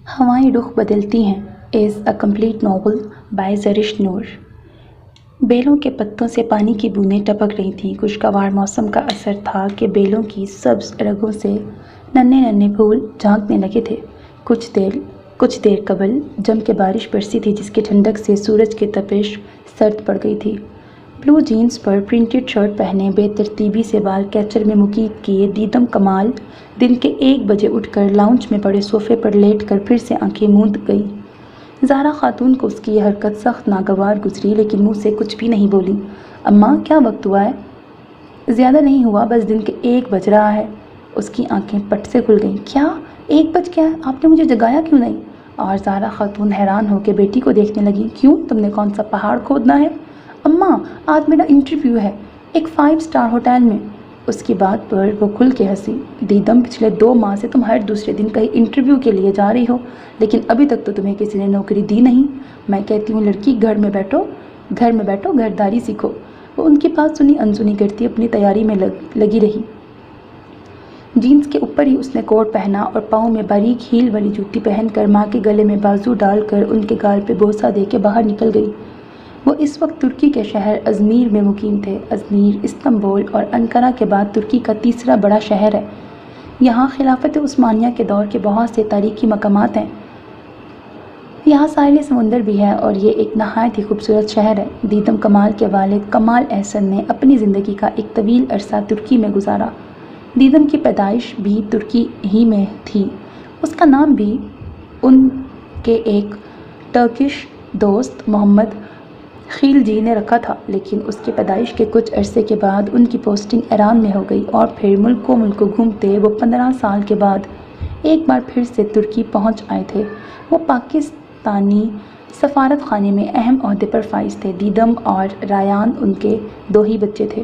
ہوائیں رخ بدلتی ہیں از اے کمپلیٹ ناول بائی زرش نور۔ بیلوں کے پتوں سے پانی کی بوندیں ٹپک رہی تھیں۔ خوشگوار موسم کا اثر تھا کہ بیلوں کی سبز رگوں سے ننھے ننھے پھول جھانکنے لگے تھے۔ کچھ دیر قبل جم کے بارش برسی تھی جس کی ٹھنڈک سے سورج کی تپش سرد پڑ گئی تھی۔ بلو جینز پر پرنٹڈ شرٹ پہنے بے ترتیبی سے بال کیچر میں مکیت کیے دیدم کمال دن کے 1 بجے اٹھ کر لاؤنج میں پڑے صوفے پر لیٹ کر پھر سے آنکھیں موند گئی۔ زہرا خاتون کو اس کی یہ حرکت سخت ناگوار گزری لیکن منہ سے کچھ بھی نہیں بولی۔ اماں کیا وقت ہوا ہے؟ زیادہ نہیں ہوا، بس دن کے 1 بج رہا ہے۔ اس کی آنکھیں پٹ سے کھل گئیں۔ کیا 1 بج گیا ہے؟ آپ نے مجھے جگایا کیوں نہیں؟ اور زہرا خاتون حیران ہو کے بیٹی کو دیکھنے لگی۔ کیوں، تم نے کون سا پہاڑ کھودنا ہے؟ اماں آج میرا انٹرویو ہے ایک 5 اسٹار ہوٹل میں۔ اس کی بات پر وہ کھل کے ہنسی۔ دیدم پچھلے 2 ماہ سے تم ہر دوسرے دن کہیں انٹرویو کے لیے جا رہی ہو لیکن ابھی تک تو تمہیں کسی نے نوکری دی نہیں۔ میں کہتی ہوں لڑکی گھر میں بیٹھو گھرداری سیکھو۔ وہ ان کی بات سنی انسنی کرتی اپنی تیاری میں لگی رہی۔ جینز کے اوپر ہی اس نے کوٹ پہنا اور پاؤں میں باریک ہیل والی جوتی پہن کر ماں کے گلے میں بازو ڈال کر ان کے گال پہ بوسہ دے کے باہر نکل گئی۔ وہ اس وقت ترکی کے شہر ازمیر میں مقیم تھے۔ ازمیر استنبول اور انقرہ کے بعد ترکی کا تیسرا بڑا شہر ہے۔ یہاں خلافت عثمانیہ کے دور کے بہت سے تاریخی مقامات ہیں۔ یہاں ساحل سمندر بھی ہے اور یہ ایک نہایت ہی خوبصورت شہر ہے۔ دیدم کمال کے والد کمال احسن نے اپنی زندگی کا ایک طویل عرصہ ترکی میں گزارا۔ دیدم کی پیدائش بھی ترکی ہی میں تھی۔ اس کا نام بھی ان کے ایک ٹرکش دوست محمد خلیجی نے رکھا تھا لیکن اس کی پیدائش کے کچھ عرصے کے بعد ان کی پوسٹنگ ایران میں ہو گئی اور پھر ملکوں گھومتے وہ 15 سال کے بعد ایک بار پھر سے ترکی پہنچ آئے تھے۔ وہ پاکستانی سفارت خانے میں اہم عہدے پر فائز تھے۔ دیدم اور رایان ان کے 2 ہی بچے تھے۔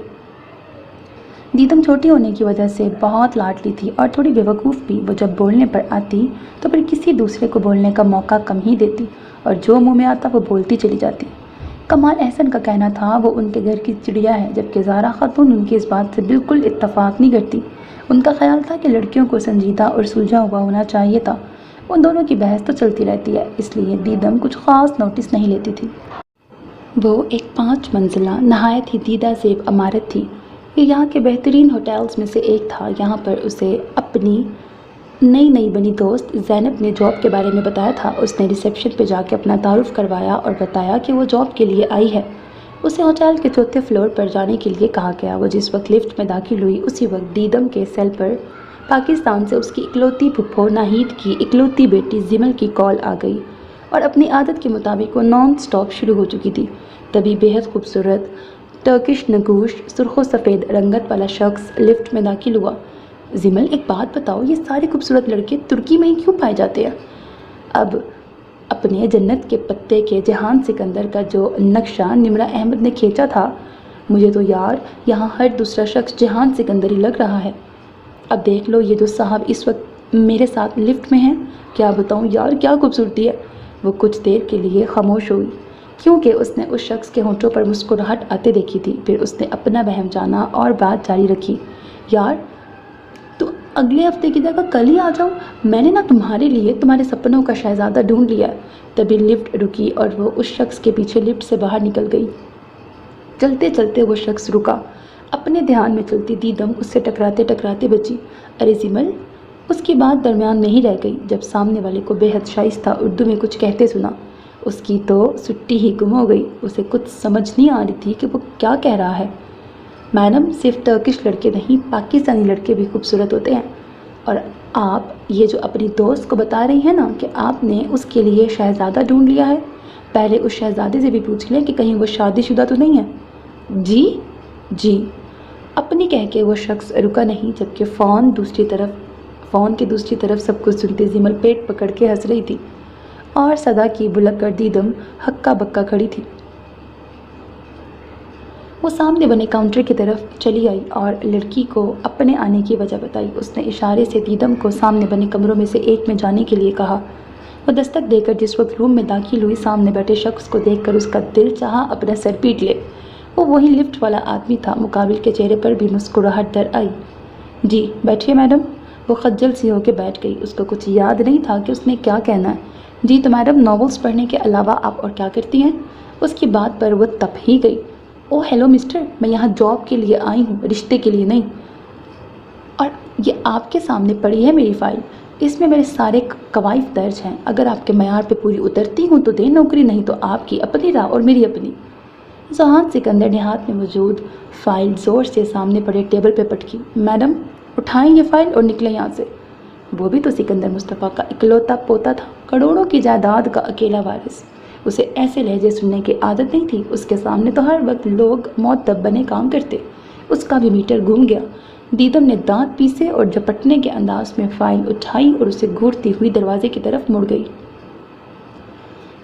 دیدم چھوٹی ہونے کی وجہ سے بہت لاڈلی تھی اور تھوڑی بے وقوف بھی۔ وہ جب بولنے پر آتی تو پھر کسی دوسرے کو بولنے کا موقع کم ہی دیتی اور جو منہ میں آتا وہ بولتی چلی جاتی۔ کمال احسن کا کہنا تھا وہ ان کے گھر کی چڑیا ہے جبکہ زہرا خاتون ان کی اس بات سے بالکل اتفاق نہیں کرتی۔ ان کا خیال تھا کہ لڑکیوں کو سنجیدہ اور سلجھا ہوا ہونا چاہیے تھا۔ ان دونوں کی بحث تو چلتی رہتی ہے اس لیے دیدم کچھ خاص نوٹس نہیں لیتی تھی۔ وہ ایک 5 منزلہ نہایت ہی دیدہ زیب عمارت تھی۔ یہ یہاں کے بہترین ہوٹلز میں سے ایک تھا۔ یہاں پر اسے اپنی نئی بنی دوست زینب نے جاب کے بارے میں بتایا تھا۔ اس نے ریسیپشن پہ جا کے اپنا تعارف کروایا اور بتایا کہ وہ جاب کے لیے آئی ہے۔ اسے ہوٹل کے 4تھے فلور پر جانے کے لیے کہا گیا۔ وہ جس وقت لفٹ میں داخل ہوئی اسی وقت دیدم کے سیل پر پاکستان سے اس کی اکلوتی پھپھو ناہید کی اکلوتی بیٹی زمل کی کال آ گئی اور اپنی عادت کے مطابق وہ نان اسٹاپ شروع ہو چکی تھی۔ تبھی بےحد خوبصورت ٹرکش نگوش سرخ و سفید رنگت والا شخص لفٹ میں داخل ہوا۔ زمل ایک بات بتاؤ، یہ سارے خوبصورت لڑکے ترکی میں ہی کیوں پائے جاتے ہیں؟ اب اپنے جنت کے پتے کے جہان سکندر کا جو نقشہ نمرہ احمد نے کھینچا تھا، مجھے تو یار یہاں ہر دوسرا شخص جہان سکندر ہی لگ رہا ہے۔ اب دیکھ لو یہ 2 صاحب اس وقت میرے ساتھ لفٹ میں ہیں، کیا بتاؤں یار کیا خوبصورتی ہے۔ وہ کچھ دیر کے لیے خاموش ہوئی کیونکہ اس نے اس شخص کے ہونٹوں پر مسکراہٹ آتے دیکھی تھی۔ پھر اس نے اپنا وہم جانا اور بات جاری رکھی۔ یار تو اگلے ہفتے کی جگہ کل ہی آ جاؤ، میں نے نا تمہارے لیے تمہارے سپنوں کا شہزادہ ڈھونڈ لیا ہے۔ تبھی لفٹ رکی اور وہ اس شخص کے پیچھے لفٹ سے باہر نکل گئی۔ چلتے چلتے وہ شخص رکا۔ اپنے دھیان میں چلتی دیدم اس سے ٹکراتے بچی۔ ارے زمل، اس کی بات درمیان میں ہی رہ گئی جب سامنے والے کو بے حد شائستہ اردو میں کچھ کہتے سنا۔ اس کی تو سٹی ہی گم ہو گئی۔ اسے کچھ سمجھ نہیں آ رہی تھی کہ وہ کیا کہہ رہا ہے۔ میڈم صرف ٹرکش لڑکے نہیں پاکستانی لڑکے بھی خوبصورت ہوتے ہیں، اور آپ یہ جو اپنی دوست کو بتا رہی ہیں نا کہ آپ نے اس کے لیے شہزادہ ڈھونڈ لیا ہے، پہلے اس شہزادے سے بھی پوچھ لیں کہ کہیں وہ شادی شدہ تو نہیں ہے۔ جی اپنی کہہ کے وہ شخص رکا نہیں جبکہ فون کے دوسری طرف سب کچھ سنتے زمل پیٹ پکڑ کے ہنس رہی تھی اور صدا کی بلک کر دیدم ہکا بکا کھڑی تھی۔ وہ سامنے بنے کاؤنٹر کی طرف چلی آئی اور لڑکی کو اپنے آنے کی وجہ بتائی۔ اس نے اشارے سے دیدم کو سامنے بنے کمروں میں سے ایک میں جانے کے لیے کہا۔ وہ دستک دے کر جس وقت روم میں داخل ہوئی سامنے بیٹھے شخص کو دیکھ کر اس کا دل چاہا اپنا سر پیٹ لے۔ وہ وہی لفٹ والا آدمی تھا۔ مقابل کے چہرے پر بھی مسکراہٹ در آئی۔ جی بیٹھیے میڈم۔ وہ خجل سی ہو کے بیٹھ گئی۔ اس کو کچھ یاد نہیں تھا کہ اس نے کیا کہنا ہے۔ جی تو میڈم، ناولس پڑھنے کے علاوہ آپ اور کیا کرتی ہیں؟ اس کی بات پر وہ تپ ہی گئی۔ او ہیلو مسٹر، میں یہاں جاب کے لیے آئی ہوں، رشتے کے لیے نہیں۔ اور یہ آپ کے سامنے پڑی ہے میری فائل، اس میں میرے سارے کوائف درج ہیں۔ اگر آپ کے معیار پہ پوری اترتی ہوں تو دیں نوکری، نہیں تو آپ کی اپنی راہ اور میری اپنی۔ ذوحان سکندر نے ہاتھ میں موجود فائل زور سے سامنے پڑے ٹیبل پہ پٹکی۔ میڈم اٹھائیں یہ فائل اور نکلیں یہاں سے۔ وہ بھی تو سکندر مصطفیٰ کا اکلوتا پوتا تھا، کروڑوں کی جائیداد کا اکیلا وارث۔ اسے ایسے لہجے سننے کی عادت نہیں تھی۔ اس کے سامنے تو ہر وقت لوگ مؤدب بنے کام کرتے۔ اس کا بھی میٹر گھوم گیا۔ دیدم نے دانت پیسے اور جھپٹنے کے انداز میں فائل اٹھائی اور اسے گھورتی ہوئی دروازے کی طرف مڑ گئی۔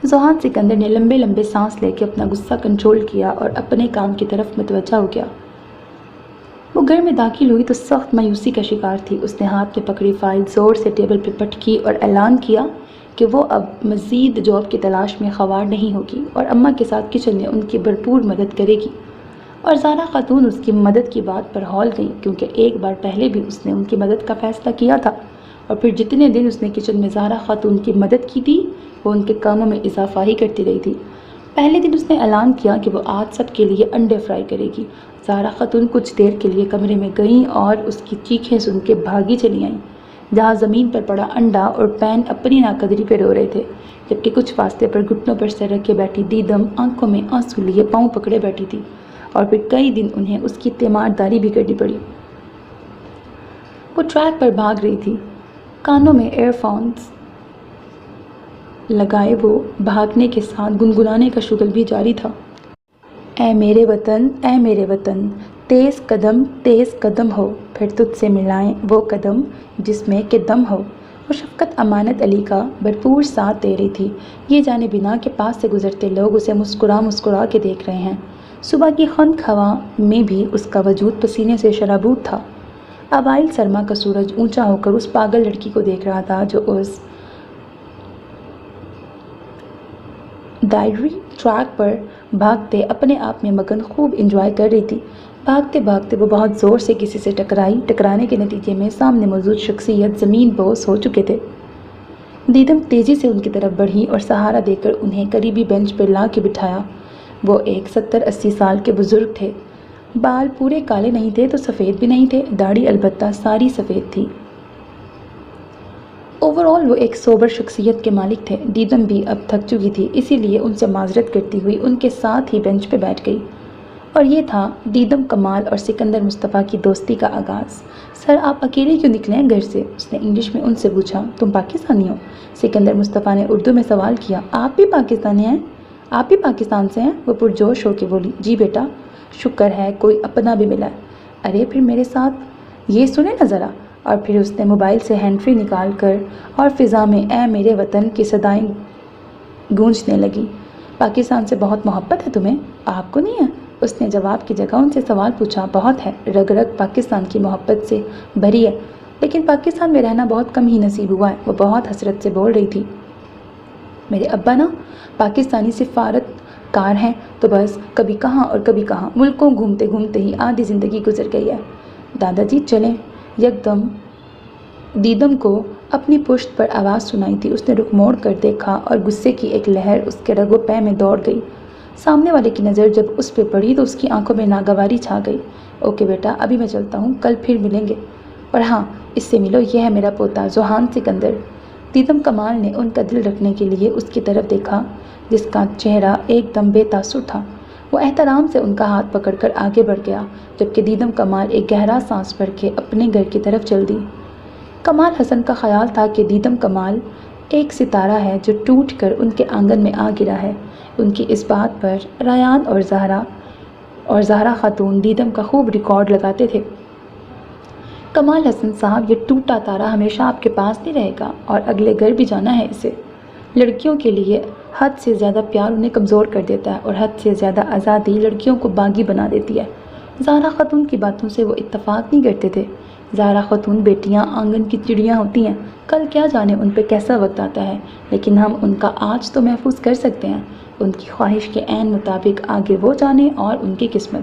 ذوحان سکندر نے لمبے لمبے سانس لے کے اپنا غصہ کنٹرول کیا اور اپنے کام کی طرف متوجہ ہو گیا۔ وہ گھر میں داخل ہوئی تو سخت مایوسی کا شکار تھی۔ اس نے ہاتھ میں پکڑی فائل زور سے ٹیبل پہ پٹکی اور اعلان کیا کہ وہ اب مزید جاب کی تلاش میں خوار نہیں ہوگی اور اماں کے ساتھ کچن میں ان کی بھرپور مدد کرے گی۔ اور زہرا خاتون اس کی مدد کی بات پر ہول گئی، کیونکہ ایک بار پہلے بھی اس نے ان کی مدد کا فیصلہ کیا تھا، اور پھر جتنے دن اس نے کچن میں زہرا خاتون کی مدد کی تھی وہ ان کے کاموں میں اضافہ ہی کرتی رہی تھی۔ پہلے دن اس نے اعلان کیا کہ وہ آج سب کے لیے انڈے فرائی کرے گی۔ زہرا خاتون کچھ دیر کے لیے کمرے میں گئیں اور اس کی چیخیں سن کے بھاگی چلی آئیں، جہاں زمین پر پڑا انڈا اور پین اپنی ناقدری پہ رو رہے تھے، جبکہ کچھ فاصلے پر گھٹنوں پر سر رکھ کے بیٹھی دیدم آنکھوں میں آنسو لیے پاؤں پکڑے بیٹھی تھی، اور پھر کئی دن انہیں اس کی تیمارداری بھی کرنی پڑی۔ وہ ٹریک پر بھاگ رہی تھی، کانوں میں ایئر فونز لگائے وہ بھاگنے کے ساتھ گنگنانے کا شغل بھی جاری تھا۔ اے میرے وطن، اے میرے وطن، تیز قدم ہو، پھر تجھ سے ملائیں وہ قدم جس میں کہ دم ہو۔ وہ شفقت امانت علی کا بھرپور ساتھ دے رہی تھی، یہ جانے بنا کے پاس سے گزرتے لوگ اسے مسکرا کے دیکھ رہے ہیں۔ صبح کی خنک ہوا میں بھی اس کا وجود پسینے سے شرابور تھا۔ اوائل سرما کا سورج اونچا ہو کر اس پاگل لڑکی کو دیکھ رہا تھا جو اس ڈائری ٹریک پر بھاگتے اپنے آپ میں مگن خوب انجوائے کر رہی تھی۔ بھاگتے بھاگتے وہ بہت زور سے کسی سے ٹکرانے کے نتیجے میں سامنے موجود شخصیت زمین بوس ہو چکے تھے۔ دیدم تیزی سے ان کی طرف بڑھی اور سہارا دے کر انہیں قریبی بینچ پر لا کے بٹھایا۔ وہ ایک 70-80 سال کے بزرگ تھے۔ بال پورے کالے نہیں تھے تو سفید بھی نہیں تھے، داڑھی البتہ ساری سفید تھی۔ اوورآل وہ ایک سوبر شخصیت کے مالک تھے۔ دیدم بھی اب تھک چکی تھی، اسی لیے ان سے معذرت کرتی ہوئی ان کے ساتھ ہی بینچ پہ بیٹھ گئی۔ اور یہ تھا دیدم کمال اور سکندر مصطفیٰ کی دوستی کا آغاز۔ سر آپ اکیلے کیوں نکلے ہیں گھر سے؟ اس نے انگلش میں ان سے پوچھا۔ تم پاکستانی ہو؟ سکندر مصطفیٰ نے اردو میں سوال کیا۔ آپ بھی پاکستانی ہیں؟ آپ بھی پاکستان سے ہیں؟ وہ پرجوش ہو کے بولی۔ جی بیٹا، شکر ہے کوئی اپنا بھی ملا ہے۔ ارے پھر میرے ساتھ یہ سنیں نا ذرا۔ اور پھر اس نے موبائل سے ہینڈ فری نکال کر اور فضا میں اے میرے وطن کی صدائیں گونجنے لگی۔ پاکستان سے بہت محبت ہے تمہیں؟ آپ کو نہیں ہے؟ اس نے جواب کی جگہ ان سے سوال پوچھا۔ بہت ہے، رگ رگ پاکستان کی محبت سے بھری ہے، لیکن پاکستان میں رہنا بہت کم ہی نصیب ہوا ہے۔ وہ بہت حسرت سے بول رہی تھی۔ میرے ابا نا پاکستانی سفارت کار ہیں، تو بس کبھی کہاں اور کبھی کہاں ملکوں گھومتے گھومتے ہی آدھی زندگی گزر گئی ہے۔ دادا جی چلیں۔ یکدم دیدم کو اپنی پشت پر آواز سنائی تھی۔ اس نے رخ موڑ کر دیکھا اور غصے کی ایک لہر اس کے رگ و پے میں دوڑ گئی۔ سامنے والے کی نظر جب اس پہ پڑی تو اس کی آنکھوں میں ناگواری چھا گئی۔ اوکے بیٹا، ابھی میں چلتا ہوں، کل پھر ملیں گے۔ اور ہاں، اس سے ملو، یہ ہے میرا پوتا ذوحان سکندر۔ دیدم کمال نے ان کا دل رکھنے کے لیے اس کی طرف دیکھا جس کا چہرہ ایک دم بے تاثر تھا۔ وہ احترام سے ان کا ہاتھ پکڑ کر آگے بڑھ گیا، جبکہ دیدم کمال ایک گہرا سانس بھر کے اپنے گھر کی طرف چل دی۔ کمال حسن کا خیال تھا کہ دیدم کمال ایک ستارہ ہے جو ٹوٹ کر ان کے آنگن میں آ گرا ہے۔ ان کی اس بات پر ریان اور زہرا خاتون دیدم کا خوب ریکارڈ لگاتے تھے۔ کمال حسن صاحب، یہ ٹوٹا تارا ہمیشہ آپ کے پاس نہیں رہے گا اور اگلے گھر بھی جانا ہے اسے۔ لڑکیوں کے لیے حد سے زیادہ پیار انہیں کمزور کر دیتا ہے اور حد سے زیادہ آزادی لڑکیوں کو باغی بنا دیتی ہے۔ زہرا خاتون کی باتوں سے وہ اتفاق نہیں کرتے تھے۔ زہرا خاتون بیٹیاں آنگن کی چڑیاں ہوتی ہیں، کل کیا جانے ان پہ کیسا وقت آتا ہے، لیکن ہم ان کا آج تو محفوظ کر سکتے ہیں۔ ان کی خواہش کے عین مطابق آگے وہ جانے اور ان کی قسمت۔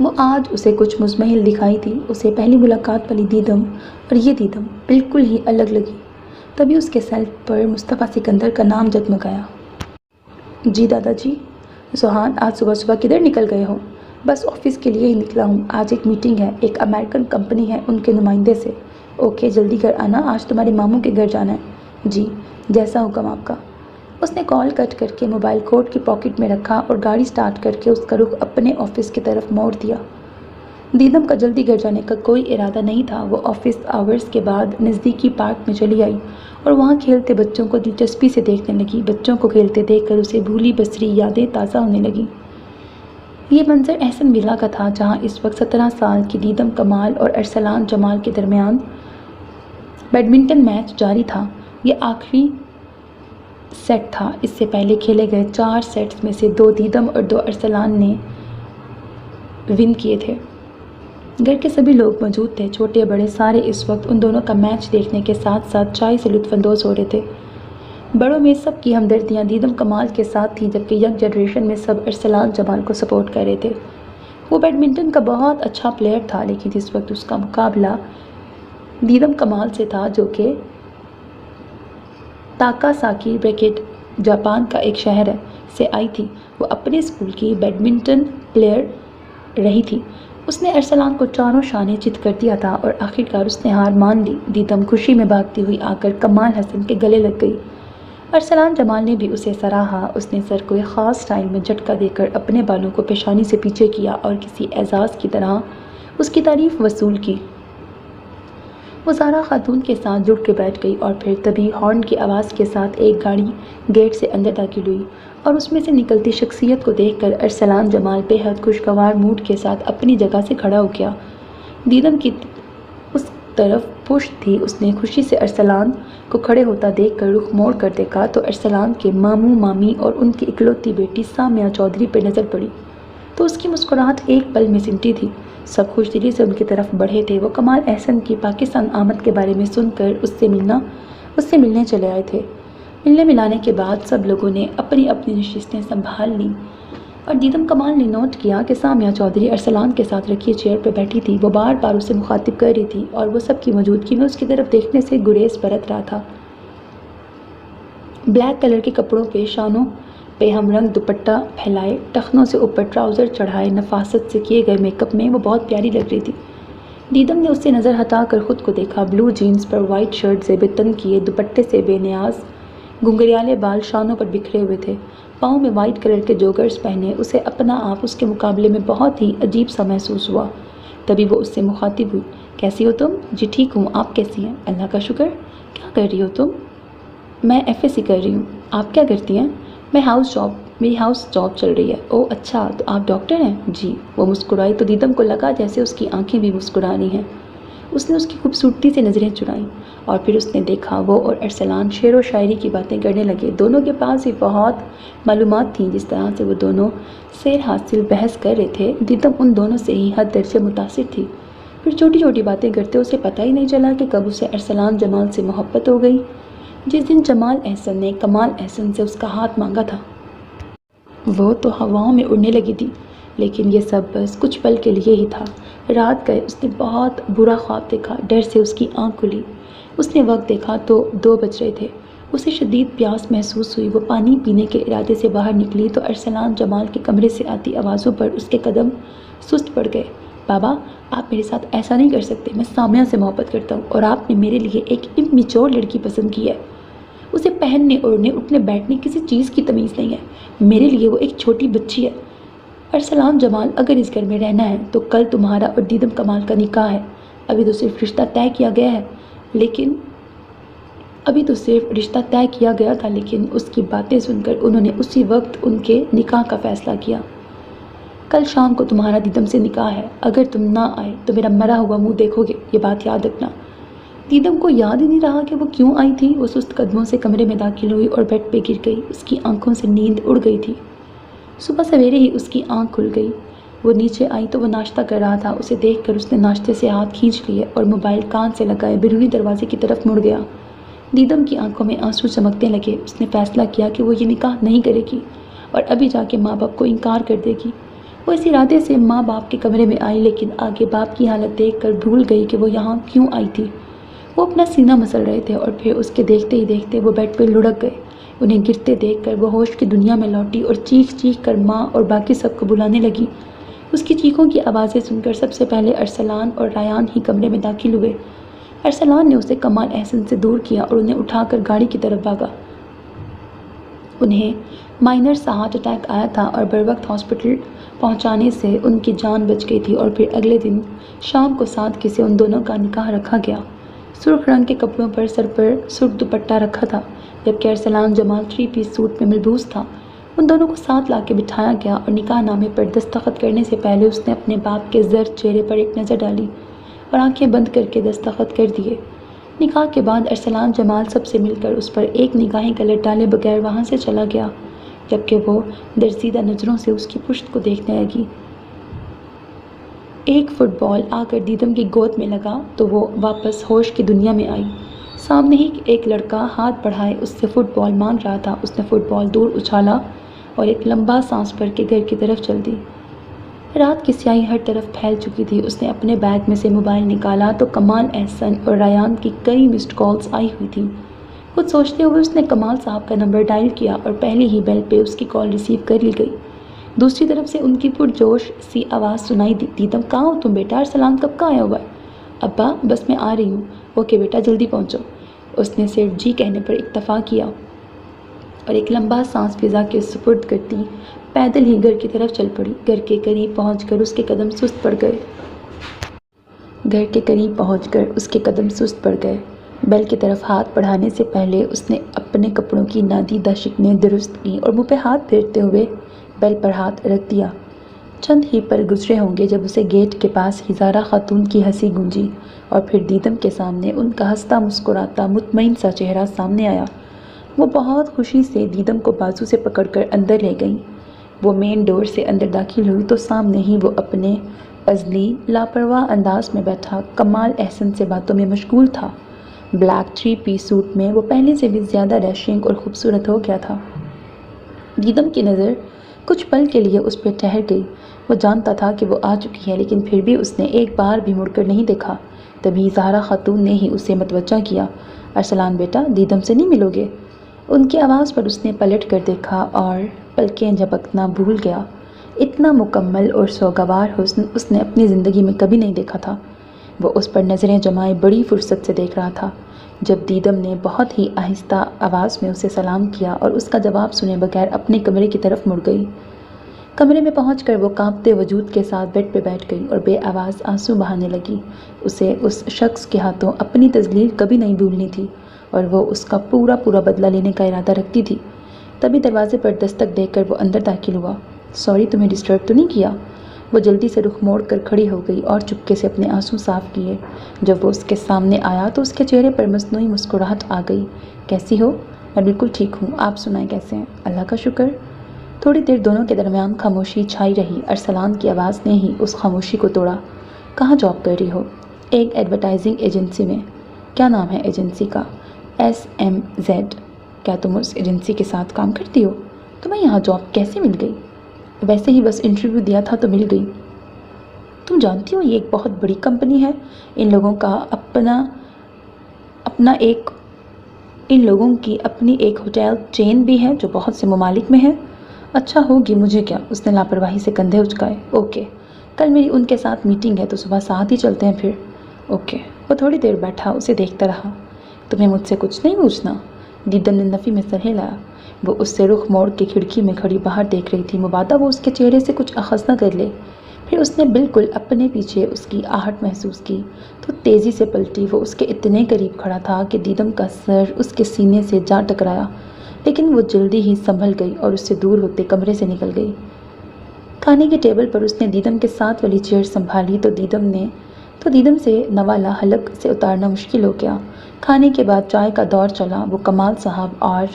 وہ آج اسے کچھ مزمحل دکھائی تھی۔ اسے پہلی ملاقات والی دیدم اور یہ دیدم بالکل ہی الگ لگی۔ تبھی اس کے سیلف پر مصطفیٰ سکندر کا نام جگمگایا۔ جی دادا جی۔ سوہان، آج صبح صبح کدھر نکل گئے ہو؟ بس آفس کے لیے ہی نکلا ہوں، آج ایک میٹنگ ہے، ایک امریکن کمپنی ہے، ان کے نمائندے سے۔ اوکے، جلدی گھر آنا، آج تمہارے ماموں کے گھر جانا ہے۔ جی، جیسا حکم آپ کا۔ اس نے کال کٹ کر کے موبائل کوٹ کی پاکٹ میں رکھا اور گاڑی سٹارٹ کر کے اس کا رخ اپنے آفس کی طرف موڑ دیا۔ دیدم کا جلدی گھر جانے کا کوئی ارادہ نہیں تھا۔ وہ آفس آورز کے بعد نزدیکی پارک میں چلی آئی اور وہاں کھیلتے بچوں کو دلچسپی سے دیکھنے لگی۔ بچوں کو کھیلتے دیکھ کر اسے بھولی بسری یادیں تازہ ہونے لگیں۔ یہ منظر احسن ولا کا تھا جہاں اس وقت 17 سال کی دیدم کمال اور ارسلان جمال کے درمیان بیڈمنٹن میچ جاری تھا۔ یہ آخری سیٹ تھا۔ اس سے پہلے کھیلے گئے 4 سیٹس میں سے 2 دیدم اور 2 ارسلان نے ون کیے تھے۔ گھر کے سبھی لوگ موجود تھے، چھوٹے بڑے سارے اس وقت ان دونوں کا میچ دیکھنے کے ساتھ ساتھ چائے سے لطف اندوز ہو رہے تھے۔ بڑوں میں سب کی ہمدردیاں دیدم کمال کے ساتھ تھیں، جبکہ ینگ جنریشن میں سب ارسلان جمال کو سپورٹ کر رہے تھے۔ وہ بیڈمنٹن کا بہت اچھا پلیئر تھا، لیکن اس وقت اس کا مقابلہ دیدم کمال سے تھا جو کہ تاکاساکی بریکٹ جاپان کا ایک شہر ہے سے آئی تھی۔ وہ اپنے اسکول کی بیڈمنٹن پلیئر رہی تھی۔ اس نے ارسلان کو چاروں شانے چت کر دیا تھا اور آخرکار اس نے ہار مان لی۔ دیدم خوشی میں بھاگتی ہوئی آ کر کمال حسن کے گلے لگ گئی۔ ارسلان جمال نے بھی اسے سراہا۔ اس نے سر کو ایک خاص سٹائل میں جھٹکا دے کر اپنے بالوں کو پیشانی سے پیچھے کیا اور کسی اعزاز کی طرح اس کی تعریف وصول کی۔ وہ زارا خاتون کے ساتھ جڑ کے بیٹھ گئی اور پھر تبھی ہارن کی آواز کے ساتھ ایک گاڑی گیٹ سے اندر داخل ہوئی اور اس میں سے نکلتی شخصیت کو دیکھ کر ارسلان جمال بے حد خوشگوار موڈ کے ساتھ اپنی جگہ سے کھڑا ہو گیا۔ دیدم کی اس طرف پشت تھی۔ اس نے خوشی سے ارسلان کو کھڑے ہوتا دیکھ کر رخ موڑ کر دیکھا تو ارسلان کے ماموں مامی اور ان کی اکلوتی بیٹی سامیہ چودھری پہ نظر پڑی تو اس کی مسکراہٹ ایک پل میں سمٹی تھی۔ سب خوش دلی سے ان کی طرف بڑھے تھے۔ وہ کمال احسن کی پاکستان آمد کے بارے میں سن کر اس سے ملنے چلے آئے تھے۔ ملنے ملانے کے بعد سب لوگوں نے اپنی اپنی نشستیں سنبھال لیں اور دیدم کمال نے نوٹ کیا کہ سامیہ چودھری ارسلان کے ساتھ رکھی چیئر پہ بیٹھی تھی۔ وہ بار بار اسے مخاطب کر رہی تھی اور وہ سب کی موجودگی میں اس کی طرف دیکھنے سے گریز برت رہا تھا۔ بلیک کلر کے کپڑوں پہ شانوں پہ ہم رنگ دوپٹہ پھیلائے، ٹخنوں سے اوپر ٹراؤزر چڑھائے، نفاست سے کیے گئے میک اپ میں وہ بہت پیاری لگ رہی تھی۔ دیدم نے اس سے نظر ہٹا کر خود کو دیکھا۔ بلو جینز پر وائٹ شرٹ زیب تن کیے، دوپٹے سے بے نیاز گھنگریالے بال شانوں پر بکھرے ہوئے تھے، پاؤں میں وائٹ کلر کے جوگرز پہنے۔ اسے اپنا آپ اس کے مقابلے میں بہت ہی عجیب سا محسوس ہوا۔ تبھی وہ اس سے مخاطب ہوئی، کیسی ہو تم؟ جی ٹھیک ہوں، آپ کیسی ہیں؟ اللہ کا شکر۔ کیا کر رہی ہو تم؟ میں FSC کر رہی ہوں۔ آپ کیا کرتی ہیں؟ میری ہاؤس جاب چل رہی ہے۔ اوہ اچھا، تو آپ ڈاکٹر ہیں؟ جی۔ وہ مسکرائی تو دیدم کو لگا جیسے اس کی آنکھیں بھی مسکرا رہی ہیں۔ اس نے اس کی خوبصورتی سے نظریں چرائیں اور پھر اس نے دیکھا وہ اور ارسلان شعر و شاعری کی باتیں کرنے لگے۔ دونوں کے پاس بھی بہت معلومات تھیں۔ جس طرح سے وہ دونوں سیر حاصل بحث کر رہے تھے، دیدم ان دونوں سے ہی حد درجے متاثر تھی۔ پھر چھوٹی چھوٹی باتیں کرتے اسے پتہ ہی نہیں چلا کہ کب اسے ارسلان جمال سے محبت ہو گئی۔ جس دن جمال احسن نے کمال احسن سے اس کا ہاتھ مانگا تھا، وہ تو ہواؤں میں اڑنے لگی تھی، لیکن یہ سب بس کچھ پل کے لیے ہی تھا۔ رات گئے اس نے بہت برا خواب دیکھا۔ ڈر سے اس کی آنکھ کھلی۔ اس نے وقت دیکھا تو 2 بج رہے تھے۔ اسے شدید پیاس محسوس ہوئی۔ وہ پانی پینے کے ارادے سے باہر نکلی تو ارسلان جمال کے کمرے سے آتی آوازوں پر اس کے قدم سست پڑ گئے۔ بابا، آپ میرے ساتھ ایسا نہیں کر سکتے۔ میں سامیہ سے محبت کرتا ہوں اور آپ نے میرے لیے ایک اممیچور لڑکی پسند کی ہے۔ اسے پہننے اوڑھنے اٹھنے بیٹھنے کسی چیز کی تمیز نہیں ہے۔ میرے لیے وہ ایک چھوٹی بچی ہے۔ ارسلان جمال، اگر اس گھر میں رہنا ہے تو کل تمہارا اور دیدم کمال کا نکاح ہے۔ ابھی تو صرف رشتہ طے کیا گیا تھا لیکن اس کی باتیں سن کر انہوں نے اسی وقت ان کے نکاح کا فیصلہ کیا۔ کل شام کو تمہارا دیدم سے نکاح ہے۔ اگر تم نہ آئے تو میرا مرا ہوا منہ دیکھو گے، یہ بات یاد رکھنا۔ دیدم کو یاد ہی نہیں رہا کہ وہ کیوں آئی تھی۔ وہ سست قدموں سے کمرے میں داخل ہوئی اور بیڈ پہ گر گئی۔ اس کی آنکھوں سے نیند اڑ گئی تھی۔ صبح سویرے ہی اس کی آنکھ کھل گئی۔ وہ نیچے آئی تو وہ ناشتہ کر رہا تھا۔ اسے دیکھ کر اس نے ناشتے سے ہاتھ کھینچ لیے اور موبائل کان سے لگائے بیرونی دروازے کی طرف مڑ گیا۔ دیدم کی آنکھوں میں آنسو چمکنے لگے۔ اس نے فیصلہ کیا کہ وہ یہ نکاح نہیں کرے گی اور ابھی جا کے ماں باپ کو انکار کر دے گی۔ وہ اس ارادے سے ماں باپ کے کمرے میں آئی، لیکن آگے باپ کی حالت دیکھ کر بھول گئی کہ وہ یہاں کیوں آئی تھی۔ وہ اپنا سینہ مسل رہے تھے اور پھر اس کے دیکھتے ہی دیکھتے وہ بیڈ پہ لڑک گئے۔ انہیں گرتے دیکھ کر وہ ہوش کی دنیا میں لوٹی اور چیخ چیخ کر ماں اور باقی سب کو بلانے لگی۔ اس کی چیخوں کی آوازیں سن کر سب سے پہلے ارسلان اور ریان ہی کمرے میں داخل ہوئے۔ ارسلان نے اسے کمال احسن سے دور کیا اور انہیں اٹھا کر گاڑی کی طرف بھاگا۔ انہیں مائنر سا ہارٹ اٹیک آیا تھا اور بروقت ہاسپٹل پہنچانے سے ان کی جان بچ گئی تھی، اور پھر اگلے دن شام کو سادگی سے ان دونوں کا نکاح رکھا گیا۔ سرخ رنگ کے کپڑوں پر سر پر سرخ دوپٹہ رکھا تھا، جبکہ ارسلان جمال 3 پیس سوٹ میں ملبوس تھا۔ ان دونوں کو ساتھ لا کے بٹھایا گیا اور نکاح نامے پر دستخط کرنے سے پہلے اس نے اپنے باپ کے زرد چہرے پر ایک نظر ڈالی اور آنکھیں بند کر کے دستخط کر دیے۔ نکاح کے بعد ارسلان جمال سب سے مل کر اس پر ایک نگاہیں غلط ڈالے بغیر وہاں سے چلا گیا، جبکہ وہ درزیدہ نظروں سے اس کی پشت کو دیکھنے لگی۔ ایک فٹ بال آ کر دیدم کی گود میں لگا تو وہ واپس ہوش کی دنیا میں آئی۔ سامنے ہی ایک لڑکا ہاتھ بڑھائے اس سے فٹ بال مانگ رہا تھا۔ اس نے فٹ بال دور اچھالا اور ایک لمبا سانس بھر کے گھر کی طرف چل دی۔ رات کی سیاہی ہر طرف پھیل چکی تھی۔ اس نے اپنے بیگ میں سے موبائل نکالا تو کمال احسن اور ریان کی کئی مسڈ کالز آئی ہوئی تھی۔ کچھ سوچتے ہوئے اس نے کمال صاحب کا نمبر ڈائل کیا اور پہلی ہی بیل پہ اس کی کال ریسیو کر لی گئی۔ دوسری طرف سے ان کی پرجوش سی آواز سنائی دی، دیدم کہاں ہو تم بیٹا؟ ارسلان کب کا آیا ہوا ہے؟ ابا بس میں آ رہی ہوں۔ اوکے بیٹا جلدی پہنچو۔ اس نے صرف جی کہنے پر اکتفا کیا اور ایک لمبا سانس فضا کے سپرد کرتی پیدل ہی گھر کی طرف چل پڑی۔ گھر کے قریب پہنچ کر اس کے قدم سست پڑ گئے۔ بیل کی طرف ہاتھ بڑھانے سے پہلے اس نے اپنے کپڑوں کی نادیدہ شکنیں درست کیں اور منہ پہ ہاتھ پھیرتے ہوئے بیل پر ہاتھ رکھ دیا۔ چند ہی پل گزرے ہوں گے جب اسے گیٹ کے پاس ہزارہ خاتون کی ہنسی گونجی اور پھر دیدم کے سامنے ان کا ہنستا مسکراتا مطمئن سا چہرہ سامنے آیا۔ وہ بہت خوشی سے دیدم کو بازو سے پکڑ کر اندر لے گئیں۔ وہ مین ڈور سے اندر داخل ہوئی تو سامنے ہی وہ اپنے ازلی لاپرواہ انداز میں بیٹھا کمال احسن سے باتوں میں مشغول تھا۔ بلیک 3 پیس سوٹ میں وہ پہلے سے بھی زیادہ ڈیشنگ اور خوبصورت ہو گیا تھا۔ دیدم کی نظر کچھ پل کے لیے اس پہ ٹھہر گئی۔ وہ جانتا تھا کہ وہ آ چکی ہے، لیکن پھر بھی اس نے ایک بار بھی مڑ کر نہیں دیکھا۔ تبھی زہرا خاتون نے ہی اسے متوجہ کیا۔ ارسلان بیٹا دیدم سے نہیں ملو گے؟ ان کی آواز پر اس نے پلٹ کر دیکھا اور پلکیں جھپکنا بھول گیا۔ اتنا مکمل اور سوگوار حسن اس نے اپنی زندگی میں کبھی نہیں دیکھا تھا۔ وہ اس پر نظریں جمائے بڑی فرصت سے دیکھ رہا تھا۔ جب دیدم نے بہت ہی آہستہ آواز میں اسے سلام کیا اور اس کا جواب سنے بغیر اپنے کمرے کی طرف مڑ گئی۔ کمرے میں پہنچ کر وہ کانپتے وجود کے ساتھ بیڈ پہ بیٹھ گئی اور بے آواز آنسو بہانے لگی۔ اسے اس شخص کے ہاتھوں اپنی تذلیل کبھی نہیں بھولنی تھی اور وہ اس کا پورا بدلہ لینے کا ارادہ رکھتی تھی۔ تبھی دروازے پر دستک دیکھ کر وہ اندر داخل ہوا۔ سوری تمہیں ڈسٹرب تو نہیں کیا؟ وہ جلدی سے رخ موڑ کر کھڑی ہو گئی اور چپکے سے اپنے آنسو صاف کیے۔ جب وہ اس کے سامنے آیا تو اس کے چہرے پر مصنوعی مسکراہٹ آ گئی۔ کیسی ہو؟ میں بالکل ٹھیک ہوں، آپ سنائیں کیسے ہیں؟ اللہ کا شکر۔ تھوڑی دیر دونوں کے درمیان خاموشی چھائی رہی۔ ارسلان کی آواز نے ہی اس خاموشی کو توڑا۔ کہاں جاب کر رہی ہو؟ ایک ایڈورٹائزنگ ایجنسی میں۔ کیا نام ہے ایجنسی کا؟ SMZ۔ کیا تم اس ایجنسی کے ساتھ کام کرتی ہو؟ تمہیں یہاں جاب کیسے مل گئی؟ ویسے ہی بس انٹرویو دیا تھا تو مل گئی۔ تم جانتی ہو یہ ایک بہت بڑی کمپنی ہے۔ ان لوگوں کی اپنی ایک ہوٹل چین بھی ہے جو بہت سے ممالک میں ہے۔ اچھا ہوگی، مجھے کیا؟ اس نے لاپرواہی سے کندھے اچکائے۔ اوکے، کل میری ان کے ساتھ میٹنگ ہے تو صبح ساتھ ہی چلتے ہیں پھر۔ اوکے۔ وہ تھوڑی دیر بیٹھا اسے دیکھتا رہا۔ تمہیں مجھ سے کچھ نہیں پوچھنا؟ دیدم نے نفی میں سر ہلایا۔ وہ اس سے رخ موڑ کے کھڑکی میں کھڑی باہر دیکھ رہی تھی، مبادا وہ اس کے چہرے سے کچھ اخذ نہ کر لے۔ پھر اس نے بالکل اپنے پیچھے اس کی آہٹ محسوس کی تو تیزی سے پلٹی۔ وہ اس کے اتنے قریب کھڑا تھا کہ دیدم کا سر اس کے سینے سے جا ٹکرایا، لیکن وہ جلدی ہی سنبھل گئی اور اس سے دور ہوتے کمرے سے نکل گئی۔ کھانے کے ٹیبل پر اس نے دیدم کے ساتھ والی چیئر سنبھالی تو دیدم سے نوالا حلق سے اتارنا مشکل ہو گیا۔ کھانے کے بعد چائے کا دور چلا۔ وہ کمال صاحب اور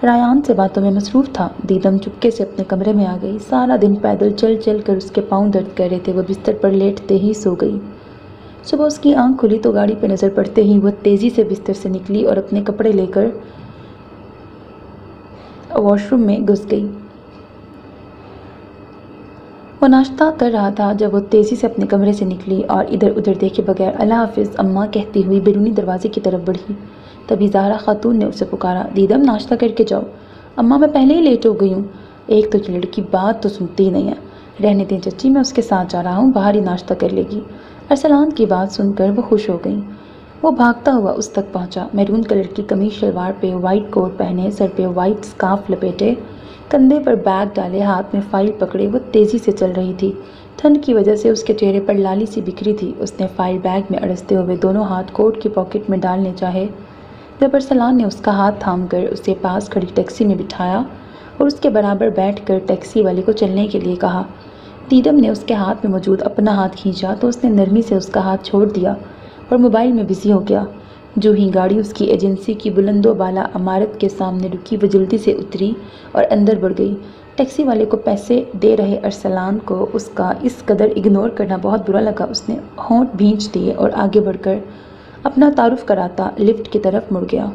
ریان سے باتوں میں مصروف تھا۔ دیدم چپکے سے اپنے کمرے میں آ گئی۔ سارا دن پیدل چل کر اس کے پاؤں درد کر رہے تھے۔ وہ بستر پر لیٹتے ہی سو گئی۔ صبح اس کی آنکھ کھلی تو گاڑی پہ نظر پڑتے ہی وہ تیزی سے بستر سے نکلی اور اپنے کپڑے لے کر واش روم میں گھس گئی۔ وہ ناشتہ کر رہا تھا جب وہ تیزی سے اپنے کمرے سے نکلی اور ادھر ادھر دیکھے بغیر اللہ حافظ اماں کہتی ہوئی بیرونی دروازے کی طرف بڑھی۔ تبھی زہرا خاتون نے اسے پکارا، دیدم ناشتہ کر کے جاؤ۔ اماں میں پہلے ہی لیٹ ہو گئی ہوں۔ ایک تو یہ لڑکی بات تو سنتی ہی نہیں ہے۔ رہنے دیں چچی، میں اس کے ساتھ جا رہا ہوں، باہر ہی ناشتہ کر لے گی۔ ارسلان کی بات سن کر وہ خوش ہو گئی۔ وہ بھاگتا ہوا اس تک پہنچا۔ میرون کلر کی قمیص شلوار پہ وائٹ کوٹ پہنے، سر پہ وائٹ اسکارف لپیٹے، کندھے پر بیگ ڈالے، ہاتھ میں فائل پکڑے وہ تیزی سے چل رہی تھی۔ ٹھنڈ کی وجہ سے اس کے چہرے پر لالی سی بکھری تھی۔ اس نے فائل بیگ میں اڑستے ہوئے دونوں ہاتھ کوٹ کی پاکٹ میں ڈالنے چاہے جب ارسلان نے اس کا ہاتھ تھام کر اسے پاس کھڑی ٹیکسی میں بٹھایا اور اس کے برابر بیٹھ کر ٹیکسی والے کو چلنے کے لیے کہا۔ دیدم نے اس کے ہاتھ میں موجود اپنا ہاتھ کھینچا تو اس نے نرمی سے اس کا ہاتھ چھوڑ دیا اور موبائل میں بزی ہو گیا۔ جو ہی گاڑی اس کی ایجنسی کی بلند و بالا عمارت کے سامنے رکی، وہ جلدی سے اتری اور اندر بڑھ گئی۔ ٹیکسی والے کو پیسے دے رہے ارسلان کو اس کا اس قدر اگنور کرنا بہت برا لگا۔ اس نے ہونٹ بھینچ دیے اور آگے بڑھ کر اپنا تعارف کراتا لفٹ کی طرف مڑ گیا۔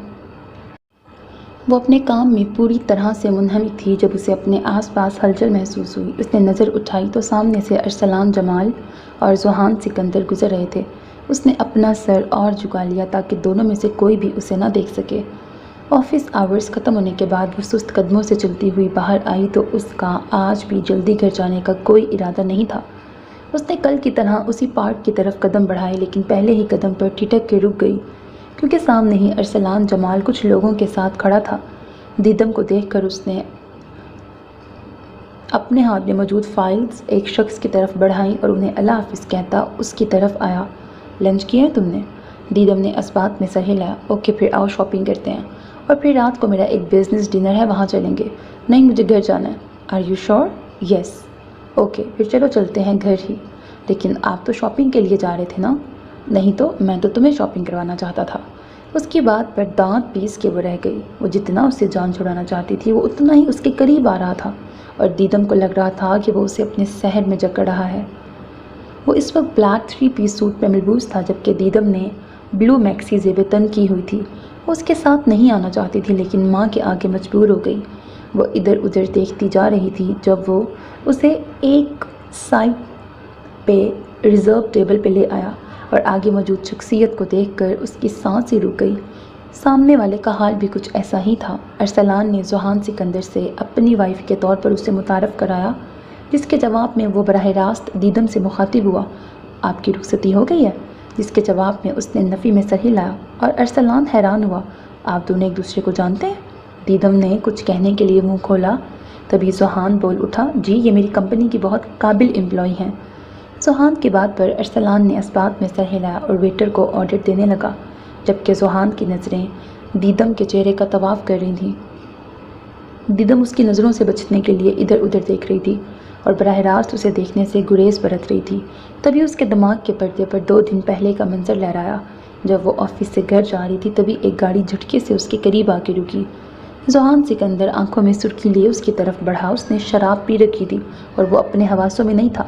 وہ اپنے کام میں پوری طرح سے منہمک تھی جب اسے اپنے آس پاس ہلچل محسوس ہوئی۔ اس نے نظر اٹھائی تو سامنے سے ارسلان جمال اور ذوحان سکندر گزر رہے تھے۔ اس نے اپنا سر اور جھکا لیا تاکہ دونوں میں سے کوئی بھی اسے نہ دیکھ سکے۔ آفس آورز ختم ہونے کے بعد وہ سست قدموں سے چلتی ہوئی باہر آئی تو اس کا آج بھی جلدی گھر جانے کا کوئی ارادہ نہیں تھا۔ اس نے کل کی طرح اسی پارک کی طرف قدم بڑھائے، لیکن پہلے ہی قدم پر ٹھٹک کے رک گئی کیونکہ سامنے ہی ارسلان جمال کچھ لوگوں کے ساتھ کھڑا تھا۔ دیدم کو دیکھ کر اس نے اپنے ہاتھ میں موجود فائلز ایک شخص کی طرف بڑھائیں اور انہیں اللہ حافظ کہتا اس کی طرف آیا۔ لنچ کیا ہے تم نے؟ دیدم نے اسبات میں سر ہلایا۔ اوکے، پھر آؤ شاپنگ کرتے ہیں، اور پھر رات کو میرا ایک بزنس ڈنر ہے، وہاں چلیں گے۔ نہیں، مجھے گھر جانا ہے۔ آر یو شور؟ یس۔ اوکے، پھر چلو چلتے ہیں گھر ہی۔ لیکن آپ تو شاپنگ کے لیے جا رہے تھے نا؟ نہیں تو میں تو تمہیں شاپنگ کروانا چاہتا تھا۔ اس کی بات پر دانت پیس کے وہ رہ گئی۔ وہ جتنا اس سے جان چھڑانا چاہتی تھی وہ اتنا ہی اس کے قریب آ رہا تھا، اور دیدم کو لگ رہا تھا کہ وہ اسے اپنے سحر میں جکڑ رہا ہے۔ وہ اس وقت بلیک 3 پیس سوٹ میں ملبوس تھا جبکہ دیدم نے بلو میکسی زیب تن کی ہوئی تھی۔ وہ اس کے ساتھ نہیں آنا چاہتی تھی لیکن ماں کے آگے مجبور ہو گئی۔ وہ ادھر ادھر دیکھتی جا رہی تھی جب وہ اسے ایک سائڈ پہ ریزرو ٹیبل پہ لے آیا اور آگے موجود شخصیت کو دیکھ کر اس کی سانس ہی رک گئی۔ سامنے والے کا حال بھی کچھ ایسا ہی تھا۔ ارسلان نے ذوحان سکندر سے اپنی وائف کے طور پر اسے متعارف کرایا، جس کے جواب میں وہ براہ راست دیدم سے مخاطب ہوا۔ آپ کی رخصتی ہو گئی ہے؟ جس کے جواب میں اس نے نفی میں سر ہلایا، اور ارسلان حیران ہوا۔ آپ دونوں ایک دوسرے کو جانتے ہیں؟ دیدم نے کچھ کہنے کے لیے منہ کھولا، تبھی ذوحان بول اٹھا، جی یہ میری کمپنی کی بہت قابل امپلائی ہیں۔ ذوحان کی بات پر ارسلان نے اسبات میں سر ہلایا اور ویٹر کو آرڈر دینے لگا، جبکہ ذوحان کی نظریں دیدم کے چہرے کا طواف کر رہی تھیں۔ دیدم اس کی نظروں سے بچنے کے لیے ادھر ادھر دیکھ رہی تھی اور براہ راست اسے دیکھنے سے گریز برت رہی تھی۔ تبھی اس کے دماغ کے پردے پر 2 دن پہلے کا منظر لہرایا۔ جب وہ آفس سے گھر جا رہی تھی تبھی ایک گاڑی جھٹکے سے اس کے قریب آ کے رکی۔ ذوحان سکندر آنکھوں میں سرخی لیے اس کی طرف بڑھا۔ اس نے شراب پی رکھی تھی اور وہ اپنے حواسوں میں نہیں تھا۔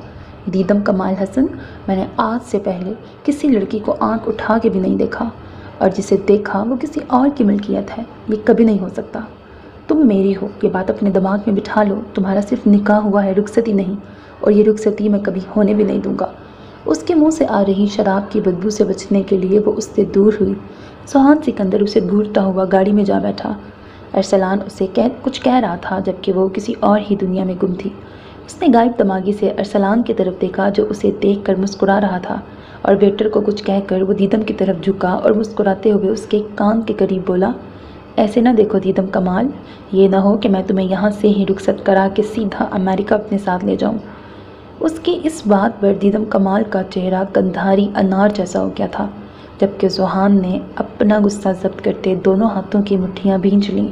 دیدم کمال حسن، میں نے آج سے پہلے کسی لڑکی کو آنکھ اٹھا کے بھی نہیں دیکھا، اور جسے دیکھا وہ کسی اور کی ملکیت ہے۔ یہ کبھی نہیں ہو سکتا۔ تم میری ہو، یہ بات اپنے دماغ میں بٹھا لو۔ تمہارا صرف نکاح ہوا ہے، رخصتی نہیں، اور یہ رخصتی میں کبھی ہونے بھی نہیں دوں گا۔ اس کے منہ سے آ رہی شراب کی بدبو سے بچنے کے لیے وہ اس سے دور ہوئی۔ ذوحان سکندر اسے گھورتا ہوا گاڑی میں جا بیٹھا۔ ارسلان اسے کچھ کہہ رہا تھا جبکہ وہ کسی اور ہی دنیا میں گم تھی۔ اس نے غائب دماغی سے ارسلان کی طرف دیکھا جو اسے دیکھ کر مسکرا رہا تھا، اور ویٹر کو کچھ کہہ کر وہ دیدم کی طرف جھکا اور مسکراتے ہوئے اس کے کان کے قریب بولا، ایسے نہ دیکھو دیدم کمال، یہ نہ ہو کہ میں تمہیں یہاں سے ہی رخصت کرا کے سیدھا امریکہ اپنے ساتھ لے جاؤں۔ اس کی اس بات پر دیدم کمال کا چہرہ گندھاری انار جیسا ہو گیا تھا، جبکہ ذوحان نے اپنا غصہ ضبط کرتے دونوں ہاتھوں کی مٹھیاں بھینچ لیں۔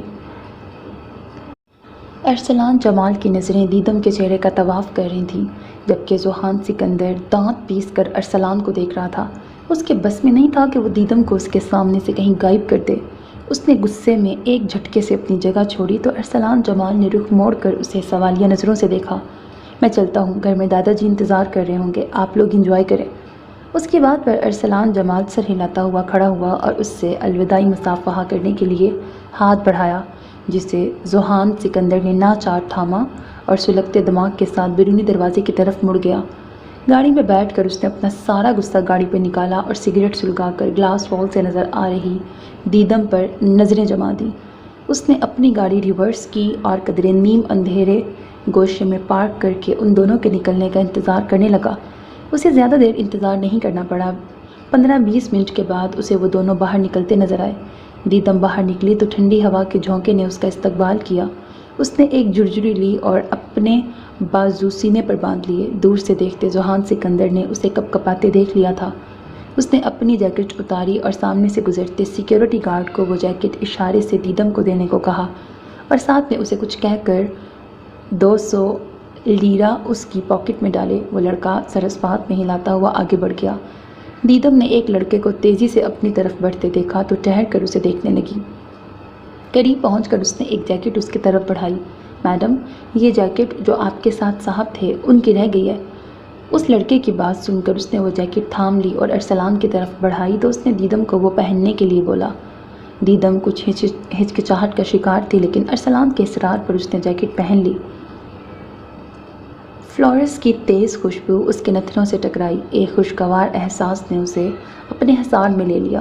ارسلان جمال کی نظریں دیدم کے چہرے کا طواف کر رہی تھیں، جبکہ ذوحان سکندر دانت پیس کر ارسلان کو دیکھ رہا تھا۔ اس کے بس میں نہیں تھا کہ وہ دیدم کو اس کے سامنے سے کہیں غائب کر دے۔ اس نے غصے میں ایک جھٹکے سے اپنی جگہ چھوڑی تو ارسلان جمال نے رخ موڑ کر اسے سوالیہ نظروں سے دیکھا۔ میں چلتا ہوں، گھر میں دادا جی انتظار کر رہے ہوں گے، آپ لوگ انجوائے کریں۔ اس کی بات پر ارسلان جمال سر ہلاتا ہوا کھڑا ہوا اور اس سے الوداعی مصافحہ کرنے کے لیے ہاتھ بڑھایا، جسے ذوحان سکندر نے ناچار تھاما اور سلگتے دماغ کے ساتھ بیرونی دروازے کی طرف مڑ گیا۔ گاڑی میں بیٹھ کر اس نے اپنا سارا غصہ گاڑی پہ نکالا اور سگریٹ سلگا کر گلاس وال سے نظر آ رہی دیدم پر نظریں جما دیں۔ اس نے اپنی گاڑی ریورس کی اور قدرے نیم اندھیرے گوشے میں پارک کر کے ان دونوں کے نکلنے کا انتظار کرنے لگا۔ اسے زیادہ دیر انتظار نہیں کرنا پڑا۔ 15-20 منٹ کے بعد اسے وہ دونوں باہر نکلتے نظر آئے۔ دیدم باہر نکلی تو ٹھنڈی ہوا کے جھونکے نے اس کا استقبال کیا۔ اس نے ایک جھرجھری لی اور اپنے بازو سینے پر باندھ لیے۔ دور سے دیکھتے ذوحان سکندر نے اسے کپ کپاتے دیکھ لیا تھا۔ اس نے اپنی جیکٹ اتاری اور سامنے سے گزرتے سیکیورٹی گارڈ کو وہ جیکٹ اشارے سے دیدم کو دینے کو کہا اور ساتھ میں اسے کچھ کہہ کر 200 لیرہ اس کی پاکٹ میں ڈالے۔ وہ لڑکا سرسپات میں ہلاتا ہوا آگے بڑھ گیا۔ دیدم نے ایک لڑکے کو تیزی سے اپنی طرف بڑھتے دیکھا تو ٹھہر کر اسے دیکھنے لگی۔ قریب پہنچ کر اس نے ایک جیکٹ اس کی طرف بڑھائی۔ میڈم، یہ جیکٹ جو آپ کے ساتھ صاحب تھے ان کی رہ گئی ہے۔ اس لڑکے کی بات سن کر اس نے وہ جیکٹ تھام لی اور ارسلان کی طرف بڑھائی تو اس نے دیدم کو وہ پہننے کے لیے بولا۔ دیدم کچھ ہچکچاہٹ کا شکار تھی لیکن ارسلان کے اصرار پر اس نے جیکٹ پہن لی۔ فلورس کی تیز خوشبو اس کے نتنوں سے ٹکرائی۔ ایک خوشگوار احساس نے اسے اپنے حصار میں لے لیا۔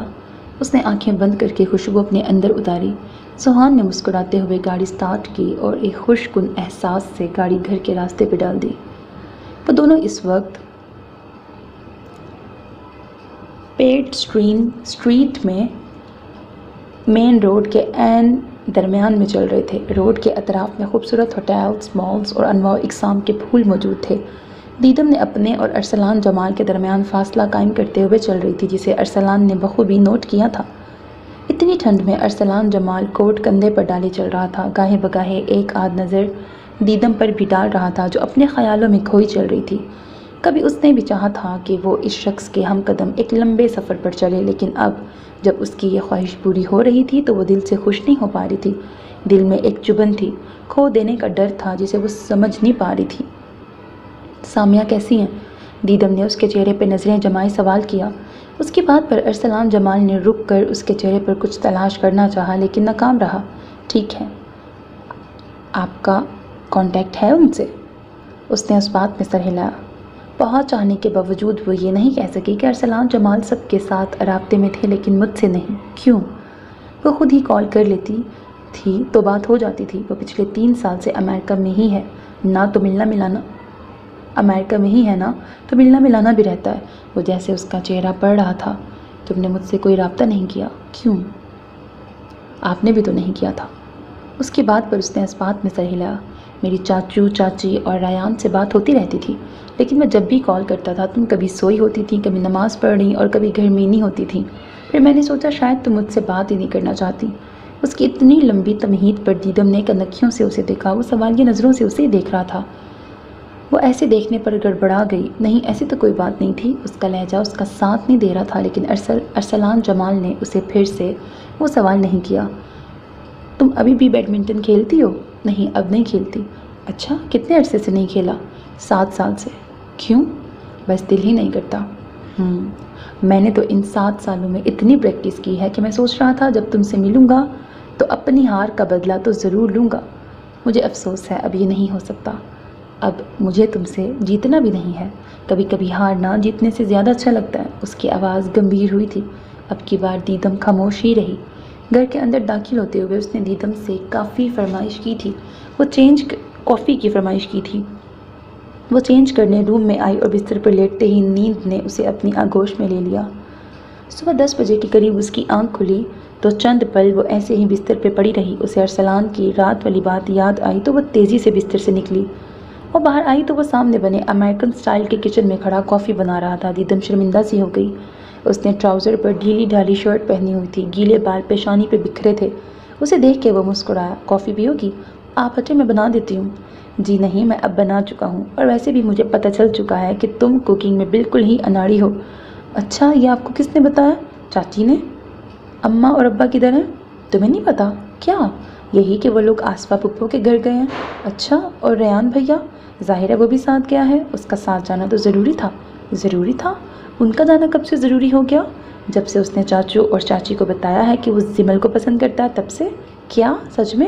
اس نے آنکھیں بند کر کے خوشبو اپنے اندر اتاری۔ ذوحان نے مسکراتے ہوئے گاڑی سٹارٹ کی اور ایک خوش کن احساس سے گاڑی گھر کے راستے پہ ڈال دی۔ وہ دونوں اس وقت پیڈ اسٹریٹ میں مین روڈ کے عین درمیان میں چل رہے تھے۔ روڈ کے اطراف میں خوبصورت ہوٹلز، مالز اور انواع اقسام کے پھول موجود تھے۔ دیدم نے اپنے اور ارسلان جمال کے درمیان فاصلہ قائم کرتے ہوئے چل رہی تھی جسے ارسلان نے بخوبی نوٹ کیا تھا۔ اتنی ٹھنڈ میں ارسلان جمال کوٹ کندھے پر ڈالے چل رہا تھا۔ گاہے بگاہے ایک آدھ نظر دیدم پر بھی ڈال رہا تھا جو اپنے خیالوں میں کھوئی چل رہی تھی۔ کبھی اس نے بھی چاہا تھا کہ وہ اس شخص کے ہم قدم ایک لمبے سفر پر چلے، لیکن اب جب اس کی یہ خواہش پوری ہو رہی تھی تو وہ دل سے خوش نہیں ہو پا رہی تھی۔ دل میں ایک چبھن تھی، کھو دینے کا ڈر تھا جسے وہ سمجھ نہیں پا رہی تھی۔ سامیہ کیسی ہیں؟ دیدم نے اس کے چہرے پہ نظریں جمائے سوال کیا۔ اس کی بات پر ارسلان جمال نے رک کر اس کے چہرے پر کچھ تلاش کرنا چاہا لیکن ناکام رہا۔ ٹھیک ہے، آپ کا کانٹیکٹ ہے ان سے؟ اس نے اس بات میں سر ہلایا۔ بہت چاہنے کے باوجود وہ یہ نہیں کہہ سکی کہ ارسلان جمال سب کے ساتھ رابطے میں تھے لیکن مجھ سے نہیں۔ کیوں؟ وہ خود ہی کال کر لیتی تھی تو بات ہو جاتی تھی۔ وہ پچھلے 3 سال سے امریکہ میں ہی ہے نا تو ملنا ملانا بھی رہتا ہے۔ وہ جیسے اس کا چہرہ پڑ رہا تھا۔ تم نے مجھ سے کوئی رابطہ نہیں کیا؟ کیوں؟ آپ نے بھی تو نہیں کیا تھا۔ اس کی بات پر اس نے اس بات میں سر ہلایا۔ میری چاچو، چاچی اور ریان سے بات ہوتی رہتی تھی لیکن میں جب بھی کال کرتا تھا تم کبھی سوئی ہوتی تھی، کبھی نماز پڑھ رہی اور کبھی گھر میں نہیں ہوتی تھی۔ پھر میں نے سوچا شاید تم مجھ سے بات ہی نہیں کرنا چاہتی۔ اس کی اتنی لمبی تمہید پر دیدم نے کنکھیوں سے اسے دیکھا۔ وہ سوالیہ نظروں سے اسے دیکھ رہا تھا۔ وہ ایسے دیکھنے پر گڑبڑا گئی۔ نہیں، ایسی تو کوئی بات نہیں تھی۔ اس کا لہجہ اس کا ساتھ نہیں دے رہا تھا لیکن ارسلان جمال نے اسے پھر سے وہ سوال نہیں کیا۔ تم ابھی بھی بیڈمنٹن کھیلتی ہو؟ نہیں، اب نہیں کھیلتی۔ اچھا، کتنے عرصے سے نہیں کھیلا؟ 7 سال سے۔ کیوں؟ بس دل ہی نہیں کرتا۔ میں نے تو ان 7 سالوں میں اتنی پریکٹس کی ہے کہ میں سوچ رہا تھا جب تم سے ملوں گا تو اپنی ہار کا بدلہ تو ضرور لوں گا۔ مجھے افسوس ہے اب یہ نہیں ہو سکتا۔ اب مجھے تم سے جیتنا بھی نہیں ہے۔ کبھی کبھی ہارنا جیتنے سے زیادہ اچھا لگتا ہے۔ اس کی آواز گمبھیر ہوئی تھی۔ اب کی بار دیدم خاموش ہی رہی۔ گھر کے اندر داخل ہوتے ہوئے اس نے دیدم سے کافی فرمائش کی تھی۔ کافی کی فرمائش کی تھی۔ وہ چینج کرنے روم میں آئی اور بستر پر لیٹتے ہی نیند نے اسے اپنی آغوش میں لے لیا۔ صبح 10 بجے کے قریب اس کی آنکھ کھلی تو چند پل وہ ایسے ہی بستر پہ پڑی رہی۔ اسے ارسلان کی رات والی بات یاد آئی تو وہ تیزی سے بستر سے نکلی۔ وہ باہر آئی تو وہ سامنے بنے امریکن سٹائل کے کچن میں کھڑا کافی بنا رہا تھا۔ دیدم شرمندہ سی ہو گئی۔ اس نے ٹراؤزر پر ڈھیلی ڈھالی شرٹ پہنی ہوئی تھی، گیلے بال پیشانی پہ بکھرے تھے۔ اسے دیکھ کے وہ مسکرایا۔ کافی پیو گی؟ آپ ہٹے، میں بنا دیتی ہوں۔ جی نہیں، میں اب بنا چکا ہوں، اور ویسے بھی مجھے پتہ چل چکا ہے کہ تم کوکنگ میں بالکل ہی اناڑی ہو۔ اچھا، یہ آپ کو کس نے بتایا؟ چاچی نے۔ اماں اور ابا کدھر ہیں؟ تمہیں نہیں پتا؟ کیا؟ یہی کہ وہ لوگ آسفا پھپھو کے گھر گئے ہیں۔ اچھا، اور ریان بھیا؟ ظاہر ہے وہ بھی ساتھ گیا ہے۔ اس کا ساتھ جانا تو ضروری تھا۔ ضروری تھا؟ ان کا جانا کب سے ضروری ہو گیا؟ جب سے اس نے چاچو اور چاچی کو بتایا ہے کہ وہ زمل کو پسند کرتا ہے تب سے۔ کیا؟ سچ میں؟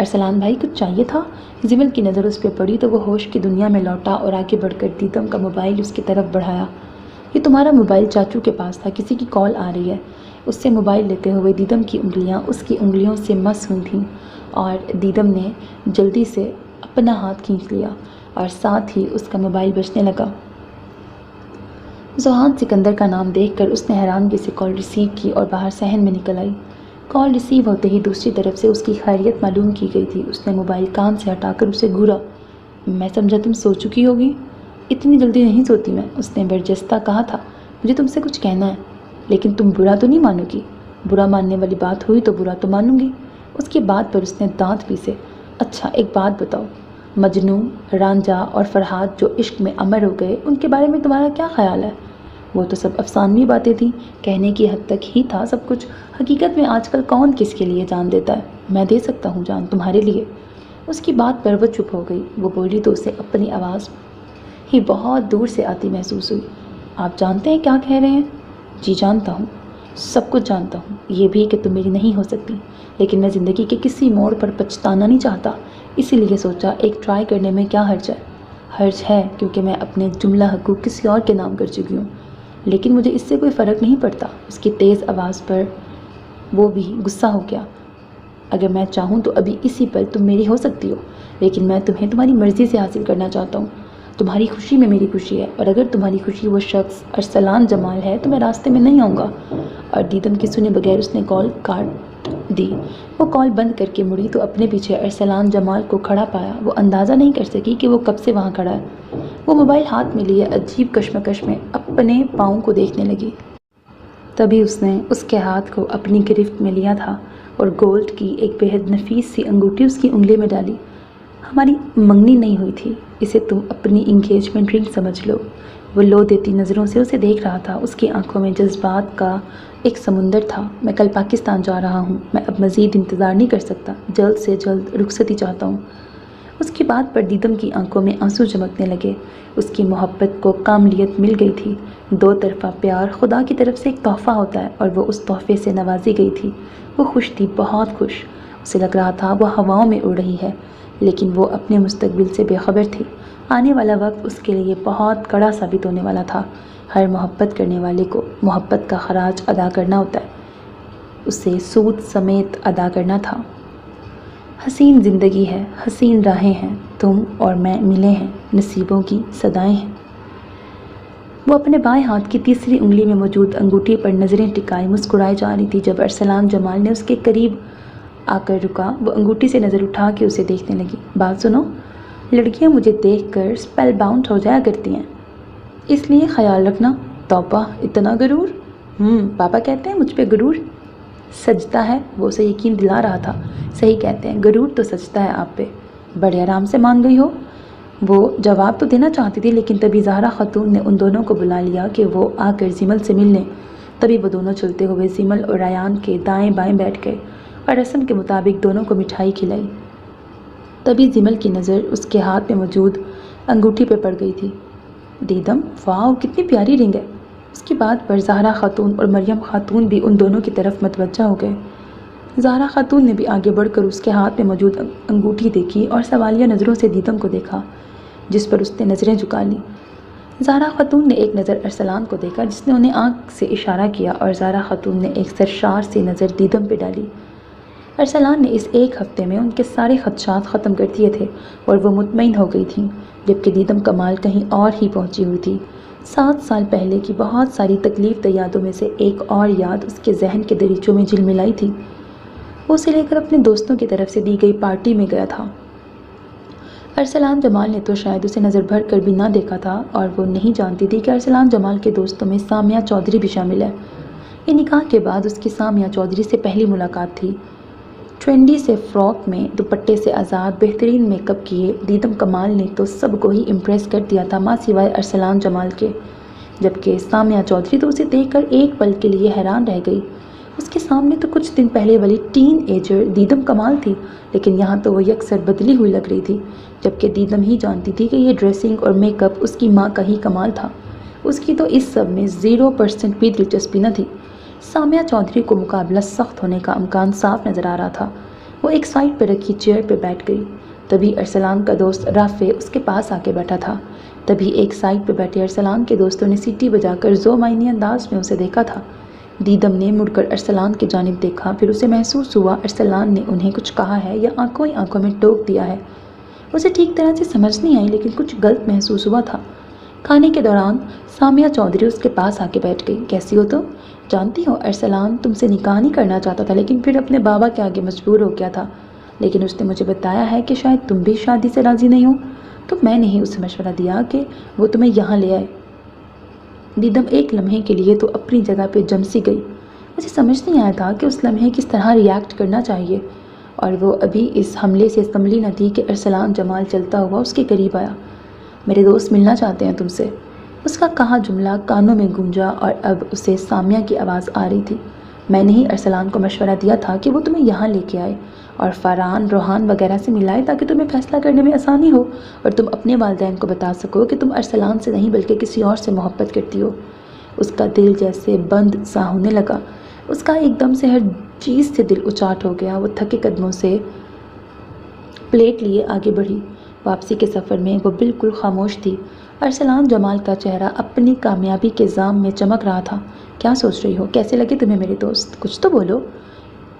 ارسلان بھائی کچھ چاہیے تھا؟ زمل کی نظر اس پہ پڑی تو وہ ہوش کی دنیا میں لوٹا اور آگے بڑھ کر دیدم کا موبائل اس کی طرف بڑھایا۔ یہ تمہارا موبائل چاچو کے پاس تھا، کسی کی کال آ رہی ہے۔ اس سے موبائل لیتے ہوئے دیدم کی انگلیاں اس کی انگلیوں سے مس ہوئی تھیں اور دیدم نے جلدی سے اپنا ہاتھ کھینچ لیا اور ساتھ ہی اس کا موبائل بجنے لگا۔ زوہان سکندر کا نام دیکھ کر اس نے حیرانگی سے کال ریسیو کی اور باہر صحن میں نکل آئی۔ کال ریسیو ہوتے ہی دوسری طرف سے اس کی خیریت معلوم کی گئی تھی۔ اس نے موبائل کان سے ہٹا کر اسے گھورا۔ میں سمجھا تم سو چکی ہوگی۔ اتنی جلدی نہیں سوتی میں، اس نے برجستہ کہا تھا۔ مجھے تم سے کچھ کہنا ہے، لیکن تم برا تو نہیں مانو گی؟ برا ماننے والی بات ہوئی تو برا تو مانوں گی۔ اس کی بات پر اس نے دانت پیسے۔ اچھا ایک بات بتاؤ، مجنوں، رانجھا اور فرہاد جو عشق میں امر ہو گئے، ان کے بارے میں تمہارا کیا خیال ہے؟ وہ تو سب افسانوی باتیں تھیں، کہنے کی حد تک ہی تھا سب کچھ۔ حقیقت میں آج کل کون کس کے لیے جان دیتا ہے؟ میں دے سکتا ہوں جان تمہارے لیے۔ اس کی بات پر وہ چپ ہو گئی۔ وہ بولی تو اسے اپنی آواز ہی بہت دور سے آتی محسوس ہوئی۔ آپ جانتے ہیں کیا کہہ رہے ہیں؟ جی جانتا ہوں، سب کچھ جانتا ہوں، یہ بھی کہ تم میری نہیں ہو سکتی، لیکن میں زندگی کے کسی موڑ پر پچھتانا نہیں چاہتا، اسی لیے سوچا ایک ٹرائی کرنے میں کیا حرج ہے۔ حرج ہے کیونکہ میں اپنے جملہ حقوق کسی اور کے نام کر چکی ہوں، لیکن مجھے اس سے کوئی فرق نہیں پڑتا۔ اس کی تیز آواز پر وہ بھی غصہ ہو گیا۔ اگر میں چاہوں تو ابھی اسی پل تم میری ہو سکتی ہو، لیکن میں تمہیں تمہاری مرضی سے حاصل کرنا چاہتا ہوں۔ تمہاری خوشی میں میری خوشی ہے، اور اگر تمہاری خوشی وہ شخص ارسلان جمال ہے تو میں راستے میں نہیں آؤں گا۔ اور دیدم کے سنے بغیر اس نے کال کاٹ دی۔ وہ کال بند کر کے مڑی تو اپنے پیچھے ارسلان جمال کو کھڑا پایا۔ وہ اندازہ نہیں کر سکی کہ وہ کب سے وہاں کھڑا ہے۔ وہ موبائل ہاتھ میں لیے عجیب کشمکش میں اپنے پاؤں کو دیکھنے لگی۔ تبھی اس نے اس کے ہاتھ کو اپنی گرفت میں لیا تھا اور گولڈ کی ایک بےحد نفیس سی انگوٹھی اس کی انگلی میں ڈالی۔ ہماری منگنی نہیں ہوئی تھی، اسے تم اپنی انگیجمنٹ رنگ سمجھ لو۔ وہ لو دیتی نظروں سے اسے دیکھ رہا تھا۔ اس کی آنکھوں میں جذبات کا ایک سمندر تھا۔ میں کل پاکستان جا رہا ہوں، میں اب مزید انتظار نہیں کر سکتا، جلد سے جلد رخصتی چاہتا ہوں۔ اس کی بات پر دیدم کی آنکھوں میں آنسو چمکنے لگے۔ اس کی محبت کو کاملیت مل گئی تھی۔ دو طرفہ پیار خدا کی طرف سے ایک تحفہ ہوتا ہے اور وہ اس تحفے سے نوازی گئی تھی۔ وہ خوش تھی، بہت خوش۔ اسے لگ رہا تھا وہ ہواؤں میں اڑ رہی ہے، لیکن وہ اپنے مستقبل سے بے خبر تھی۔ آنے والا وقت اس کے لیے بہت کڑا ثابت ہونے والا تھا۔ ہر محبت کرنے والے کو محبت کا خراج ادا کرنا ہوتا ہے، اسے سود سمیت ادا کرنا تھا۔ حسین زندگی ہے، حسین راہیں ہیں، تم اور میں ملے ہیں، نصیبوں کی صدائیں ہیں۔ وہ اپنے بائیں ہاتھ کی تیسری انگلی میں موجود انگوٹھی پر نظریں ٹکائے مسکرائے جا رہی تھی جب ارسلان جمال نے اس کے قریب آ کر رکا۔ وہ انگوٹھی سے نظر اٹھا کے اسے دیکھنے لگی۔ بات سنو، لڑکیاں مجھے دیکھ کر اسپیل باؤنڈ ہو جایا کرتی ہیں، اس لیے خیال رکھنا۔ توبہ، اتنا غرور؟ پاپا کہتے ہیں مجھ پہ غرور سجتا ہے۔ وہ اسے یقین دلا رہا تھا۔ صحیح کہتے ہیں، غرور تو سجتا ہے آپ پہ۔ بڑے آرام سے مان گئی ہو۔ وہ جواب تو دینا چاہتی تھی، لیکن تبھی زہرا خاتون نے ان دونوں کو بلا لیا کہ وہ آ کر زمل سے مل لیں۔ تبھی وہ دونوں چلتے ہوئے زمل اور ریان کے دائیں بائیں بیٹھ گئے اور رسم کے مطابق دونوں کو مٹھائی کھلائی۔ تبھی زمل کی نظر اس کے ہاتھ میں موجود انگوٹھی پہ پڑ گئی تھی۔ دیدم، واؤ کتنی پیاری رنگ ہے۔ اس کی بات پر زہرا خاتون اور مریم خاتون بھی ان دونوں کی طرف متوجہ ہو گئے۔ زہرا خاتون نے بھی آگے بڑھ کر اس کے ہاتھ میں موجود انگوٹھی دیکھی اور سوالیہ نظروں سے دیدم کو دیکھا، جس پر اس نے نظریں جھکا لیں۔ زہرا خاتون نے ایک نظر ارسلان کو دیکھا، جس نے انہیں آنکھ سے اشارہ کیا، اور زہرا خاتون نے ایک سرشار سی نظر دیدم پہ ڈالی۔ ارسلان نے اس ایک ہفتے میں ان کے سارے خدشات ختم کر دیے تھے اور وہ مطمئن ہو گئی تھیں، جبکہ دیدم کمال کہیں اور ہی پہنچی ہوئی تھی۔ 7 سال پہلے کی بہت ساری تکلیف دہ یادوں میں سے ایک اور یاد اس کے ذہن کے دریچوں میں جھلملائی تھی۔ وہ اسے لے کر اپنے دوستوں کی طرف سے دی گئی پارٹی میں گیا تھا۔ ارسلان جمال نے تو شاید اسے نظر بھر کر بھی نہ دیکھا تھا، اور وہ نہیں جانتی تھی کہ ارسلان جمال کے دوستوں میں سامیہ چودھری بھی شامل ہے۔ یہ نکاح کے بعد اس کی سامیہ چودھری سے پہلی ملاقات تھی۔ ٹرینڈی سے فراک میں دوپٹے سے آزاد بہترین میک اپ کیے دیدم کمال نے تو سب کو ہی امپریس کر دیا تھا، ماں سوائے ارسلان جمال کے، جبکہ سامیہ چودھری تو اسے دیکھ کر ایک پل کے لیے حیران رہ گئی۔ اس کے سامنے تو کچھ دن پہلے والی ٹین ایجر دیدم کمال تھی، لیکن یہاں تو وہ یکسر بدلی ہوئی لگ رہی تھی، جبکہ دیدم ہی جانتی تھی کہ یہ ڈریسنگ اور میک اپ اس کی ماں کا ہی کمال تھا۔ اس کی تو اس سب میں 0% بھی دلچسپی نہ تھی۔ سامیہ چودھری کو مقابلہ سخت ہونے کا امکان صاف نظر آ رہا تھا۔ وہ ایک سائڈ پہ رکھی چیئر پہ بیٹھ گئی۔ تبھی ارسلان کا دوست رافع اس کے پاس آ کے بیٹھا تھا۔ تبھی ایک سائڈ پہ بیٹھے ارسلان کے دوستوں نے سیٹی بجا کر ذو معنی انداز میں اسے دیکھا تھا۔ دیدم نے مڑ کر ارسلان کی جانب دیکھا، پھر اسے محسوس ہوا ارسلان نے انہیں کچھ کہا ہے یا آنکھوں ہی آنکھوں میں ٹوک دیا ہے۔ اسے ٹھیک طرح سے سمجھ نہیں آئی، لیکن کچھ غلط محسوس ہوا تھا۔ کھانے کے دوران سامیہ چودھری اس کے پاس آ کے بیٹھ گئی۔ کیسی ہو تم؟ جانتی ہو ارسلان تم سے نکاح نہیں کرنا چاہتا تھا، لیکن پھر اپنے بابا کے آگے مجبور ہو گیا تھا، لیکن اس نے مجھے بتایا ہے کہ شاید تم بھی شادی سے راضی نہیں ہو، تو میں نے ہی اسے مشورہ دیا کہ وہ تمہیں یہاں لے آئے۔ دیدم ایک لمحے کے لیے تو اپنی جگہ پہ جم سی گئی۔ مجھے سمجھ نہیں آیا تھا کہ اس لمحے کس طرح ریاکٹ کرنا چاہیے، اور وہ ابھی اس حملے سے سنبھلی نہ تھی کہ ارسلان جمال چلتا ہوا اس کے قریب آیا۔ میرے دوست ملنا چاہتے ہیں تم سے، اس کا کہا جملہ کانوں میں گونجا اور اب اسے سامیہ کی آواز آ رہی تھی۔ میں نے ہی ارسلان کو مشورہ دیا تھا کہ وہ تمہیں یہاں لے کے آئے اور فاران، روحان وغیرہ سے ملائے تاکہ تمہیں فیصلہ کرنے میں آسانی ہو اور تم اپنے والدین کو بتا سکو کہ تم ارسلان سے نہیں بلکہ کسی اور سے محبت کرتی ہو۔ اس کا دل جیسے بند سا ہونے لگا، اس کا ایک دم سے ہر چیز سے دل اچاٹ ہو گیا۔ وہ تھکے قدموں سے پلیٹ لیے آگے بڑھی۔ واپسی کے سفر میں وہ بالکل خاموش تھی۔ ارسلان جمال کا چہرہ اپنی کامیابی کے زام میں چمک رہا تھا۔ کیا سوچ رہی ہو؟ کیسے لگے تمہیں میرے دوست؟ کچھ تو بولو۔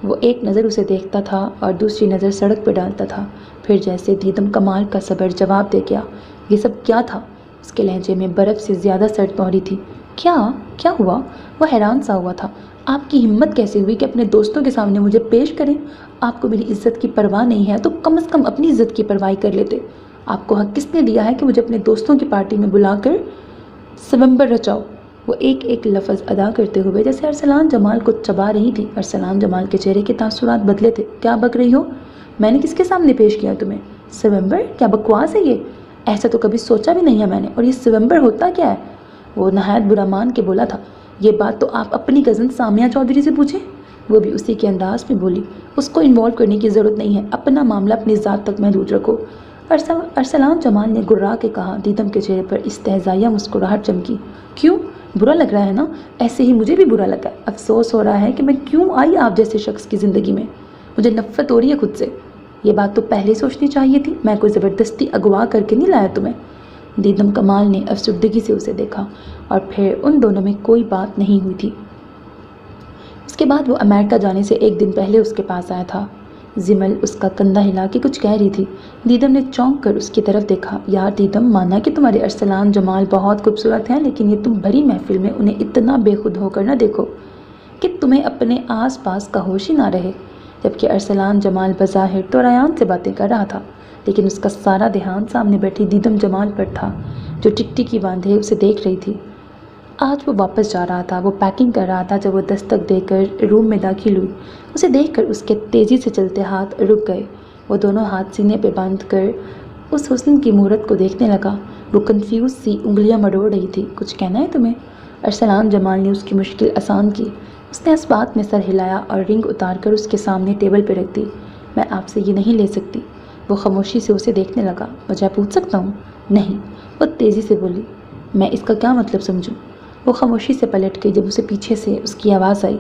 وہ ایک نظر اسے دیکھتا تھا اور دوسری نظر سڑک پہ ڈالتا تھا، پھر جیسے دیدم کمال کا صبر جواب دے گیا۔ یہ سب کیا تھا؟ اس کے لہجے میں برف سے زیادہ سرد پہنچی تھی۔ کیا ہوا؟ وہ حیران سا ہوا تھا۔ آپ کی ہمت کیسے ہوئی کہ اپنے دوستوں کے سامنے مجھے پیش کریں؟ آپ کو میری عزت کی پرواہ نہیں ہے تو کم از کم اپنی عزت کی پرواہ کر لیتے۔ آپ کو حق کس نے دیا ہے کہ مجھے اپنے دوستوں کی پارٹی میں بلا کر سومبر رچاؤ؟ وہ ایک ایک لفظ ادا کرتے ہوئے جیسے ارسلان جمال کو چبا رہی تھی۔ ارسلان جمال کے چہرے کے تاثرات بدلے تھے۔ کیا بک رہی ہو؟ میں نے کس کے سامنے پیش کیا تمہیں؟ سومبر؟ کیا بکواس ہے یہ؟ ایسا تو کبھی سوچا بھی نہیں ہے میں نے، اور یہ سومبر ہوتا کیا ہے؟ وہ نہایت برا مان کے بولا تھا۔ یہ بات تو آپ اپنی کزن سامیہ چودھری سے پوچھیں، وہ بھی اسی کے انداز میں بولی۔ اس کو انوالو کرنے کی ضرورت نہیں ہے، اپنا معاملہ اپنی ذات تک محدود رکھو۔ ارسلان جمال نے گرا کے کہا۔ دیدم کے چہرے پر استہزائیہ مسکراہٹ چمکی۔ کیوں؟ برا لگ رہا ہے نا؟ ایسے ہی مجھے بھی برا لگا ہے۔ افسوس ہو رہا ہے کہ میں کیوں آئی آپ جیسے شخص کی زندگی میں۔ مجھے نفرت ہو رہی ہے خود سے۔ یہ بات تو پہلے سوچنی چاہیے تھی، میں کوئی زبردستی اغوا کر کے نہیں لایا تمہیں۔ دیدم کمال نے افسردگی سے اسے دیکھا، اور پھر ان دونوں میں کوئی بات نہیں ہوئی تھی۔ اس کے بعد وہ امریکہ جانے سے ایک دن پہلے اس کے پاس آیا تھا۔ زمل اس کا کندھا ہلا کے کچھ کہہ رہی تھی۔ دیدم نے چونک کر اس کی طرف دیکھا۔ یار دیدم، مانا کہ تمہارے ارسلان جمال بہت خوبصورت ہیں، لیکن یہ تم بھری محفل میں انہیں اتنا بے خود ہو کر نہ دیکھو کہ تمہیں اپنے آس پاس کا ہوش ہی نہ رہے۔ جبکہ ارسلان جمال بظاہر تو ریان سے باتیں کر رہا تھا، لیکن اس کا سارا دھیان سامنے بیٹھی دیدم جمال پر تھا، جو ٹکٹکی باندھے اسے دیکھ رہی تھی۔ آج وہ واپس جا رہا تھا، وہ پیکنگ کر رہا تھا جب وہ دستک دے کر روم میں داخل ہوئی۔ اسے دیکھ کر اس کے تیزی سے چلتے ہاتھ رک گئے۔ وہ دونوں ہاتھ سینے پہ باندھ کر اس حسن کی مہورت کو دیکھنے لگا۔ وہ کنفیوز سی انگلیاں مڑوڑ رہی تھی۔ کچھ کہنا ہے تمہیں؟ ارسلان جمال نے اس کی مشکل آسان کی۔ اس نے اس بات میں سر ہلایا اور رنگ اتار کر اس کے سامنے ٹیبل پہ رکھ دی۔ میں آپ سے یہ نہیں لے سکتی۔ وہ خاموشی سے اسے دیکھنے لگا۔ مجھے پوچھ سکتا ہوں؟ نہیں، وہ تیزی سے بولی۔ میں اس کا کیا مطلب سمجھوں؟ وہ خاموشی سے پلٹ گئی جب اسے پیچھے سے اس کی آواز آئی۔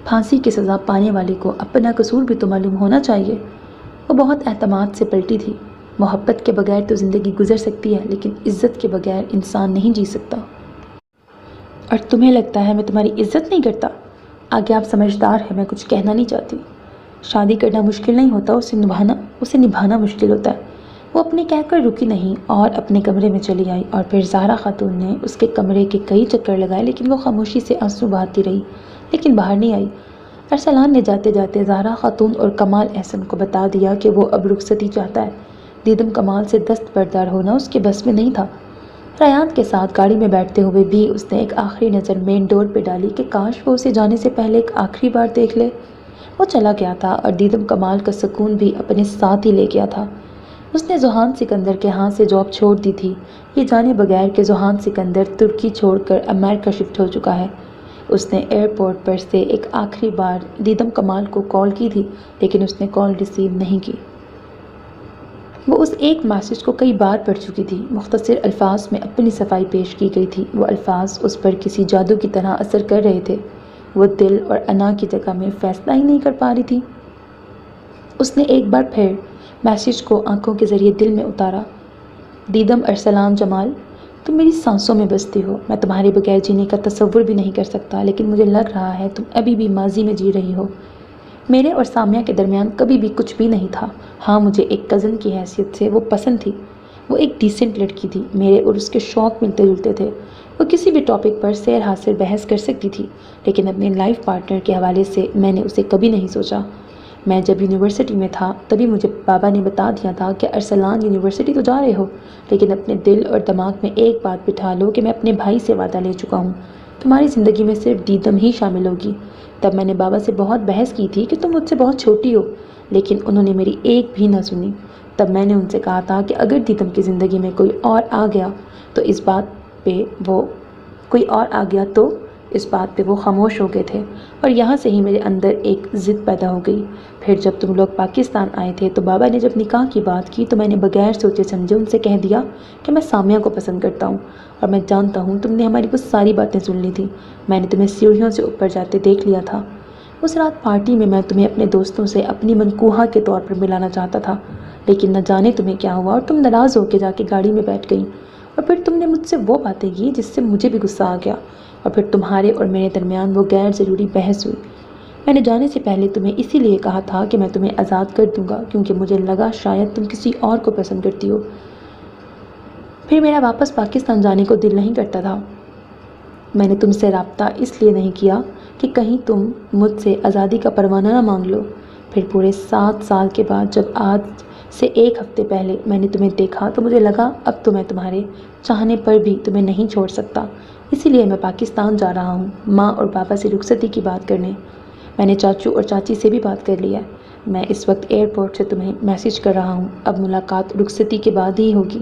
پھانسی کی سزا پانے والے کو اپنا قصور بھی تو معلوم ہونا چاہیے۔ وہ بہت اعتماد سے پلٹی تھی۔ محبت کے بغیر تو زندگی گزر سکتی ہے، لیکن عزت کے بغیر انسان نہیں جی سکتا۔ اور تمہیں لگتا ہے میں تمہاری عزت نہیں کرتا؟ آگے آپ سمجھدار ہیں، میں کچھ کہنا نہیں چاہتی۔ شادی کرنا مشکل نہیں ہوتا، اسے نبھانا مشکل ہوتا ہے۔ وہ اپنے کہہ کر رکی نہیں اور اپنے کمرے میں چلی آئی، اور پھر زہرا خاتون نے اس کے کمرے کے کئی چکر لگائے، لیکن وہ خاموشی سے آنسو بہاتی رہی، لیکن باہر نہیں آئی۔ ارسلان نے جاتے جاتے زہرا خاتون اور کمال احسن کو بتا دیا کہ وہ اب رخصتی چاہتا ہے۔ دیدم کمال سے دست بردار ہونا اس کے بس میں نہیں تھا۔ ریان کے ساتھ گاڑی میں بیٹھتے ہوئے بھی اس نے ایک آخری نظر مین ڈور پہ ڈالی کہ کاش وہ اسے جانے سے پہلے ایک آخری بار دیکھ لے۔ وہ چلا گیا تھا اور دیدم کمال کا سکون بھی اپنے ساتھ ہی لے گیا تھا۔ اس نے ذوحان سکندر کے ہاں سے جاب چھوڑ دی تھی، یہ جانے بغیر کہ ذوحان سکندر ترکی چھوڑ کر امریکہ شفٹ ہو چکا ہے۔ اس نے ایئرپورٹ پر سے ایک آخری بار دیدم کمال کو کال کی تھی، لیکن اس نے کال ریسیو نہیں کی۔ وہ اس ایک میسج کو کئی بار پڑھ چکی تھی۔ مختصر الفاظ میں اپنی صفائی پیش کی گئی تھی۔ وہ الفاظ اس پر کسی جادو کی طرح اثر کر رہے تھے۔ وہ دل اور انا کی جگہ میں فیصلہ ہی نہیں کر پا رہی تھی۔ اس نے ایک بار پھر میسیج کو آنکھوں کے ذریعے دل میں اتارا۔ دیدم ارسلان جمال، تم میری سانسوں میں بستی ہو۔ میں تمہارے بغیر جینے کا تصور بھی نہیں کر سکتا، لیکن مجھے لگ رہا ہے تم ابھی بھی ماضی میں جی رہی ہو۔ میرے اور سامیہ کے درمیان کبھی بھی کچھ بھی نہیں تھا۔ ہاں، مجھے ایک کزن کی حیثیت سے وہ پسند تھی۔ وہ ایک ڈیسنٹ لڑکی تھی، میرے اور اس کے شوق ملتے جلتے تھے۔ وہ کسی بھی ٹاپک پر سیر حاصل بحث کر سکتی تھی، لیکن اپنے لائف پارٹنر کے حوالے سے میں نے اسے کبھی نہیں سوچا۔ میں جب یونیورسٹی میں تھا تبھی مجھے بابا نے بتا دیا تھا کہ ارسلان یونیورسٹی تو جا رہے ہو، لیکن اپنے دل اور دماغ میں ایک بات بٹھا لو کہ میں اپنے بھائی سے وعدہ لے چکا ہوں، تمہاری زندگی میں صرف دیدم ہی شامل ہوگی۔ تب میں نے بابا سے بہت بحث کی تھی کہ تم مجھ سے بہت چھوٹی ہو، لیکن انہوں نے میری ایک بھی نہ سنی۔ تب میں نے ان سے کہا تھا کہ اگر دیدم کی زندگی میں کوئی اور آ گیا تو اس بات پہ وہ خاموش ہو گئے تھے، اور یہاں سے ہی میرے اندر ایک ضد پیدا ہو گئی۔ پھر جب تم لوگ پاکستان آئے تھے تو بابا نے جب نکاح کی بات کی تو میں نے بغیر سوچے سمجھے ان سے کہہ دیا کہ میں سامیہ کو پسند کرتا ہوں، اور میں جانتا ہوں تم نے ہماری وہ ساری باتیں سن لی تھیں۔ میں نے تمہیں سیڑھیوں سے اوپر جاتے دیکھ لیا تھا۔ اس رات پارٹی میں تمہیں اپنے دوستوں سے اپنی منکوحہ کے طور پر ملانا چاہتا تھا، لیکن نہ جانے تمہیں کیا ہوا اور تم ناراض ہو کے جا کے گاڑی میں بیٹھ گئی، اور پھر تم نے مجھ سے وہ باتیں کی جس سے مجھے بھی غصہ آ گیا، اور پھر تمہارے اور میرے درمیان وہ غیر ضروری بحث ہوئی۔ میں نے جانے سے پہلے تمہیں اسی لیے کہا تھا کہ میں تمہیں آزاد کر دوں گا، کیونکہ مجھے لگا شاید تم کسی اور کو پسند کرتی ہو۔ پھر میرا واپس پاکستان جانے کو دل نہیں کرتا تھا۔ میں نے تم سے رابطہ اس لیے نہیں کیا کہ کہیں تم مجھ سے آزادی کا پروانہ نہ مانگ لو۔ پھر پورے 7 سال کے بعد جب آج سے ایک ہفتے پہلے میں نے تمہیں دیکھا تو مجھے لگا اب تو میں تمہارے چاہنے پر بھی تمہیں نہیں چھوڑ سکتا، اسی لیے میں پاکستان جا رہا ہوں ماں اور پاپا سے رخصتی کی بات کرنے۔ میں نے چاچو اور چاچی سے بھی بات کر لی ہے۔ میں اس وقت ایئرپورٹ سے تمہیں میسیج کر رہا ہوں، اب ملاقات رخصتی کے بعد ہی ہوگی۔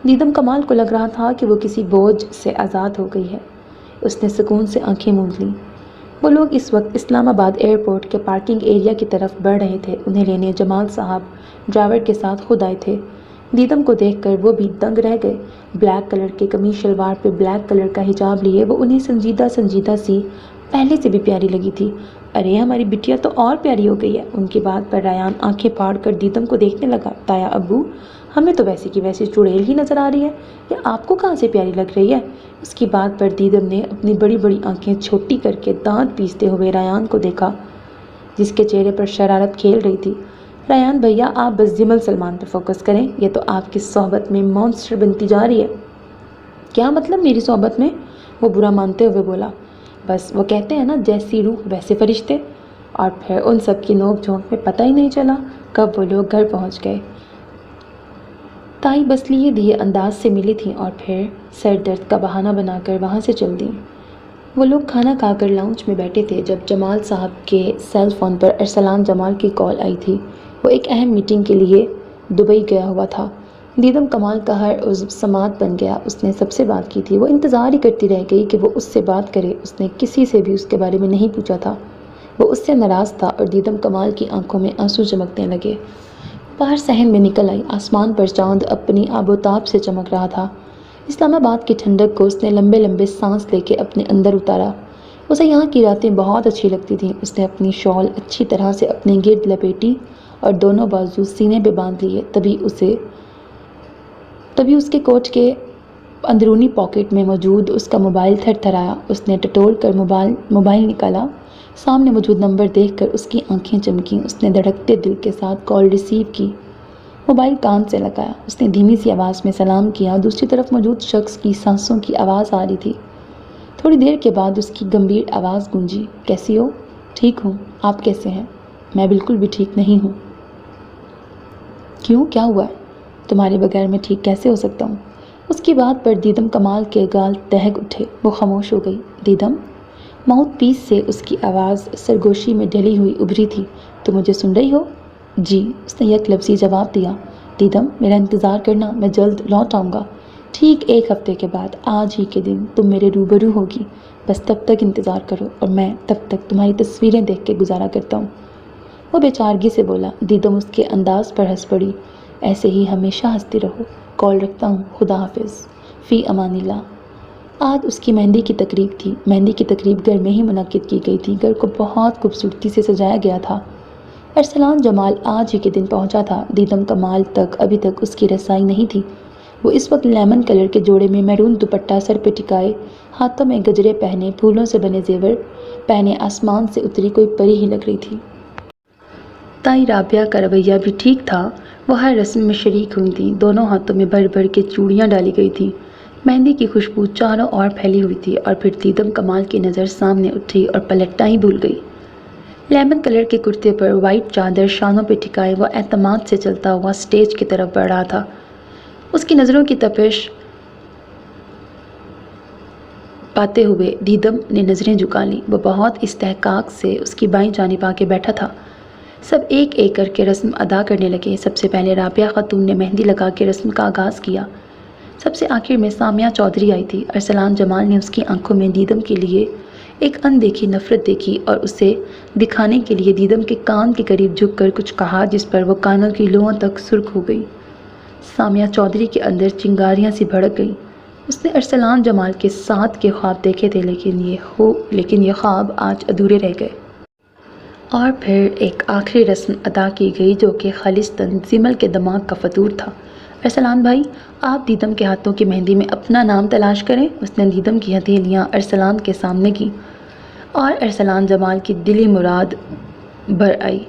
دیدم کمال کو لگ رہا تھا کہ وہ کسی بوجھ سے آزاد ہو گئی ہے۔ اس نے سکون سے آنکھیں موند لیں۔ وہ لوگ اس وقت اسلام آباد ایئرپورٹ کے پارکنگ ایریا کی طرف بڑھ رہے تھے۔ انہیں لینے جمال صاحب ڈرائیور کے ساتھ خود آئے تھے۔ دیدم کو دیکھ کر وہ بھی دنگ رہ گئے۔ بلیک کلر کے قمیص شلوار پہ بلیک کلر کا حجاب لیے وہ انہیں سنجیدہ سی پہلے سے بھی پیاری لگی تھی۔ ارے ہماری بٹیا تو اور پیاری ہو گئی ہے۔ ان کی بات پر ریان آنکھیں پھاڑ کر دیدم کو دیکھنے لگا۔ تایا ابو، ہمیں تو ویسی کی ویسی چڑیل ہی نظر آ رہی ہے، یہ آپ کو کہاں سے پیاری لگ رہی ہے؟ اس کی بات پر دیدم نے اپنی بڑی بڑی آنکھیں چھوٹی کر کے دانت پیستے ہوئے ریان کو دیکھا، جس کے چہرے پر شرارت کھیل رہی تھی۔ ریان بھیا، آپ بس جمل سلمان پر فوکس کریں، یہ تو آپ کی صحبت میں مونسٹر بنتی جا رہی ہے۔ کیا مطلب میری صحبت میں؟ وہ برا مانتے ہوئے بولا۔ بس وہ کہتے ہیں نا، جیسی روح ویسے فرشتے۔ اور پھر ان سب کی نوک جھونک میں پتہ ہی نہیں چلا کب وہ لوگ گھر پہنچ گئے۔ تائی بس لیے دیے انداز سے ملی تھیں اور پھر سر درد کا بہانہ بنا کر وہاں سے چل دیں۔ وہ لوگ کھانا کھا کر لاؤنج میں بیٹھے تھے جب جمال صاحب کے سیل فون پر ارسلان جمال کی کال آئی تھی۔ وہ ایک اہم میٹنگ کے لیے دبئی گیا ہوا تھا۔ دیدم کمال کا ہر عضو سماعت بن گیا۔ اس نے سب سے بات کی تھی، وہ انتظار ہی کرتی رہ گئی کہ وہ اس سے بات کرے۔ اس نے کسی سے بھی اس کے بارے میں نہیں پوچھا تھا۔ وہ اس سے ناراض تھا اور دیدم کمال کی آنکھوں میں آنسو چمکنے لگے۔ باہر صحن میں نکل آئی۔ آسمان پر چاند اپنی آب و تاب سے چمک رہا تھا۔ اسلام آباد کی ٹھنڈک کو اس نے لمبے لمبے سانس لے کے اپنے اندر اتارا۔ اسے یہاں کی راتیں بہت اچھی لگتی تھیں۔ اس نے اپنی شال اچھی طرح سے اپنے گرد لپیٹی اور دونوں بازو سینے پہ باندھ لیے۔ تبھی اس کے کوٹ کے اندرونی پاکٹ میں موجود اس کا موبائل تھر تھرایا۔ اس نے ٹٹول کر موبائل نکالا۔ سامنے موجود نمبر دیکھ کر اس کی آنکھیں چمکیں۔ اس نے دھڑکتے دل کے ساتھ کال ریسیو کی۔ موبائل کان سے لگایا۔ اس نے دھیمی سی آواز میں سلام کیا۔ دوسری طرف موجود شخص کی سانسوں کی آواز آ رہی تھی۔ تھوڑی دیر کے بعد اس کی گمبھیر آواز گونجی، کیسی ہو؟ ٹھیک ہوں، آپ کیسے ہیں؟ میں بالکل بھی ٹھیک نہیں ہوں۔ کیوں، کیا ہوا ہے؟ تمہارے بغیر میں ٹھیک کیسے ہو سکتا ہوں؟ اس کی بات پر دیدم کمال کے گال دہک اٹھے۔ وہ خاموش ہو گئی۔ دیدم، ماؤتھ پیس سے اس کی آواز سرگوشی میں ڈلی ہوئی ابھری تھی۔ تم مجھے سن رہی ہو؟ جی، اس نے یک لفظی جواب دیا۔ دیدم، میرا انتظار کرنا، میں جلد لوٹ آؤں گا۔ ٹھیک 1 ہفتے کے بعد آج ہی کے دن تم میرے روبرو ہوگی، بس تب تک انتظار کرو اور میں تب تک تمہاری تصویریں دیکھ کے گزارا کرتا ہوں۔ وہ بے چارگی سے بولا۔ دیدم اس کے انداز پر ہنس پڑی۔ ایسے ہی ہمیشہ ہنستی رہو۔ کال رکھتا ہوں، خدا حافظ، فی امان اللہ۔ آج اس کی مہندی کی تقریب تھی۔ مہندی کی تقریب گھر میں ہی منعقد کی گئی تھی۔ گھر کو بہت خوبصورتی سے سجایا گیا تھا۔ ارسلان جمال آج ہی کے دن پہنچا تھا۔ دیدم کمال تک ابھی تک اس کی رسائی نہیں تھی۔ وہ اس وقت لیمن کلر کے جوڑے میں میرون دوپٹہ سر پہ ٹکائے، ہاتھوں میں گجرے پہنے، پھولوں سے بنے زیور پہنے آسمان سے اتری کوئی پری ہی لگ رہی تھی۔ تائی رابعہ کا رویہ بھی ٹھیک تھا، وہ ہر رسم میں شریک ہوئی تھی۔ دونوں ہاتھوں میں بھر بھر کے چوڑیاں ڈالی گئی تھیں، مہندی کی خوشبو چاروں اور پھیلی ہوئی تھی۔ اور پھر دیدم کمال کی نظر سامنے اٹھی اور پلٹنا ہی بھول گئی۔ لیمن کلر کے کرتے پر وائٹ چادر شانوں پہ ٹکائے وہ اعتماد سے چلتا ہوا سٹیج کی طرف بڑھ رہا تھا۔ اس کی نظروں کی تپش پاتے ہوئے دیدم نے نظریں جھکا لیں۔ وہ بہت استحقاق سے اس کی بائیں جانب آ کے بیٹھا تھا۔ سب ایک ایک کر کے رسم ادا کرنے لگے۔ سب سے پہلے رابعہ خاتون نے مہندی لگا کے رسم کا آغاز کیا۔ سب سے آخر میں سامیہ چودھری آئی تھی۔ ارسلان جمال نے اس کی آنکھوں میں دیدم کے لیے ایک اندیکھی نفرت دیکھی اور اسے دکھانے کے لیے دیدم کے کان کے قریب جھک کر کچھ کہا جس پر وہ کانوں کی لوؤں تک سرخ ہو گئی۔ سامیہ چودھری کے اندر چنگاریاں سی بھڑک گئیں۔ اس نے ارسلان جمال کے ساتھ کے خواب دیکھے تھے لیکن یہ خواب آج ادھورے رہ گئے۔ اور پھر ایک آخری رسم ادا کی گئی جو کہ خالصتاً زمل کے دماغ کا فطور تھا۔ ارسلان بھائی، آپ دیدم کے ہاتھوں کی مہندی میں اپنا نام تلاش کریں۔ اس نے دیدم کی ہتھیلیاں ارسلان کے سامنے کی اور ارسلان جمال کی دلی مراد بھر آئی۔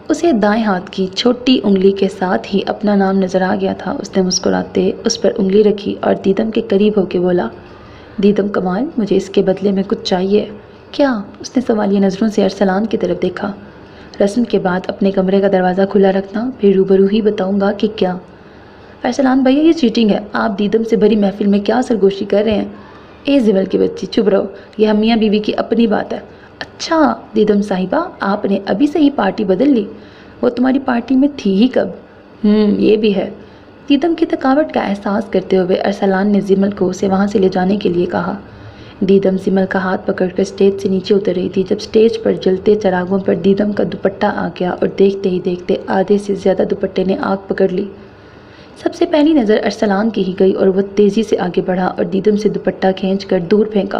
اسے دائیں ہاتھ کی چھوٹی انگلی کے ساتھ ہی اپنا نام نظر آ گیا تھا۔ اس نے مسکراتے اس پر انگلی رکھی اور دیدم کے قریب ہو کے بولا، دیدم کمال، مجھے اس کے بدلے میں کچھ چاہیے۔ کیا؟ اس نے سوالیہ نظروں سے ارسلان کی طرف دیکھا۔ رسم کے بعد اپنے کمرے کا دروازہ کھلا رکھنا، پھر روبرو ہی بتاؤں گا کہ کیا۔ ارسلان بھیا، یہ چیٹنگ ہے۔ آپ دیدم سے بھری محفل میں کیا سرگوشی کر رہے ہیں؟ اے زبل کی بچی، چپ رہو، یہ ہم میاں بیوی کی اپنی بات ہے۔ اچھا دیدم صاحبہ، آپ نے ابھی سے ہی پارٹی بدل لی؟ وہ تمہاری پارٹی میں تھی ہی کب؟ یہ بھی ہے۔ دیدم کی تھکاوٹ کا احساس کرتے ہوئے ارسلان نے زمل کو اسے وہاں سے لے جانے کے لیے کہا۔ دیدم زمل کا ہاتھ پکڑ کر سٹیج سے نیچے اتر رہی تھی جب سٹیج پر جلتے چراغوں پر دیدم کا دوپٹہ آ گیا اور دیکھتے ہی دیکھتے آدھے سے زیادہ دوپٹے نے آگ پکڑ لی۔ سب سے پہلی نظر ارسلان کی ہی گئی اور وہ تیزی سے آگے بڑھا اور دیدم سے دوپٹہ کھینچ کر دور پھینکا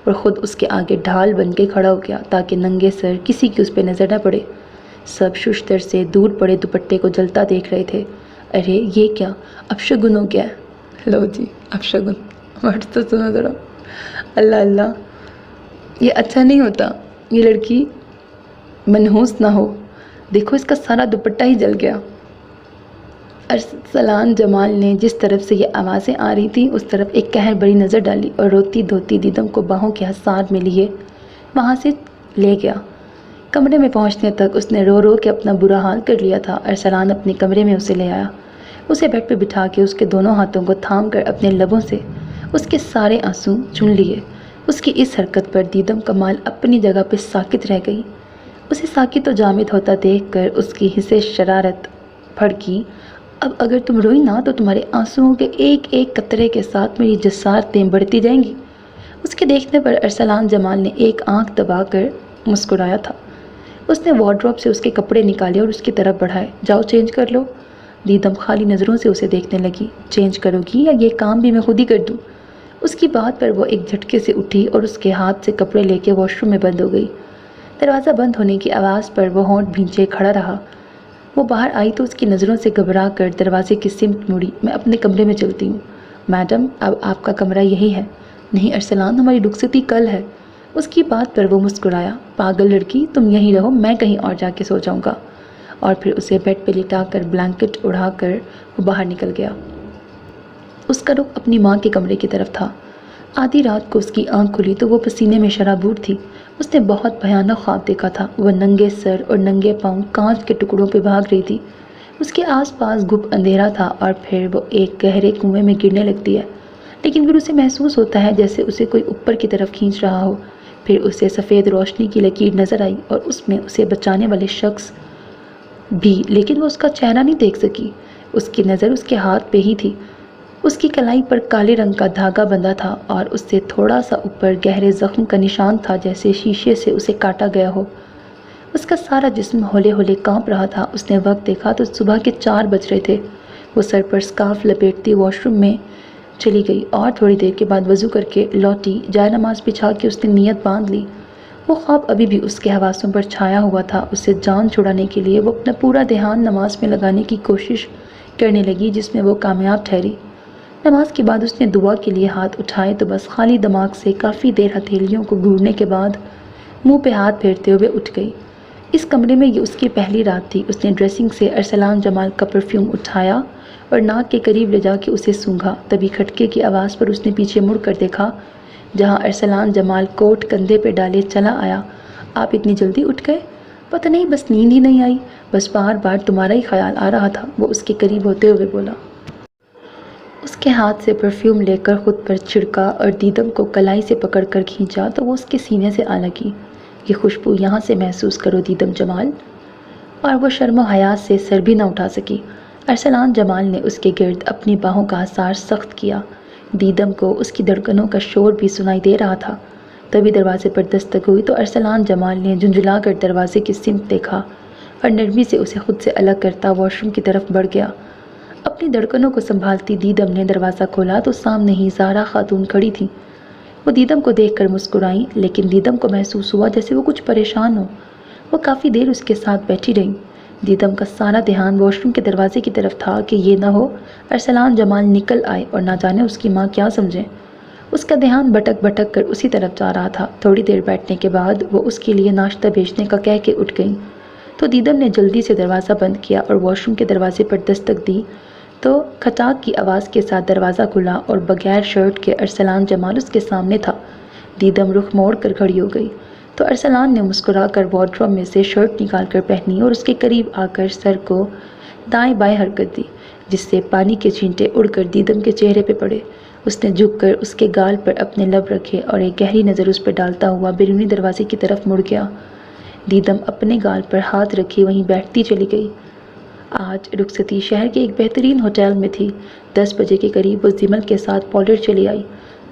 اور خود اس کے آگے ڈھال بن کے کھڑا ہو گیا تاکہ ننگے سر کسی کی اس پہ نظر نہ پڑے۔ سب ششتر سے دور پڑے دوپٹے کو جلتا دیکھ رہے تھے۔ ارے یہ کیا؟ اپشگن ہو گیا ہے۔ لو جی، اپشگن ورڈ تو سنو ذرا۔ اللہ اللہ، یہ اچھا نہیں ہوتا، یہ لڑکی منحوس نہ ہو۔ دیکھو اس کا سارا دوپٹہ ہی جل گیا۔ ارسلان جمال نے جس طرف سے یہ آوازیں آ رہی تھیں اس طرف ایک قہر بڑی نظر ڈالی اور روتی دھوتی دیدم کو باہوں کے حصار میں لیے وہاں سے لے گیا۔ کمرے میں پہنچنے تک اس نے رو رو کے اپنا برا حال کر لیا تھا۔ ارسلان اپنے کمرے میں اسے لے آیا، اسے بیڈ پہ بٹھا کے اس کے دونوں ہاتھوں کو تھام کر اپنے لبوں سے اس کے سارے آنسو چن لیے۔ اس کی اس حرکت پر دیدم کمال اپنی جگہ پہ ساکت رہ گئی۔ اسے ساکت و جامد ہوتا دیکھ کر اس کی حسِ شرارت بھڑکی۔ اب اگر تم روئی نا تو تمہارے آنسوؤں کے ایک ایک قطرے کے ساتھ میری جسارتیں بڑھتی جائیں گی۔ اس کے دیکھنے پر ارسلان جمال نے ایک آنکھ دبا کر مسکرایا تھا۔ اس نے وارڈروب سے اس کے کپڑے نکالے اور اس کی طرف بڑھائے۔ جاؤ چینج کر لو۔ دیدم خالی نظروں سے اسے دیکھنے لگی۔ چینج کرو گی یا یہ کام بھی میں خود ہی کر دوں؟ اس کی بات پر وہ ایک جھٹکے سے اٹھی اور اس کے ہاتھ سے کپڑے لے کے واش روم میں بند ہو گئی۔ دروازہ بند ہونے کی آواز پر وہ ہونٹ بھینچے کھڑا رہا۔ وہ باہر آئی تو اس کی نظروں سے گھبرا کر دروازے کی سمت مڑی۔ میں اپنے کمرے میں چلتی ہوں۔ میڈم، اب آپ کا کمرہ یہی ہے۔ نہیں ارسلان، ہماری رخصتی کل ہے۔ اس کی بات پر وہ مسکرایا۔ پاگل لڑکی، تم یہیں رہو، میں کہیں اور جا کے سو جاؤں گا۔ اور پھر اسے بیڈ پہ لٹا کر بلینکٹ اڑا کر وہ باہر نکل گیا۔ اس کا رخ اپنی ماں کے کمرے کی طرف تھا۔ آدھی رات کو اس کی آنکھ کھلی تو وہ پسینے میں شرابور تھی۔ اس نے بہت بھیانک خواب دیکھا تھا۔ وہ ننگے سر اور ننگے پاؤں کانچ کے ٹکڑوں پہ بھاگ رہی تھی۔ اس کے آس پاس گھپ اندھیرا تھا اور پھر وہ ایک گہرے کنویں میں گرنے لگتی ہے، لیکن پھر اسے محسوس ہوتا ہے جیسے اسے کوئی اوپر کی طرف کھینچ رہا ہو۔ پھر اسے سفید روشنی کی لکیر نظر آئی اور اس میں اسے بچانے والے شخص بھی، لیکن وہ اس کا چہرہ نہیں دیکھ سکی۔ اس کی نظر اس کے ہاتھ پہ ہی تھی۔ اس کی کلائی پر کالے رنگ کا دھاگا بندھا تھا اور اس سے تھوڑا سا اوپر گہرے زخم کا نشان تھا جیسے شیشے سے اسے کاٹا گیا ہو۔ اس کا سارا جسم ہولے ہولے کانپ رہا تھا۔ اس نے وقت دیکھا تو صبح کے 4 بج رہے تھے۔ وہ سر پر سکارف لپیٹتی واش روم میں چلی گئی اور تھوڑی دیر کے بعد وضو کر کے لوٹی۔ جائے نماز بچھا کے اس نے نیت باندھ لی۔ وہ خواب ابھی بھی اس کے حواسوں پر چھایا ہوا تھا۔ اس سے جان چھڑانے کے لیے وہ اپنا پورا دھیان نماز میں لگانے کی کوشش کرنے لگی، جس میں وہ کامیاب ٹھہری۔ نماز کے بعد اس نے دعا کے لیے ہاتھ اٹھائے تو بس خالی دماغ سے کافی دیر ہتھیلیوں کو گھورنے کے بعد منہ پہ ہاتھ پھیرتے ہوئے اٹھ گئی۔ اس کمرے میں یہ اس کی پہلی رات تھی۔ اس نے ڈریسنگ سے ارسلان جمال کا پرفیوم اٹھایا اور ناک کے قریب لے جا کے اسے سونگھا۔ تبھی کھٹکے کی آواز پر اس نے پیچھے مڑ کر دیکھا، جہاں ارسلان جمال کوٹ کندھے پہ ڈالے چلا آیا۔ آپ اتنی جلدی اٹھ گئے؟ پتہ نہیں، بس نیند ہی نہیں آئی، بس بار بار تمہارا ہی خیال آ رہا تھا، وہ اس کے قریب ہوتے ہوئے بولا۔ اس کے ہاتھ سے پرفیوم لے کر خود پر چھڑکا اور دیدم کو کلائی سے پکڑ کر کھینچا تو وہ اس کے سینے سے آ لگی۔ یہ خوشبو یہاں سے محسوس کرو دیدم جمال۔ اور وہ شرم و حیا سے سر بھی نہ اٹھا سکی۔ ارسلان جمال نے اس کے گرد اپنی باہوں کا حصار سخت کیا۔ دیدم کو اس کی دھڑکنوں کا شور بھی سنائی دے رہا تھا۔ تبھی دروازے پر دستک ہوئی تو ارسلان جمال نے جھنجھلا کر دروازے کی سمت دیکھا اور نرمی سے اسے خود سے الگ کرتا واش روم کی طرف بڑھ گیا۔ اپنی دھڑکنوں کو سنبھالتی دیدم نے دروازہ کھولا تو سامنے ہی زہرا خاتون کھڑی تھی۔ وہ دیدم کو دیکھ کر مسکرائیں، لیکن دیدم کو محسوس ہوا جیسے وہ کچھ پریشان ہو۔ وہ کافی دیر اس کے ساتھ بیٹھی رہی۔ دیدم کا سارا دھیان واش روم کے دروازے کی طرف تھا کہ یہ نہ ہو ارسلان جمال نکل آئے اور نہ جانے اس کی ماں کیا سمجھے۔ اس کا دھیان بھٹک بھٹک کر اسی طرف جا رہا تھا۔ تھوڑی دیر بیٹھنے کے بعد وہ اس کے لیے ناشتہ بھیجنے کا کہہ کے اٹھ گئی تو دیدم نے جلدی سے دروازہ بند کیا اور واش روم کے دروازے پر دستک دی تو کھٹاک کی آواز کے ساتھ دروازہ کھلا اور بغیر شرٹ کے ارسلان جمال اس کے سامنے تھا۔ دیدم رخ موڑ کر کھڑی ہو گئی تو ارسلان نے مسکرا کر وارڈروب میں سے شرٹ نکال کر پہنی اور اس کے قریب آ کر سر کو دائیں بائیں حرکت دی، جس سے پانی کے چھینٹے اڑ کر دیدم کے چہرے پہ پڑے۔ اس نے جھک کر اس کے گال پر اپنے لب رکھے اور ایک گہری نظر اس پہ ڈالتا ہوا بیرونی دروازے کی طرف مڑ گیا۔ دیدم اپنے گال پر ہاتھ رکھے وہیں بیٹھتی چلی گئی۔ آج رخصتی شہر کے ایک بہترین ہوٹل میں تھی۔ 10 بجے کے قریب وہ زمل کے ساتھ پارلر چلی آئی۔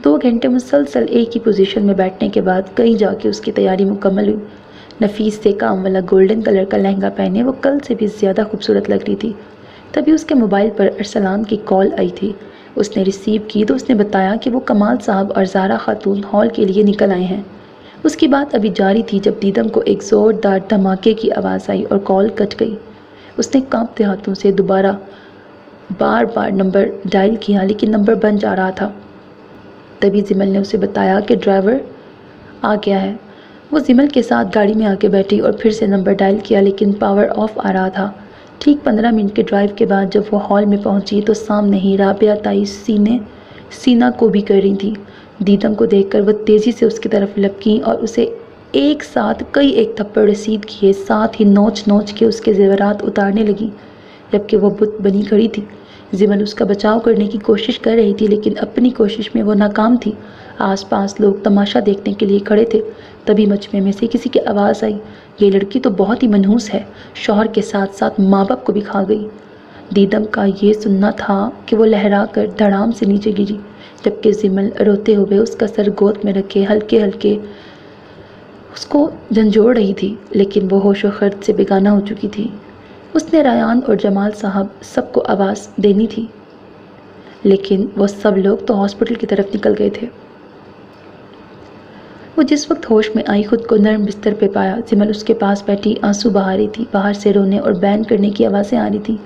2 گھنٹے مسلسل ایک ہی پوزیشن میں بیٹھنے کے بعد کہیں جا کے اس کی تیاری مکمل ہوئی۔ نفیس سے کام والا گولڈن کلر کا لہنگا پہنے وہ کل سے بھی زیادہ خوبصورت لگ رہی تھی۔ تبھی اس کے موبائل پر ارسلان کی کال آئی تھی۔ اس نے ریسیو کی تو اس نے بتایا کہ وہ کمال صاحب اور زہرا خاتون ہال کے لیے نکل آئے ہیں۔ اس کی بات ابھی جاری تھی جب دیدم کو ایک زوردار دھماکے کی آواز آئی اور کال کٹ گئی۔ اس نے کانپتے ہاتھوں سے دوبارہ بار بار نمبر ڈائل کیا، لیکن نمبر بند جا رہا تھا۔ تبھی زمل نے اسے بتایا کہ ڈرائیور آ گیا ہے۔ وہ زمل کے ساتھ گاڑی میں آ کے بیٹھی اور پھر سے نمبر ڈائل کیا، لیکن پاور آف آ رہا تھا۔ ٹھیک 15 منٹ کے ڈرائیو کے بعد جب وہ ہال میں پہنچی تو سامنے ہی رابعہ تائی سینہ کو بھی کر رہی تھی۔ دیدم کو دیکھ کر وہ تیزی سے اس کی طرف لپکیں اور اسے ایک ساتھ ایک تھپڑ رسید کیے، ساتھ ہی نوچ نوچ کے اس کے زیورات اتارنے لگی، جبکہ وہ بت بنی کھڑی تھی۔ زمل اس کا بچاؤ کرنے کی کوشش کر رہی تھی، لیکن اپنی کوشش میں وہ ناکام تھی۔ آس پاس لوگ تماشا دیکھنے کے لیے کھڑے تھے۔ تبھی مجمع میں سے کسی کی آواز آئی، یہ لڑکی تو بہت ہی منحوس ہے، شوہر کے ساتھ ساتھ ماں باپ کو بھی کھا گئی۔ دیدم کا یہ سننا تھا کہ وہ لہرا کر دھڑام سے نیچے گری، جبکہ زمل روتے ہوئے اس کا سر گود میں رکھے ہلکے ہلکے اس کو جھنجھوڑ رہی تھی، لیکن وہ ہوش و خرد سے بیگانہ ہو چکی تھی۔ اس نے ریان اور جمال صاحب سب کو آواز دینی تھی، لیکن وہ سب لوگ تو ہاسپٹل کی طرف نکل گئے تھے۔ وہ جس وقت ہوش میں آئی خود کو نرم بستر پہ پایا۔ زمل اس کے پاس بیٹھی آنسو بہا رہی تھی۔ باہر سے رونے اور بین کرنے کی آوازیں آ رہی تھیں۔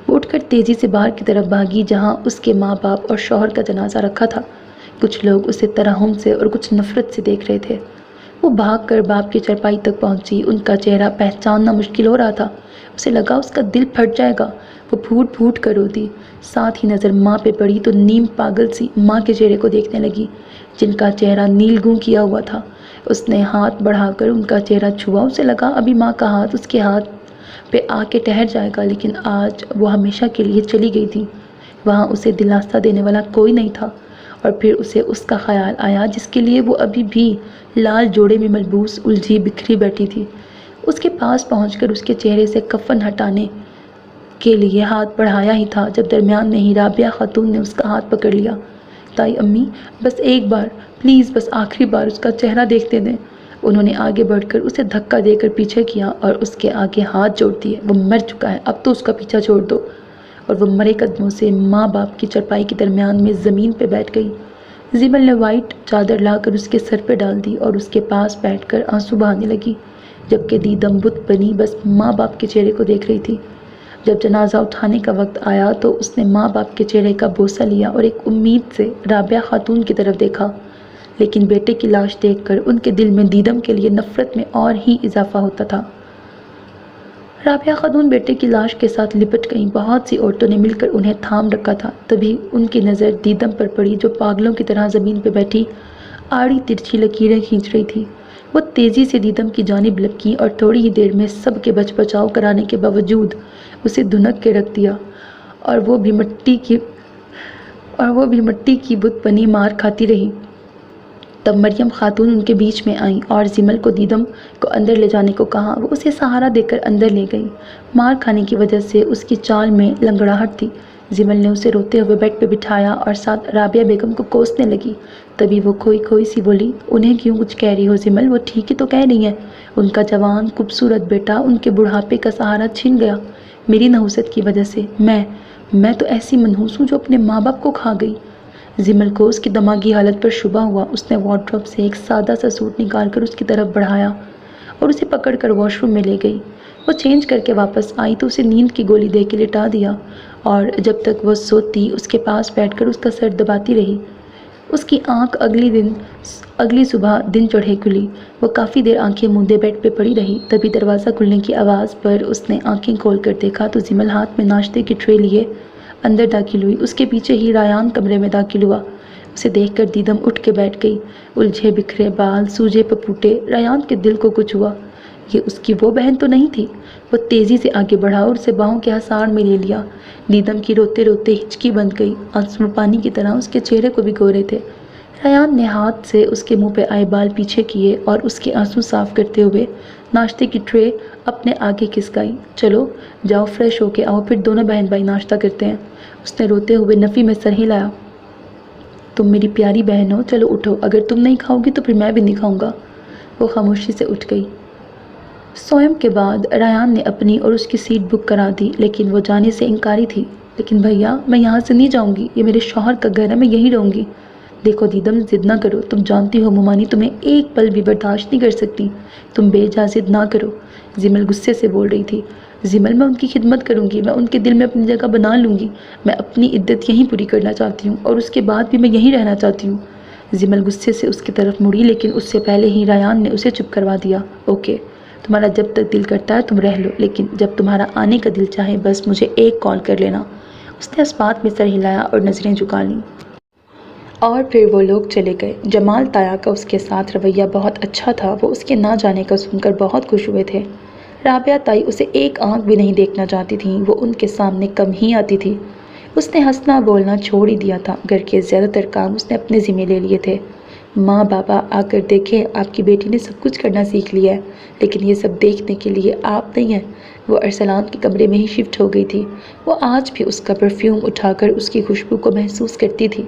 وہ اٹھ کر تیزی سے باہر کی طرف بھاگی جہاں اس کے ماں باپ اور شوہر کا جنازہ رکھا تھا۔ کچھ لوگ اسے ترحم سے اور کچھ نفرت سے دیکھ رہے تھے۔ وہ بھاگ کر باپ کی چرپائی تک پہنچی۔ ان کا چہرہ پہچاننا مشکل ہو رہا تھا۔ اسے لگا اس کا دل پھٹ جائے گا۔ وہ پھوٹ پھوٹ کر روتی، ساتھ ہی نظر ماں پہ پڑی تو نیم پاگل سی ماں کے چہرے کو دیکھنے لگی، جن کا چہرہ نیل گوں کیا ہوا تھا۔ اس نے ہاتھ بڑھا کر ان کا چہرہ چھوا۔ اسے لگا ابھی ماں کا ہاتھ اس کے ہاتھ پہ آ کے ٹھہر جائے گا، لیکن آج وہ ہمیشہ کے لیے چلی گئی تھی۔ وہاں اسے دلاسا دینے والا کوئی نہیں تھا۔ اور پھر اسے اس کا خیال آیا جس کے لیے وہ ابھی بھی لال جوڑے میں ملبوس الجھی بکھری بیٹھی تھی۔ اس کے پاس پہنچ کر اس کے چہرے سے کفن ہٹانے کے لیے ہاتھ بڑھایا ہی تھا جب درمیان میں ہی رابعہ خاتون نے اس کا ہاتھ پکڑ لیا۔ تائی امی، بس ایک بار پلیز، بس آخری بار اس کا چہرہ دیکھتے دیں۔ انہوں نے آگے بڑھ کر اسے دھکا دے کر پیچھے کیا اور اس کے آگے ہاتھ جوڑ دیے۔ وہ مر چکا ہے، اب تو اس کا پیچھا چھوڑ دو۔ اور وہ مرے قدموں سے ماں باپ کی چرپائی کے درمیان میں زمین پہ بیٹھ گئی۔ زمل نے وائٹ چادر لا کر اس کے سر پہ ڈال دی اور اس کے پاس بیٹھ کر آنسو بہانے لگی، جبکہ دیدم بت بنی بس ماں باپ کے چہرے کو دیکھ رہی تھی۔ جب جنازہ اٹھانے کا وقت آیا تو اس نے ماں باپ کے چہرے کا بوسہ لیا اور ایک امید سے رابعہ خاتون کی طرف دیکھا، لیکن بیٹے کی لاش دیکھ کر ان کے دل میں دیدم کے لیے نفرت میں اور ہی اضافہ ہوتا تھا۔ رابعہ خاتون بیٹے کی لاش کے ساتھ لپٹ گئیں۔ بہت سی عورتوں نے مل کر انہیں تھام رکھا تھا، تبھی ان کی نظر دیدم پر پڑی جو پاگلوں کی طرح زمین پہ بیٹھی آڑی ترچھی لکیریں کھینچ رہی تھی۔ وہ تیزی سے دیدم کی جانب لپکی اور تھوڑی ہی دیر میں سب کے بچ بچاؤ کرانے کے باوجود اسے دھنک کے رکھ دیا، اور وہ بھی مٹی کی بت بنی مار کھاتی رہی۔ تب مریم خاتون ان کے بیچ میں آئیں اور زمل کو دیدم کو اندر لے جانے کو کہا۔ وہ اسے سہارا دے کر اندر لے گئی۔ مار کھانے کی وجہ سے اس کی چال میں لنگڑاہٹ تھی۔ زمل نے اسے روتے ہوئے بیڈ پہ بٹھایا اور ساتھ رابعہ بیگم کو کوسنے لگی۔ تبھی وہ کھوئی سی بولی، انہیں کیوں کچھ کہہ رہی ہو زمل؟ وہ ٹھیک ہی تو کہہ رہی ہیں، ان کا جوان خوبصورت بیٹا ان کے بڑھاپے کا سہارا چھن گیا میری نحوست کی وجہ سے۔ میں تو ایسی منحوس ہوں جو اپنے ماں باپ کو کھا گئی۔ زمل کو اس کی دماغی حالت پر شبہ ہوا۔ اس نے وارڈروب سے ایک سادہ سا سوٹ نکال کر اس کی طرف بڑھایا اور اسے پکڑ کر واش روم میں لے گئی۔ وہ چینج کر کے واپس آئی تو اسے نیند کی گولی دے کے لٹا دیا اور جب تک وہ سوتی اس کے پاس بیٹھ کر اس کا سر دباتی رہی۔ اس کی آنکھ اگلی صبح دن چڑھے کھلی۔ وہ کافی دیر آنکھیں موندے بیڈ پہ پڑی رہی۔ تبھی دروازہ کھلنے کی آواز پر اس نے آنکھیں کھول کر دیکھا تو زمل ہاتھ میں ناشتے کی ٹرے لیے اندر داخل ہوئی۔ اس کے پیچھے ہی ریان کمرے میں داخل ہوا۔ اسے دیکھ کر دیدم اٹھ کے بیٹھ گئی، الجھے بکھرے بال، سوجے پپوٹے۔ ریان کے دل کو کچھ ہوا، یہ اس کی وہ بہن تو نہیں تھی؟ وہ تیزی سے آگے بڑھا اور اسے باہوں کے حصار میں لے لیا۔ دیدم کی روتے روتے ہچکی بند گئی، آنسو پانی کی طرح اس کے چہرے کو بھگو رہے تھے۔ ریان نے ہاتھ سے اس کے منہ پہ آئے بال پیچھے کیے اور اس کے آنسو صاف کرتے ہوئے ناشتے کی ٹرے اپنے آگے کھسکائی۔ چلو جاؤ فریش ہو کے آؤ، پھر دونوں بہن بھائی ناشتہ کرتے ہیں۔ اس نے روتے ہوئے نفی میں سر ہلایا۔ تم میری پیاری بہن ہو، چلو اٹھو، اگر تم نہیں کھاؤ گی تو پھر میں بھی نہیں کھاؤں گا۔ وہ خاموشی سے اٹھ گئی۔ سوئم کے بعد ریان نے اپنی اور اس کی سیٹ بک کرا دی، لیکن وہ جانے سے انکاری تھی۔ لیکن بھیا میں یہاں سے نہیں جاؤں گی، یہ میرے شوہر کا گھر ہے، میں یہیں رہوں گی۔ دیکھو دیدم ضد نہ کرو، تم جانتی ہو ممانی تمہیں ایک پل بھی برداشت نہیں کر سکتی، تم بے جا ضد نہ کرو۔ زمل غصے سے بول رہی تھی۔ زمل میں ان کی خدمت کروں گی، میں ان کے دل میں اپنی جگہ بنا لوں گی، میں اپنی عدت یہیں پوری کرنا چاہتی ہوں اور اس کے بعد بھی میں یہیں رہنا چاہتی ہوں۔ زمل غصے سے اس کی طرف مڑی، لیکن اس سے پہلے ہی ریان نے اسے چپ کروا دیا۔ اوکے، تمہارا جب تک دل کرتا ہے تم رہ لو، لیکن جب تمہارا آنے کا دل چاہے بس مجھے ایک کال کر لینا۔ اس نے اس بات میں سر ہلایا اور نظریں جھکا لیں۔ اور پھر وہ لوگ چلے گئے۔ جمال تایا کا اس کے ساتھ رویہ بہت اچھا تھا، وہ اس کے نہ جانے کا سن کر بہت خوش ہوئے تھے۔ رابعہ تائی اسے ایک آنکھ بھی نہیں دیکھنا چاہتی تھیں، وہ ان کے سامنے کم ہی آتی تھی۔ اس نے ہنسنا بولنا چھوڑ ہی دیا تھا، گھر کے زیادہ تر کام اس نے اپنے ذمہ لے لیے تھے۔ ماں بابا آ کر دیکھیں آپ کی بیٹی نے سب کچھ کرنا سیکھ لیا ہے، لیکن یہ سب دیکھنے کے لیے آپ نہیں ہیں۔ وہ ارسلان کے کمرے میں ہی شفٹ ہو گئی تھی۔ وہ آج بھی اس کا پرفیوم اٹھا کر اس کی خوشبو کو محسوس کرتی تھی۔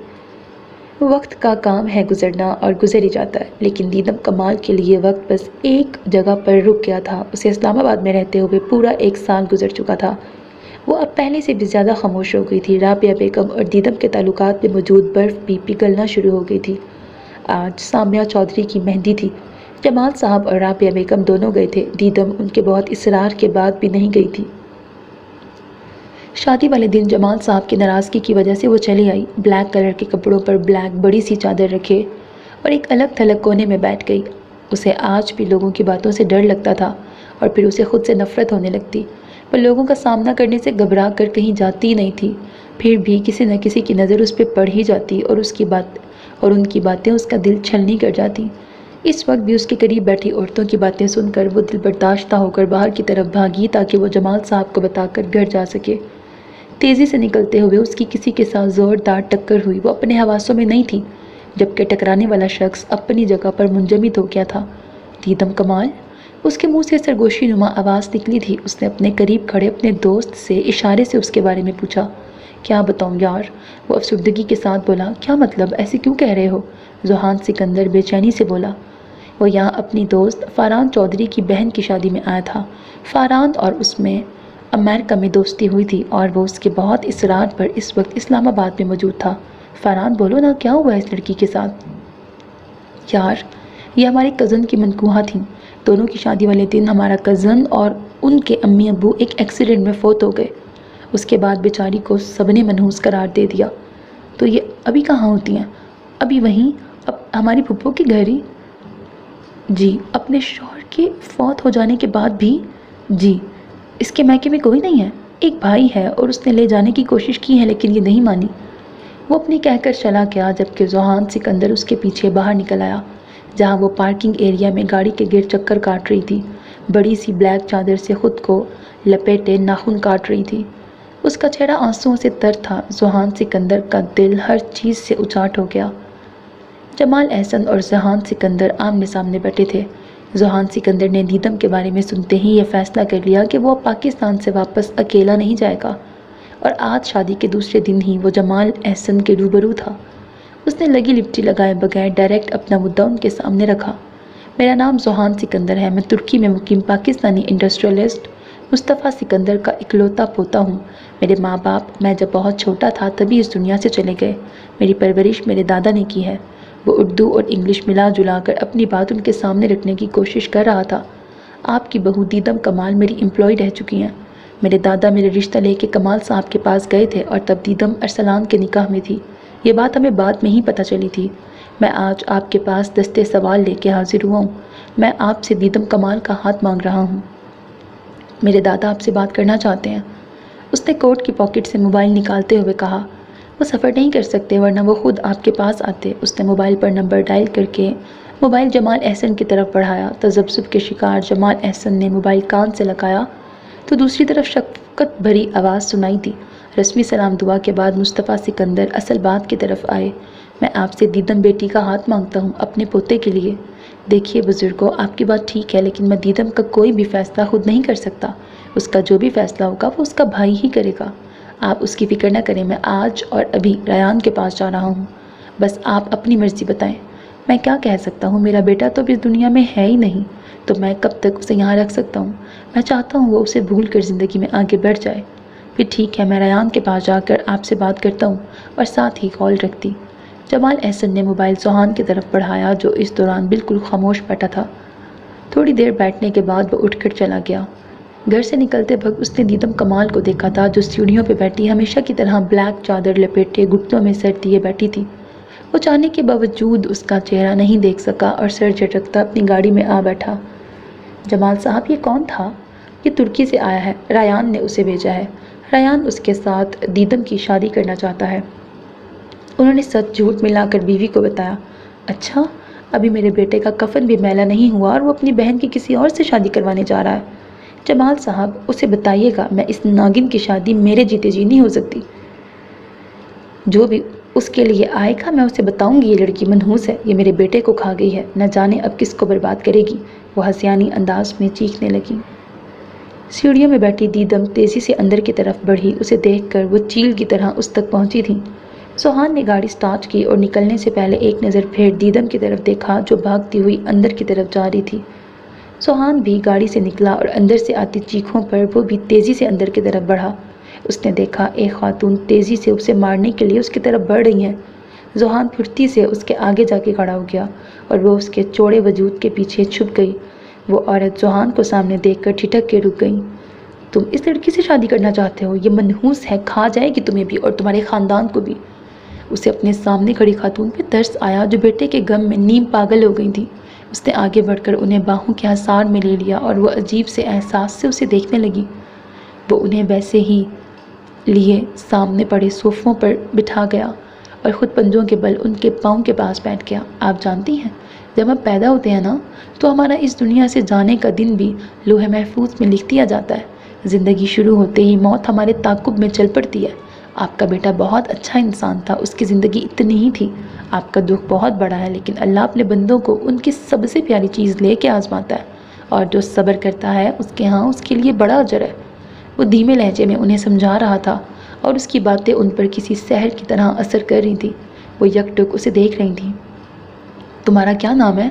وقت کا کام ہے گزرنا اور گزر ہی جاتا ہے، لیکن دیدم کمال کے لیے وقت بس ایک جگہ پر رک گیا تھا۔ اسے اسلام آباد میں رہتے ہوئے پورا 1 سال گزر چکا تھا۔ وہ اب پہلے سے بھی زیادہ خاموش ہو گئی تھی۔ رابعہ بیگم اور دیدم کے تعلقات میں موجود برف بھی پگھلنا شروع ہو گئی تھی۔ آج سامیہ چودھری کی مہندی تھی۔ جمال صاحب اور رابعہ بیگم دونوں گئے تھے، دیدم ان کے بہت اصرار کے بعد بھی نہیں گئی تھی۔ شادی والے دن جمال صاحب کی ناراضگی کی وجہ سے وہ چلی آئی، بلیک کلر کے کپڑوں پر بلیک بڑی سی چادر رکھے اور ایک الگ تھلگ کونے میں بیٹھ گئی۔ اسے آج بھی لوگوں کی باتوں سے ڈر لگتا تھا اور پھر اسے خود سے نفرت ہونے لگتی۔ وہ لوگوں کا سامنا کرنے سے گھبرا کر کہیں جاتی ہی نہیں تھی، پھر بھی کسی نہ کسی کی نظر اس پہ پڑ ہی جاتی اور ان کی باتیں اس کا دل چھلنی کر جاتی۔ اس وقت بھی اس کے قریب بیٹھی عورتوں کی باتیں سن کر وہ دل برداشتہ ہو کر باہر کی طرف بھاگی تاکہ وہ جمال صاحب کو بتا کر گھر جا سکے۔ تیزی سے نکلتے ہوئے اس کی کسی کے ساتھ زوردار ٹکر ہوئی۔ وہ اپنے حواسوں میں نہیں تھی، جبکہ ٹکرانے والا شخص اپنی جگہ پر منجمد ہو گیا تھا۔ دیدم کمال، اس کے منہ سے سرگوشی نما آواز نکلی تھی۔ اس نے اپنے قریب کھڑے اپنے دوست سے اشارے سے اس کے بارے میں پوچھا۔ کیا بتاؤں یار، وہ افسردگی کے ساتھ بولا۔ کیا مطلب، ایسے کیوں کہہ رہے ہو؟ ذوحان سکندر بے چینی سے بولا۔ وہ یہاں اپنی دوست فاران چودھری کی بہن کی شادی میں آیا تھا۔ فاران اور اس میں امریکہ میں دوستی ہوئی تھی اور وہ اس کے بہت اصرار پر اس وقت اسلام آباد میں موجود تھا۔ فرحان بولو نا، کیا ہوا اس لڑکی کے ساتھ؟ یار یہ ہماری کزن کی منکوہا تھیں، دونوں کی شادی والے دن ہمارا کزن اور ان کے امی ابو ایک ایکسیڈنٹ میں فوت ہو گئے۔ اس کے بعد بیچاری کو سب نے منحوس قرار دے دیا۔ تو یہ ابھی کہاں ہوتی ہیں؟ ابھی وہیں ہماری پھپھو کے گھر ہی۔ جی، اپنے شوہر کے فوت ہو جانے کے بعد بھی؟ جی، اس کے میکے میں کوئی نہیں ہے، ایک بھائی ہے اور اس نے لے جانے کی کوشش کی ہے لیکن یہ نہیں مانی۔ وہ اپنی کہہ کر چلا گیا جبکہ ذوحان سکندر اس کے پیچھے باہر نکل آیا، جہاں وہ پارکنگ ایریا میں گاڑی کے گرد چکر کاٹ رہی تھی، بڑی سی بلیک چادر سے خود کو لپیٹے ناخن کاٹ رہی تھی۔ اس کا چہرہ آنسوؤں سے تر تھا۔ ذوحان سکندر کا دل ہر چیز سے اچاٹ ہو گیا۔ جمال احسن اور ذوحان سکندر آمنے سامنے بیٹھے تھے۔ ذوحان سکندر نے دیدم کے بارے میں سنتے ہی یہ فیصلہ کر لیا کہ وہ اب پاکستان سے واپس اکیلا نہیں جائے گا، اور آج شادی کے دوسرے دن ہی وہ جمال احسن کے روبرو تھا۔ اس نے لگی لپٹی لگائے بغیر ڈائریکٹ اپنا مدعا ان کے سامنے رکھا۔ میرا نام ذوحان سکندر ہے، میں ترکی میں مقیم پاکستانی انڈسٹریلسٹ مصطفیٰ سکندر کا اکلوتا پوتا ہوں۔ میرے ماں باپ میں جب بہت چھوٹا تھا تبھی اس دنیا سے چلے گئے۔ میری پرورش میرے دادا نے کی ہے۔ وہ اردو اور انگلش ملا جلا کر اپنی بات ان کے سامنے رکھنے کی کوشش کر رہا تھا۔ آپ کی بہو دیدم کمال میری امپلائی رہ چکی ہیں۔ میرے دادا میرے رشتہ لے کے کمال صاحب کے پاس گئے تھے اور تب دیدم ارسلان کے نکاح میں تھی۔ یہ بات ہمیں بعد میں ہی پتہ چلی تھی۔ میں آج آپ کے پاس دستے سوال لے کے حاضر ہوا ہوں۔ میں آپ سے دیدم کمال کا ہاتھ مانگ رہا ہوں۔ میرے دادا آپ سے بات کرنا چاہتے ہیں۔ اس نے کوٹ کی پاکٹ سے موبائل نکالتے ہوئے کہا۔ وہ سفر نہیں کر سکتے ورنہ وہ خود آپ کے پاس آتے۔ اس نے موبائل پر نمبر ڈائل کر کے موبائل جمال احسن کی طرف بڑھایا۔ تذبذب کے شکار جمال احسن نے موبائل کان سے لگایا تو دوسری طرف شفقت بھری آواز سنائی دی۔ رسمی سلام دعا کے بعد مصطفیٰ سکندر اصل بات کی طرف آئے۔ میں آپ سے دیدم بیٹی کا ہاتھ مانگتا ہوں اپنے پوتے کے لیے۔ دیکھیے بزرگوں، آپ کی بات ٹھیک ہے لیکن میں دیدم کا کوئی بھی فیصلہ خود نہیں کر سکتا۔ اس کا جو بھی فیصلہ ہوگا وہ اس کا بھائی ہی کرے گا۔ آپ اس کی فکر نہ کریں، میں آج اور ابھی ریان کے پاس جا رہا ہوں۔ بس آپ اپنی مرضی بتائیں۔ میں کیا کہہ سکتا ہوں، میرا بیٹا تو اب اس دنیا میں ہے ہی نہیں، تو میں کب تک اسے یہاں رکھ سکتا ہوں؟ میں چاہتا ہوں وہ اسے بھول کر زندگی میں آگے بڑھ جائے۔ پھر ٹھیک ہے، میں ریان کے پاس جا کر آپ سے بات کرتا ہوں اور ساتھ ہی کال رکھتی۔ جمال احسن نے موبائل ذوحان کی طرف بڑھایا جو اس دوران بالکل خاموش بیٹھا تھا۔ تھوڑی دیر بیٹھنے کے بعد وہ اٹھ کر چلا گیا۔ گھر سے نکلتے وقت اس نے دیدم کمال کو دیکھا تھا جو سیڑھیوں پہ بیٹھی ہمیشہ کی طرح بلیک چادر لپیٹے گھٹنوں میں سر دیے بیٹھی تھی۔ وہ چاہنے کے باوجود اس کا چہرہ نہیں دیکھ سکا اور سر جھٹکتا اپنی گاڑی میں آ بیٹھا۔ جمال صاحب، یہ کون تھا؟ یہ ترکی سے آیا ہے، ریان نے اسے بھیجا ہے۔ ریان اس کے ساتھ دیدم کی شادی کرنا چاہتا ہے۔ انہوں نے سچ جھوٹ ملا کر بیوی کو بتایا۔ اچھا، ابھی میرے بیٹے کا کفن بھی میلا نہیں ہوا اور وہ اپنی بہن کی کسی اور سے شادی کروانے جا رہا ہے۔ جمال صاحب، اسے بتائیے گا میں اس ناگن کی شادی میرے جیتے جی نہیں ہو سکتی۔ جو بھی اس کے لیے آئے گا میں اسے بتاؤں گی یہ لڑکی منحوس ہے، یہ میرے بیٹے کو کھا گئی ہے، نہ جانے اب کس کو برباد کرے گی۔ وہ ہنسیانی انداز میں چیخنے لگی۔ سیڑھیوں میں بیٹھی دیدم تیزی سے اندر کی طرف بڑھی۔ اسے دیکھ کر وہ چیل کی طرح اس تک پہنچی تھی۔ ذوحان نے گاڑی سٹارٹ کی اور نکلنے سے پہلے ایک نظر پھر دیدم کی طرف دیکھا جو بھاگتی ہوئی اندر کی طرف جا رہی تھی۔ ذوحان بھی گاڑی سے نکلا اور اندر سے آتی چیخوں پر وہ بھی تیزی سے اندر کی طرف بڑھا۔ اس نے دیکھا ایک خاتون تیزی سے اسے مارنے کے لیے اس کی طرف بڑھ رہی ہیں۔ ذوحان پھرتی سے اس کے آگے جا کے کھڑا ہو گیا اور وہ اس کے چوڑے وجود کے پیچھے چھپ گئی۔ وہ عورت ذوحان کو سامنے دیکھ کر ٹھٹک کے رک گئی۔ تم اس لڑکی سے شادی کرنا چاہتے ہو؟ یہ منحوس ہے، کھا جائے گی تمہیں بھی اور تمہارے خاندان کو بھی۔ اسے اپنے سامنے کھڑی خاتون پہ ترس آیا جو بیٹے کے غم میں نیم پاگل ہو گئی تھی۔ اس نے آگے بڑھ کر انہیں باہوں کے حصار میں لے لیا اور وہ عجیب سے احساس سے اسے دیکھنے لگی۔ وہ انہیں ویسے ہی لیے سامنے پڑے صوفوں پر بٹھا گیا اور خود پنجوں کے بل ان کے پاؤں کے پاس بیٹھ گیا۔ آپ جانتی ہیں، جب ہم پیدا ہوتے ہیں نا تو ہمارا اس دنیا سے جانے کا دن بھی لوح محفوظ میں لکھ دیا جاتا ہے۔ زندگی شروع ہوتے ہی موت ہمارے تعاقب میں چل پڑتی ہے۔ آپ کا بیٹا بہت اچھا انسان تھا، اس کی زندگی اتنی ہی تھی۔ آپ کا دکھ بہت بڑا ہے لیکن اللہ اپنے بندوں کو ان کی سب سے پیاری چیز لے کے آزماتا ہے، اور جو صبر کرتا ہے اس کے ہاں اس کے لیے بڑا اجر ہے۔ وہ دھیمے لہجے میں انہیں سمجھا رہا تھا اور اس کی باتیں ان پر کسی سحر کی طرح اثر کر رہی تھی۔ وہ یک ٹک اسے دیکھ رہی تھیں۔ تمہارا کیا نام ہے؟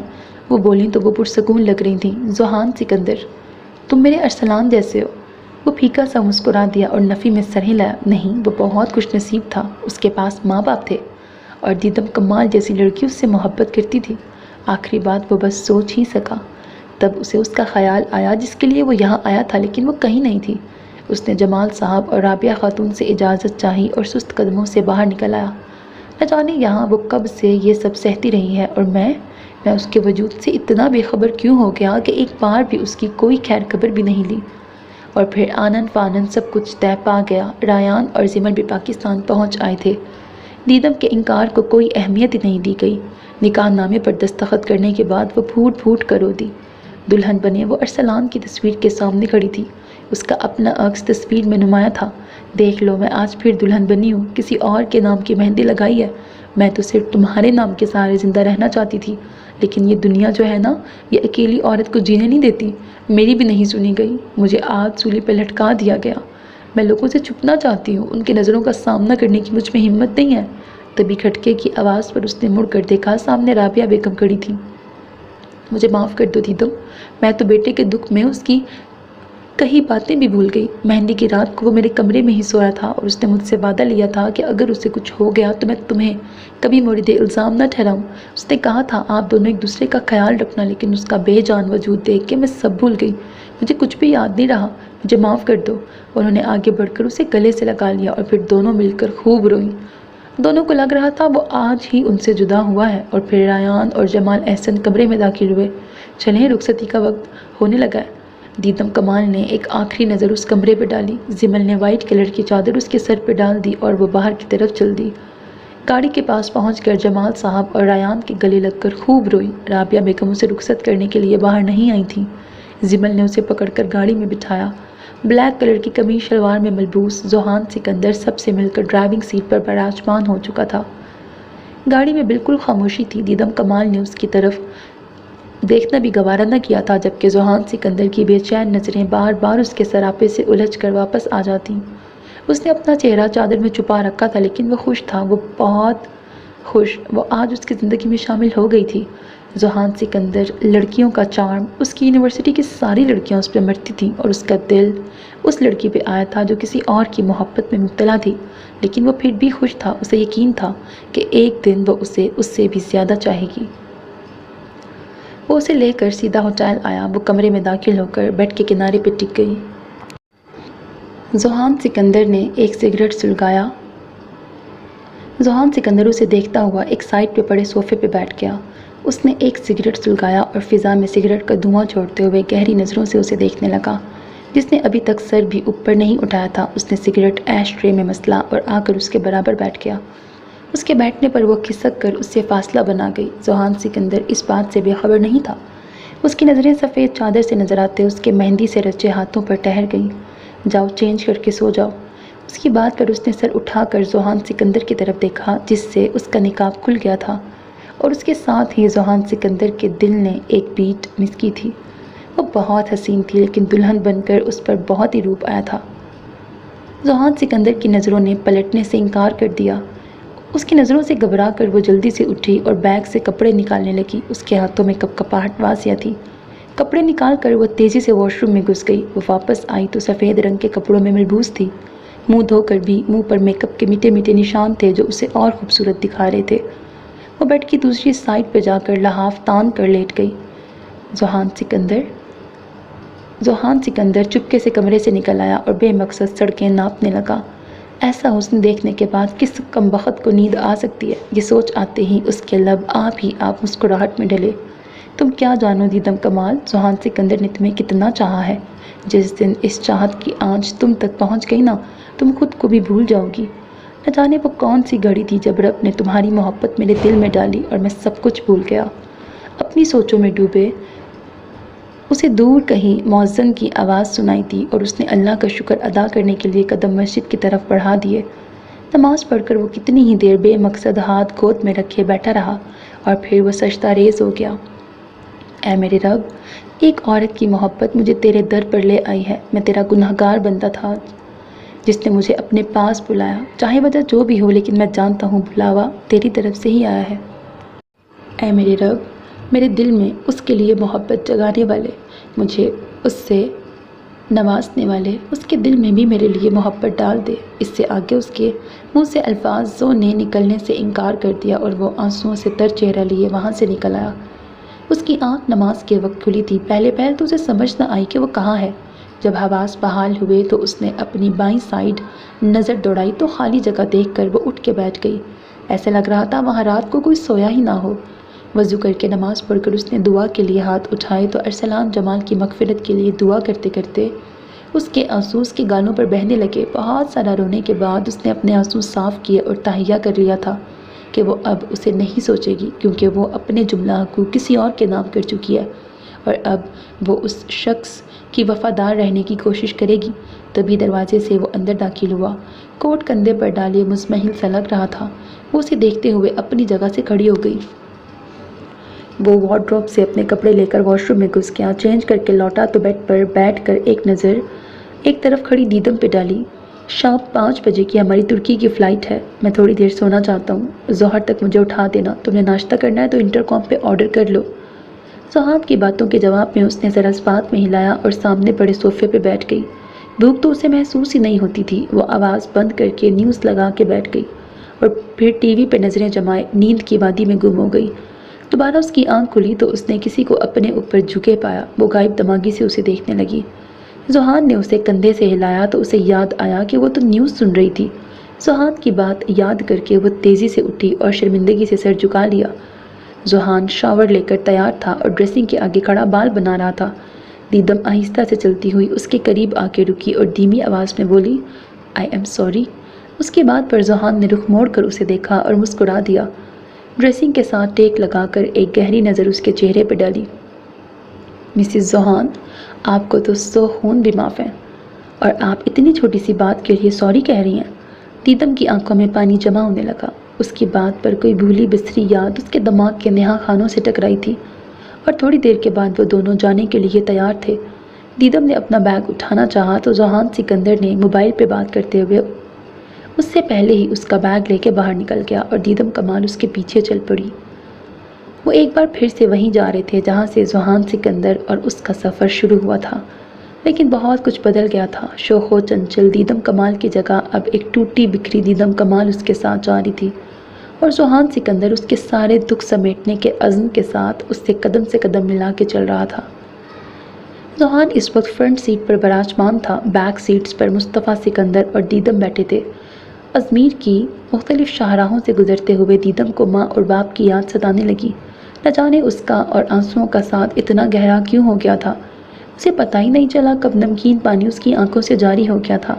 وہ بولیں تو وہ پرسکون لگ رہی تھیں۔ ذوحان سکندر۔ تم میرے ارسلان جیسے ہو۔ وہ پھیکا سا مسکرا دیا اور نفی میں سر ہلایا۔ نہیں، وہ بہت خوش نصیب تھا، اس کے پاس ماں باپ تھے۔ اور دیدم کمال جیسی لڑکی اس سے محبت کرتی تھی۔ آخری بات وہ بس سوچ ہی سکا۔ تب اسے اس کا خیال آیا جس کے لیے وہ یہاں آیا تھا، لیکن وہ کہیں نہیں تھی۔ اس نے جمال صاحب اور رابعہ خاتون سے اجازت چاہی اور سست قدموں سے باہر نکل آیا۔ نہ جانے یہاں وہ کب سے یہ سب سہتی رہی ہے اور میں اس کے وجود سے اتنا بے خبر کیوں ہو گیا کہ ایک بار بھی اس کی کوئی خیر خبر بھی نہیں لی۔ اور پھر آنن فانن سب کچھ طے پا گیا۔ ریان اور جمل بھی پاکستان پہنچ آئے تھے۔ دیدم کے انکار کو کوئی اہمیت ہی نہیں دی گئی۔ نکاح نامے پر دستخط کرنے کے بعد وہ پھوٹ پھوٹ کر رو دی۔ دلہن بنے وہ ارسلان کی تصویر کے سامنے کھڑی تھی۔ اس کا اپنا عکس تصویر میں نمایاں تھا۔ دیکھ لو، میں آج پھر دلہن بنی ہوں، کسی اور کے نام کی مہندی لگائی ہے۔ میں تو صرف تمہارے نام کے سہارے زندہ رہنا چاہتی تھی، لیکن یہ دنیا جو ہے نا، یہ اکیلی عورت کو جینے نہیں دیتی۔ میری بھی نہیں سنی گئی، مجھے آج سولی پہ لٹکا دیا گیا۔ میں لوگوں سے چھپنا چاہتی ہوں، ان کی نظروں کا سامنا کرنے کی مجھ میں ہمت نہیں ہے۔ تبھی کھٹکے کی آواز پر اس نے مڑ کر دیکھا، سامنے رابعہ بیگم کھڑی تھی۔ مجھے معاف کر دو دیدم، میں تو بیٹے کے دکھ میں اس کی کئی باتیں بھی بھول گئی۔ مہندی کی رات کو وہ میرے کمرے میں ہی سویا تھا اور اس نے مجھ سے وعدہ لیا تھا کہ اگر اسے کچھ ہو گیا تو میں تمہیں کبھی مورد الزام نہ ٹھہراؤں۔ اس نے کہا تھا آپ دونوں ایک دوسرے کا خیال رکھنا، لیکن اس کا بے جان وجود دیکھ کے میں سب بھول گئی۔ مجھے کچھ بھی یاد نہیں رہا، مجھے معاف کر دو۔ انہوں نے آگے بڑھ کر اسے گلے سے لگا لیا اور پھر دونوں مل کر خوب روئیں۔ دونوں کو لگ رہا تھا وہ آج ہی ان سے جدا ہوا ہے۔ اور پھر ریان اور جمال احسن کمرے میں داخل ہوئے۔ چلیں، رخصتی کا وقت ہونے لگا ہے۔ دیدم کمال نے ایک آخری نظر اس کمرے پہ ڈالی۔ جمل نے وائٹ کلر کی چادر اس کے سر پہ ڈال دی اور وہ باہر کی طرف چل دی۔ گاڑی کے پاس پہنچ کر جمال صاحب اور ریان کے گلے لگ کر خوب روئی۔ رابعہ بیگم اسے رخصت کرنے کے لیے باہر نہیں آئی تھیں۔ جمل نے اسے پکڑ کر گاڑی میں بٹھایا۔ بلیک کلر کی قمیص شلوار میں ملبوس ذوحان سکندر سب سے مل کر ڈرائیونگ سیٹ پر براجمان ہو چکا تھا۔ گاڑی میں بالکل خاموشی تھی۔ دیدم کمال نے اس کی طرف دیکھنا بھی گوارا نہ کیا تھا، جبکہ ذوحان سکندر کی بے چین نظریں بار بار اس کے سراپے سے الجھ کر واپس آ جاتی۔ اس نے اپنا چہرہ چادر میں چھپا رکھا تھا، لیکن وہ خوش تھا، وہ بہت خوش۔ وہ آج اس کی زندگی میں شامل ہو گئی تھی۔ ذوحان سکندر لڑکیوں کا چارم، اس کی یونیورسٹی کی ساری لڑکیاں اس پہ مرتی تھیں اور اس کا دل اس لڑکی پہ آیا تھا جو کسی اور کی محبت میں مبتلا تھی، لیکن وہ پھر بھی خوش تھا۔ اسے یقین تھا کہ ایک دن وہ اسے اس سے بھی زیادہ چاہے گی۔ وہ اسے لے کر سیدھا ہوٹل آیا۔ وہ کمرے میں داخل ہو کر بیڈ کے کنارے پہ ٹک گئی۔ ذوحان سکندر نے ایک سگریٹ سلگایا۔ ذوحان سکندر اسے دیکھتا ہوا ایک سائڈ پہ پڑے صوفے پہ بیٹھ گیا۔ اس نے ایک سگریٹ سلگایا اور فضا میں سگریٹ کا دھواں چھوڑتے ہوئے گہری نظروں سے اسے دیکھنے لگا۔ جس نے ابھی تک سر بھی اوپر نہیں اٹھایا تھا، اس نے سگریٹ ایش ٹرے میں مسلا اور آ کر اس کے برابر بیٹھ گیا۔ اس کے بیٹھنے پر وہ کھسک کر اس سے فاصلہ بنا گئی۔ ذوحان سکندر اس بات سے بے خبر نہیں تھا۔ اس کی نظریں سفید چادر سے نظر آتے اس کے مہندی سے رچے ہاتھوں پر ٹھہر گئیں۔ جاؤ، چینج کر کے سو جاؤ۔ اس کی بات پر اس نے سر اٹھا کر ذوحان سکندر کی طرف دیکھا، جس سے اس کا نقاب کھل گیا تھا، اور اس کے ساتھ ہی ذوحان سکندر کے دل نے ایک بیٹ مس کی تھی۔ وہ بہت حسین تھی، لیکن دلہن بن کر اس پر بہت ہی روپ آیا تھا۔ ذوحان سکندر کی نظروں نے پلٹنے سے انکار کر دیا۔ اس کی نظروں سے گھبرا کر وہ جلدی سے اٹھی اور بیگ سے کپڑے نکالنے لگی۔ اس کے ہاتھوں میں کپکپاہٹ واضح تھی۔ کپڑے نکال کر وہ تیزی سے واش روم میں گھس گئی۔ وہ واپس آئی تو سفید رنگ کے کپڑوں میں ملبوس تھی۔ منہ دھو کر بھی منہ پر میک اپ کے میٹھے میٹھے نشان تھے جو اسے اور خوبصورت دکھا رہے تھے۔ وہ بیڈ کی دوسری سائڈ پہ جا کر لحاف تان کر لیٹ گئی۔ ذوحان سکندر چپکے سے کمرے سے نکل آیا اور بے مقصد سڑکیں ناپنے لگا۔ ایسا حسن دیکھنے کے بعد کس کمبخت کو نیند آ سکتی ہے؟ یہ سوچ آتے ہی اس کے لب آپ مسکراہٹ میں ڈلے۔ تم کیا جانو دیدم کمال، ذوحان سکندر نے تمہیں کتنا چاہا ہے۔ جس دن اس چاہت کی آنچ تم تک پہنچ گئی نا، تم خود کو بھی بھول جاؤ گی۔ نہ جانے وہ کون سی گھڑی تھی جب رب نے تمہاری محبت میرے دل میں ڈالی اور میں سب کچھ بھول گیا۔ اپنی سوچوں میں ڈوبے اسے دور کہیں مؤذن کی آواز سنائی دی اور اس نے اللہ کا شکر ادا کرنے کے لیے قدم مسجد کی طرف بڑھا دیے۔ نماز پڑھ کر وہ کتنی ہی دیر بے مقصد ہاتھ گود میں رکھے بیٹھا رہا اور پھر وہ سجدہ ریز ہو گیا۔ اے میرے رب، ایک عورت کی محبت مجھے تیرے در پر لے آئی ہے۔ میں تیرا گنہگار بندہ تھا جس نے مجھے اپنے پاس بلایا۔ چاہے وجہ جو بھی ہو، لیکن میں جانتا ہوں بلاوا تیری طرف سے ہی آیا ہے۔ اے میرے رب، میرے دل میں اس کے لیے محبت جگانے والے مجھے اس سے نوازنے والے، اس کے دل میں بھی میرے لیے محبت ڈال دے۔ اس سے آگے اس کے منہ سے الفاظوں نے نکلنے سے انکار کر دیا اور وہ آنسوؤں سے تر چہرہ لیے وہاں سے نکل آیا۔ اس کی آنکھ نماز کے وقت کھلی تھی۔ پہلے تو اسے سمجھ نہ آئی کہ وہ کہاں ہے۔ جب حواس بحال ہوئے تو اس نے اپنی بائیں سائیڈ نظر دوڑائی تو خالی جگہ دیکھ کر وہ اٹھ کے بیٹھ گئی۔ ایسے لگ رہا تھا وہاں رات کو کوئی سویا ہی نہ ہو۔ وضو کر کے نماز پڑھ کر اس نے دعا کے لیے ہاتھ اٹھائے تو ارسلان جمال کی مغفرت کے لیے دعا کرتے کرتے اس کے آنسو اس کے گالوں پر بہنے لگے۔ بہت سارا رونے کے بعد اس نے اپنے آنسو صاف کیے اور تہیہ کر لیا تھا کہ وہ اب اسے نہیں سوچے گی، کیونکہ وہ اپنے جملہ کو کسی اور کے نام کر چکی ہے اور اب وہ اس شخص کی وفادار رہنے کی کوشش کرے گی۔ تبھی دروازے سے وہ اندر داخل ہوا۔ کوٹ کندھے پر ڈالے مزمحل سا لگ رہا تھا۔ وہ اسے دیکھتے ہوئے اپنی جگہ سے کھڑی ہو گئی۔ وہ وارڈروب سے اپنے کپڑے لے کر واش روم میں گھس گیا، چینج کر کے لوٹا تو بیڈ پر بیٹھ کر ایک نظر ایک طرف کھڑی دیدم پہ ڈالی۔ شام 5 بجے کی ہماری ترکی کی فلائٹ ہے، میں تھوڑی دیر سونا چاہتا ہوں، ظہر تک مجھے اٹھا دینا، تم نے ناشتہ کرنا ہے تو انٹرکام پہ آرڈر کر لو۔ سہام کی باتوں کے جواب میں اس نے ذرا بات میں ہلایا اور سامنے پڑے صوفے پہ بیٹھ گئی۔ بھوک تو اسے محسوس ہی نہیں ہوتی تھی۔ وہ آواز بند کر کے نیوز لگا کے بیٹھ گئی اور پھر ٹی وی پہ نظریں جمائے نیند کی وادی میں گم ہو گئی۔ دوبارہ اس کی آنکھ کھلی تو اس نے کسی کو اپنے اوپر جھکے پایا۔ وہ غائب دماغی سے اسے دیکھنے لگی۔ زوہان نے اسے کندھے سے ہلایا تو اسے یاد آیا کہ وہ تو نیوز سن رہی تھی۔ زوہان کی بات یاد کر کے وہ تیزی سے اٹھی اور شرمندگی سے سر جھکا لیا۔ زوہان شاور لے کر تیار تھا اور ڈریسنگ کے آگے کھڑا بال بنا رہا تھا۔ دیدم آہستہ سے چلتی ہوئی اس کے قریب آ کے رکی اور دھیمی آواز میں بولی، آئی ایم سوری۔ اس کی بات پر زوہان نے رخ موڑ کر اسے دیکھا اور مسکرا دیا۔ ڈریسنگ کے ساتھ ٹیک لگا کر ایک گہری نظر اس کے چہرے پہ ڈالی۔ مسز زوہان، آپ کو تو 100 خون بھی معاف ہیں، اور آپ اتنی چھوٹی سی بات کے لیے سوری کہہ رہی ہیں۔ دیدم کی آنکھوں میں پانی جمع ہونے لگا۔ اس کی بات پر کوئی بھولی بسری یاد اس کے دماغ کے نہا خانوں سے ٹکرائی تھی اور تھوڑی دیر کے بعد وہ دونوں جانے کے لیے تیار تھے۔ دیدم نے اپنا بیگ اٹھانا چاہا تو زوہان سکندر نے موبائل پہ بات کرتے ہوئے اس سے پہلے ہی اس کا بیگ لے کے باہر نکل گیا اور دیدم کمال اس کے پیچھے چل پڑی۔ وہ ایک بار پھر سے وہیں جا رہے تھے جہاں سے زوہان سکندر اور اس کا سفر شروع ہوا تھا، لیکن بہت کچھ بدل گیا تھا۔ شوخ و چنچل دیدم کمال کی جگہ اب ایک ٹوٹی بکھری دیدم کمال اس کے ساتھ جا رہی تھی اور زوہان سکندر اس کے سارے دکھ سمیٹنے کے عزم کے ساتھ اس سے قدم ملا کے چل رہا تھا۔ زوہان اس وقت فرنٹ سیٹ پر براجمان تھا۔ بیک سیٹس پر مصطفیٰ سکندر اور دیدم بیٹھے تھے۔ ازمیر کی مختلف شاہراہوں سے گزرتے ہوئے دیدم کو ماں اور باپ کی یاد ستانے لگی۔ نہ جانے اس کا اور آنسوؤں کا ساتھ اتنا گہرا کیوں ہو گیا تھا۔ اسے پتہ ہی نہیں چلا کب نمکین پانی اس کی آنکھوں سے جاری ہو گیا تھا۔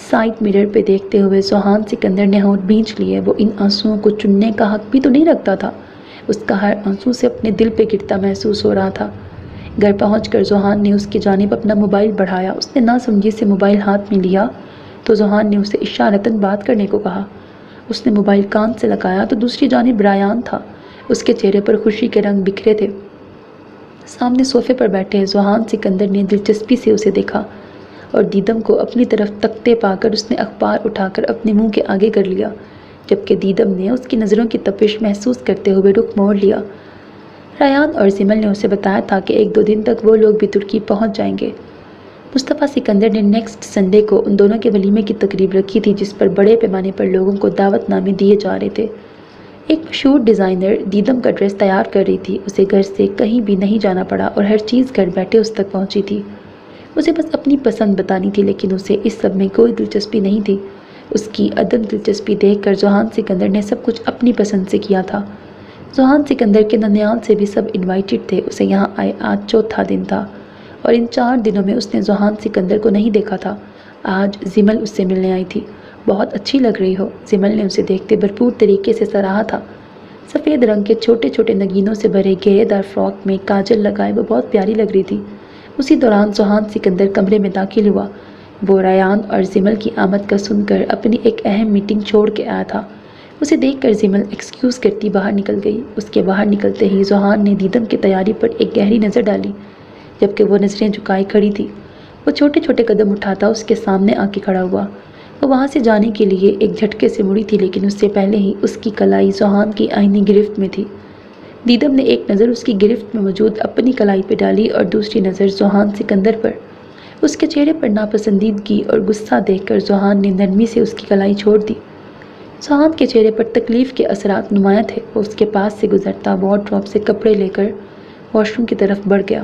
سائڈ مرر پہ دیکھتے ہوئے زوہان سکندر نے ہونٹ بھینچ لیے۔ وہ ان آنسوؤں کو چننے کا حق بھی تو نہیں رکھتا تھا۔ اس کا ہر آنسو سے اپنے دل پہ گرتا محسوس ہو رہا تھا۔ گھر پہنچ کر زوہان نے اس کی جانب اپنا موبائل بڑھایا۔ اس نے ناسمجھی سے موبائل ہاتھ میں لیا تو زوہان نے اسے اشارتاً بات کرنے کو کہا۔ اس نے موبائل کان سے لگایا تو دوسری جانب ریان تھا۔ اس کے چہرے پر خوشی کے رنگ بکھرے تھے۔ سامنے صوفے پر بیٹھے زوہان سکندر نے دلچسپی سے اسے دیکھا اور دیدم کو اپنی طرف تکتے پا کر اس نے اخبار اٹھا کر اپنے منہ کے آگے کر لیا، جبکہ دیدم نے اس کی نظروں کی تپش محسوس کرتے ہوئے رخ موڑ لیا۔ ریان اور زمل نے اسے بتایا تھا کہ 1-2 دن تک وہ لوگ بھی ترکی پہنچ جائیں گے۔ مصطفیٰ سکندر نے نیکسٹ سنڈے کو ان دونوں کے ولیمے کی تقریب رکھی تھی جس پر بڑے پیمانے پر لوگوں کو دعوت نامے دیے جا رہے تھے۔ ایک مشہور ڈیزائنر دیدم کا ڈریس تیار کر رہی تھی۔ اسے گھر سے کہیں بھی نہیں جانا پڑا اور ہر چیز گھر بیٹھے اس تک پہنچی تھی۔ اسے بس اپنی پسند بتانی تھی، لیکن اسے اس سب میں کوئی دلچسپی نہیں تھی۔ اس کی عدم دلچسپی دیکھ کر زوہان سکندر نے سب کچھ اپنی پسند سے کیا تھا۔ زوہان سکندر کے ننیال سے بھی سب انوائٹڈ تھے۔ اسے یہاں آئے آج 4تھا دن تھا اور ان 4 دنوں میں اس نے زوہان سکندر کو نہیں دیکھا تھا۔ آج زمل اس سے ملنے آئی تھی۔ بہت اچھی لگ رہی ہو، زمل نے اسے دیکھتے بھرپور طریقے سے سراہا تھا۔ سفید رنگ کے چھوٹے چھوٹے نگینوں سے بھرے گھیرے دار فراک میں کاجل لگائے وہ بہت پیاری لگ رہی تھی۔ اسی دوران زوہان سکندر کمرے میں داخل ہوا۔ وہ ریان اور زمل کی آمد کا سن کر اپنی ایک اہم میٹنگ چھوڑ کے آیا تھا۔ اسے دیکھ کر زمل ایکسکیوز کرتی باہر نکل گئی۔ اس کے باہر نکلتے ہی زوہان نے دیدم کی تیاری پر ایک گہری نظر ڈالی، جبکہ وہ نظریں جھکائے کھڑی تھی۔ وہ چھوٹے چھوٹے قدم اٹھاتا اس کے سامنے آ کے کھڑا ہوا۔ وہ وہاں سے جانے کے لیے ایک جھٹکے سے مڑی تھی، لیکن اس سے پہلے ہی اس کی کلائی زوہان کی آئینی گرفت میں تھی۔ دیدم نے ایک نظر اس کی گرفت میں موجود اپنی کلائی پہ ڈالی اور دوسری نظر زوہان سکندر پر۔ اس کے چہرے پر ناپسندیدگی اور غصہ دیکھ کر ذوحان نے نرمی سے اس کی کلائی چھوڑ دی۔ ذوحان کے چہرے پر تکلیف کے اثرات نمایاں تھے۔ وہ اس کے پاس سے گزرتا وارڈروب سے کپڑے لے کر واش روم کی طرف بڑھ گیا۔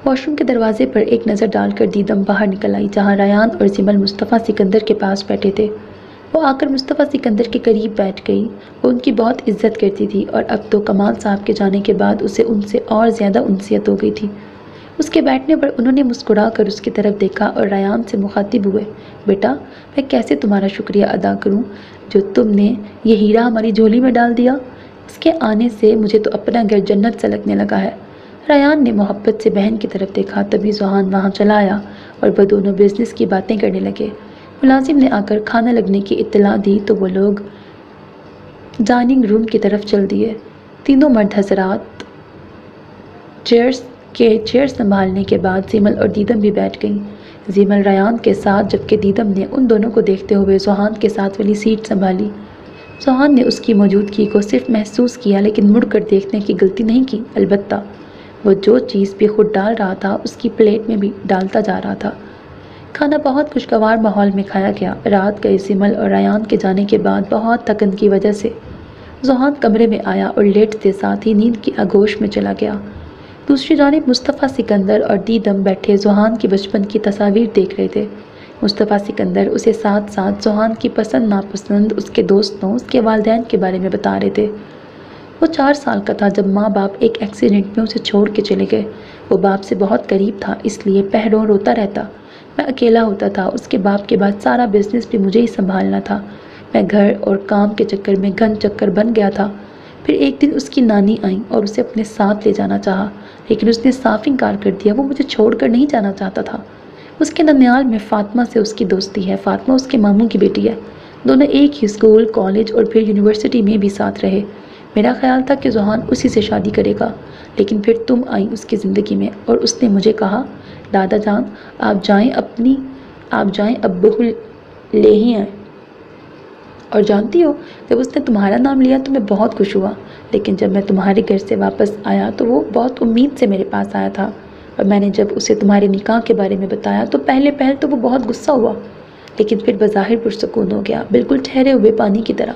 واش روم کے دروازے پر ایک نظر ڈال کر دیدم باہر نکل آئی، جہاں ریان اور جمل مصطفیٰ سکندر کے پاس بیٹھے تھے۔ وہ آ کر مصطفیٰ سکندر کے قریب بیٹھ گئی۔ وہ ان کی بہت عزت کرتی تھی اور اب تو کمال صاحب کے جانے کے بعد اسے ان سے اور زیادہ انسیت ہو گئی تھی۔ اس کے بیٹھنے پر انہوں نے مسکرا کر اس کی طرف دیکھا اور ریان سے مخاطب ہوئے، بیٹا میں کیسے تمہارا شکریہ ادا کروں جو تم نے یہ ہیرا ہماری جھولی میں ڈال دیا۔ اس کے آنے سے مجھے تو اپنا گھر جنت سے لگنے لگا ہے۔ ریان نے محبت سے بہن کی طرف دیکھا، تبھی ذوحان وہاں چلا آیا اور وہ دونوں بزنس کی باتیں کرنے لگے۔ ملازم نے آ کر کھانا لگنے کی اطلاع دی تو وہ لوگ ڈائننگ روم کی طرف چل دیے۔ تینوں مرد حضرات چیئر سنبھالنے کے بعد زیمل اور دیدم بھی بیٹھ گئیں۔ زیمل ریان کے ساتھ، جبکہ دیدم نے ان دونوں کو دیکھتے ہوئے ذوحان کے ساتھ والی سیٹ سنبھالی۔ ذوحان نے اس کی موجودگی کو صرف محسوس کیا لیکن مڑ کر دیکھنے کی غلطی نہیں کی، البتہ وہ جو چیز بھی خود ڈال رہا تھا اس کی پلیٹ میں بھی ڈالتا جا رہا تھا۔ کھانا بہت خوشگوار ماحول میں کھایا گیا۔ رات گئے زیمل اور ریان کے جانے کے بعد بہت تھکن کی وجہ سے ذوحان کمرے میں آیا اور لیٹتے ساتھ ہی نیند کی آغوش میں چلا گیا۔ دوسری جانب مصطفیٰ سکندر اور دیدم بیٹھے ذوحان کی بچپن کی تصاویر دیکھ رہے تھے۔ مصطفیٰ سکندر اسے ساتھ ساتھ ذوحان کی پسند ناپسند، اس کے دوستوں، اس کے والدین کے بارے میں بتا رہے تھے۔ وہ 4 سال کا تھا جب ماں باپ ایک ایکسیڈنٹ میں اسے چھوڑ کے چلے گئے۔ وہ باپ سے بہت قریب تھا، اس لیے پہروں روتا رہتا۔ میں اکیلا ہوتا تھا، اس کے باپ کے بعد سارا بزنس بھی مجھے ہی سنبھالنا تھا۔ میں گھر اور کام کے چکر میں گھن چکر بن گیا تھا۔ پھر ایک دن اس کی نانی آئیں اور اسے اپنے ساتھ لے جانا چاہا، لیکن اس نے صاف انکار کر دیا۔ وہ مجھے چھوڑ کر نہیں جانا چاہتا تھا۔ اس کے ننیال میں فاطمہ سے اس کی دوستی ہے۔ فاطمہ اس کے ماموں کی بیٹی ہے۔ دونوں ایک ہی اسکول، کالج اور پھر یونیورسٹی میں بھی ساتھ رہے۔ میرا خیال تھا کہ ذوحان اسی سے شادی کرے گا، لیکن پھر تم آئی اس کی زندگی میں اور اس نے مجھے کہا، دادا جان آپ جائیں اب بہو لے ہی آئیں۔ اور جانتی ہو جب اس نے تمہارا نام لیا تو میں بہت خوش ہوا، لیکن جب میں تمہارے گھر سے واپس آیا تو وہ بہت امید سے میرے پاس آیا تھا، اور میں نے جب اسے تمہارے نکاح کے بارے میں بتایا تو پہلے تو وہ بہت غصہ ہوا، لیکن پھر بظاہر پرسکون ہو گیا، بالکل ٹھہرے ہوئے پانی کی طرح۔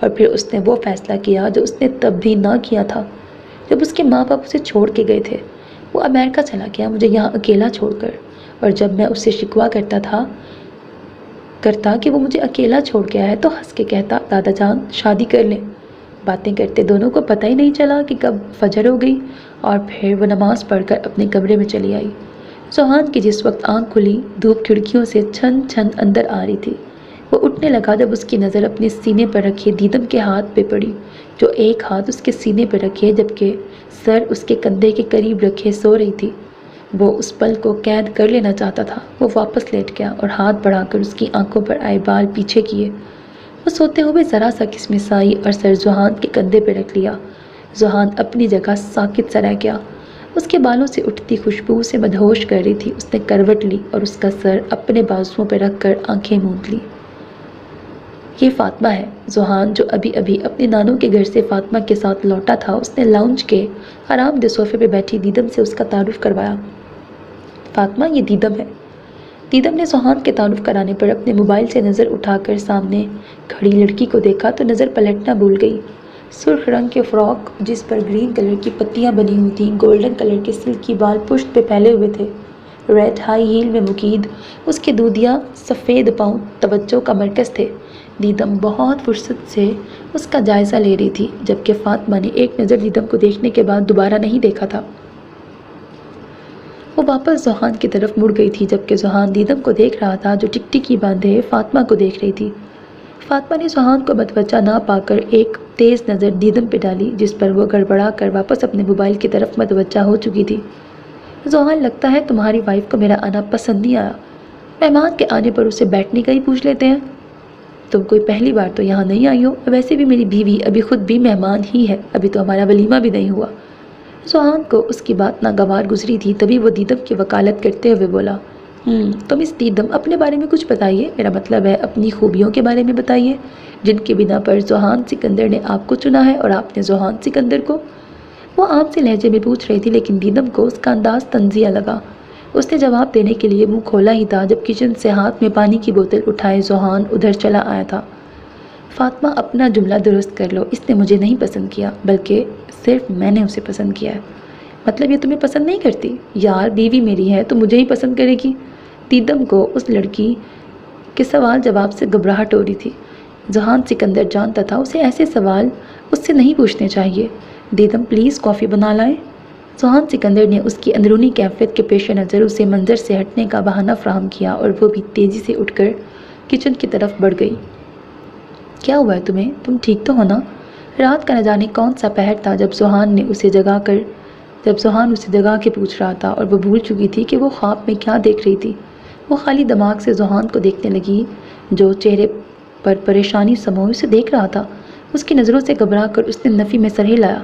اور پھر اس نے وہ فیصلہ کیا جو اس نے تب بھی نہ کیا تھا جب اس کے ماں باپ اسے چھوڑ کے گئے تھے۔ وہ امریکہ چلا گیا مجھے یہاں اکیلا چھوڑ کر، اور جب میں اس سے شکوہ کرتا کہ وہ مجھے اکیلا چھوڑ گیا ہے تو ہنس کے کہتا، دادا جان شادی کر لیں۔ باتیں کرتے دونوں کو پتہ ہی نہیں چلا کہ کب فجر ہو گئی، اور پھر وہ نماز پڑھ کر اپنے کمرے میں چلی آئی۔ ذوحان کی جس وقت آنکھ کھلی دھوپ کھڑکیوں سے چھن چھن اندر آ رہی تھی۔ وہ اٹھنے لگا جب اس کی نظر اپنے سینے پر رکھے دیدم کے ہاتھ پہ پڑی، جو ایک ہاتھ اس کے سینے پہ رکھے جبکہ سر اس کے کندھے کے قریب رکھے سو رہی تھی۔ وہ اس پل کو قید کر لینا چاہتا تھا۔ وہ واپس لیٹ گیا اور ہاتھ بڑھا کر اس کی آنکھوں پر آئے بال پیچھے کیے۔ وہ سوتے ہوئے ذرا سا کسمسائی اور سر ذوحان کے کندھے پہ رکھ لیا۔ ذوحان اپنی جگہ ساکت سا رہ گیا۔ اس کے بالوں سے اٹھتی خوشبو اسے مدہوش کر رہی تھی۔ اس نے کروٹ لی اور اس کا سر اپنے بازوؤں پہ رکھ کر آنکھیں موند لی۔ یہ فاطمہ ہے۔ ذوحان جو ابھی اپنے نانوں کے گھر سے فاطمہ کے ساتھ لوٹا تھا، اس نے لاؤنج کے آرام دہ صوفے پہ بیٹھی دیدم سے اس کا تعارف کروایا۔ فاطمہ یہ دیدم ہے۔ دیدم نے ذوحان کے تعارف کرانے پر اپنے موبائل سے نظر اٹھا کر سامنے کھڑی لڑکی کو دیکھا تو نظر پلٹنا بھول گئی۔ سرخ رنگ کے فراک جس پر گرین کلر کی پتیاں بنی ہوئی تھیں، گولڈن کلر کے سلکی بال پشت پہ پھیلے ہوئے تھے، ریڈ ہائی ہیل میں مقید اس کے دودھیا سفید پاؤں توجہ کا مرکز تھے۔ دیدم بہت فرصت سے اس کا جائزہ لے رہی تھی، جبکہ فاطمہ نے ایک نظر دیدم کو دیکھنے کے بعد دوبارہ نہیں دیکھا تھا۔ وہ واپس ذوحان کی طرف مڑ گئی تھی، جبکہ ذوحان دیدم کو دیکھ رہا تھا جو ٹکٹکی باندھے فاطمہ کو دیکھ رہی تھی۔ فاطمہ نے ذوحان کو متوجہ نہ پا کر ایک تیز نظر دیدم پہ ڈالی، جس پر وہ گڑبڑا کر واپس اپنے موبائل کی طرف متوجہ ہو چکی تھی۔ ذوحان لگتا ہے تمہاری وائف کو میرا آنا پسند نہیں آیا۔ مہمان کے آنے پر اسے بیٹھنے کا ہی پوچھ لیتے ہیں۔ تم کوئی پہلی بار تو یہاں نہیں آئی ہو، ویسے بھی میری بیوی ابھی خود بھی مہمان ہی ہے، ابھی تو ہمارا ولیمہ بھی نہیں ہوا۔ ذوحان کو اس کی بات ناگوار گزری تھی، تبھی وہ دیدم کی وکالت کرتے ہوئے بولا، تم اس دیدم اپنے بارے میں کچھ بتائیے، میرا مطلب ہے اپنی خوبیوں کے بارے میں بتائیے، جن کی بنا پر ذوحان سکندر نے آپ کو چنا ہے اور آپ نے ذوحان سکندر کو۔ وہ عام سے لہجے میں پوچھ رہی تھی، لیکن دیدم کو اس کا انداز تنزیہ لگا۔ اس نے جواب دینے کے لیے منہ کھولا ہی تھا جب کچن سے ہاتھ میں پانی کی بوتل اٹھائے ذوحان ادھر چلا آیا تھا۔ فاطمہ اپنا جملہ درست کر لو، اس نے مجھے نہیں پسند کیا بلکہ صرف میں نے اسے پسند کیا ہے۔ مطلب یہ تمہیں پسند نہیں کرتی؟ یار بیوی میری ہے تو مجھے ہی پسند کرے گی۔ دیدم کو اس لڑکی کے سوال جواب سے گھبراہٹ ہو رہی تھی۔ ذوحان سکندر جانتا تھا اسے ایسے سوال اس سے نہیں پوچھنے چاہیے۔ دیدم پلیز کافی بنا لائیں۔ ذوحان سکندر نے اس کی اندرونی کیفیت کے پیش نظر اسے منظر سے ہٹنے کا بہانہ فراہم کیا اور وہ بھی تیزی سے اٹھ کر کچن کی طرف بڑھ گئی۔ کیا ہوا ہے تمہیں؟ تم ٹھیک تو ہو نا؟ رات کا نہ جانے کون سا پہر تھا جب ذوحان اسے جگا کے پوچھ رہا تھا اور وہ بھول چکی تھی کہ وہ خواب میں کیا دیکھ رہی تھی۔ وہ خالی دماغ سے ذوحان کو دیکھنے لگی جو چہرے پر پریشانی سموئے اسے دیکھ رہا تھا۔ اس کی نظروں سے گھبرا کر اس نے نفی میں سر ہلایا۔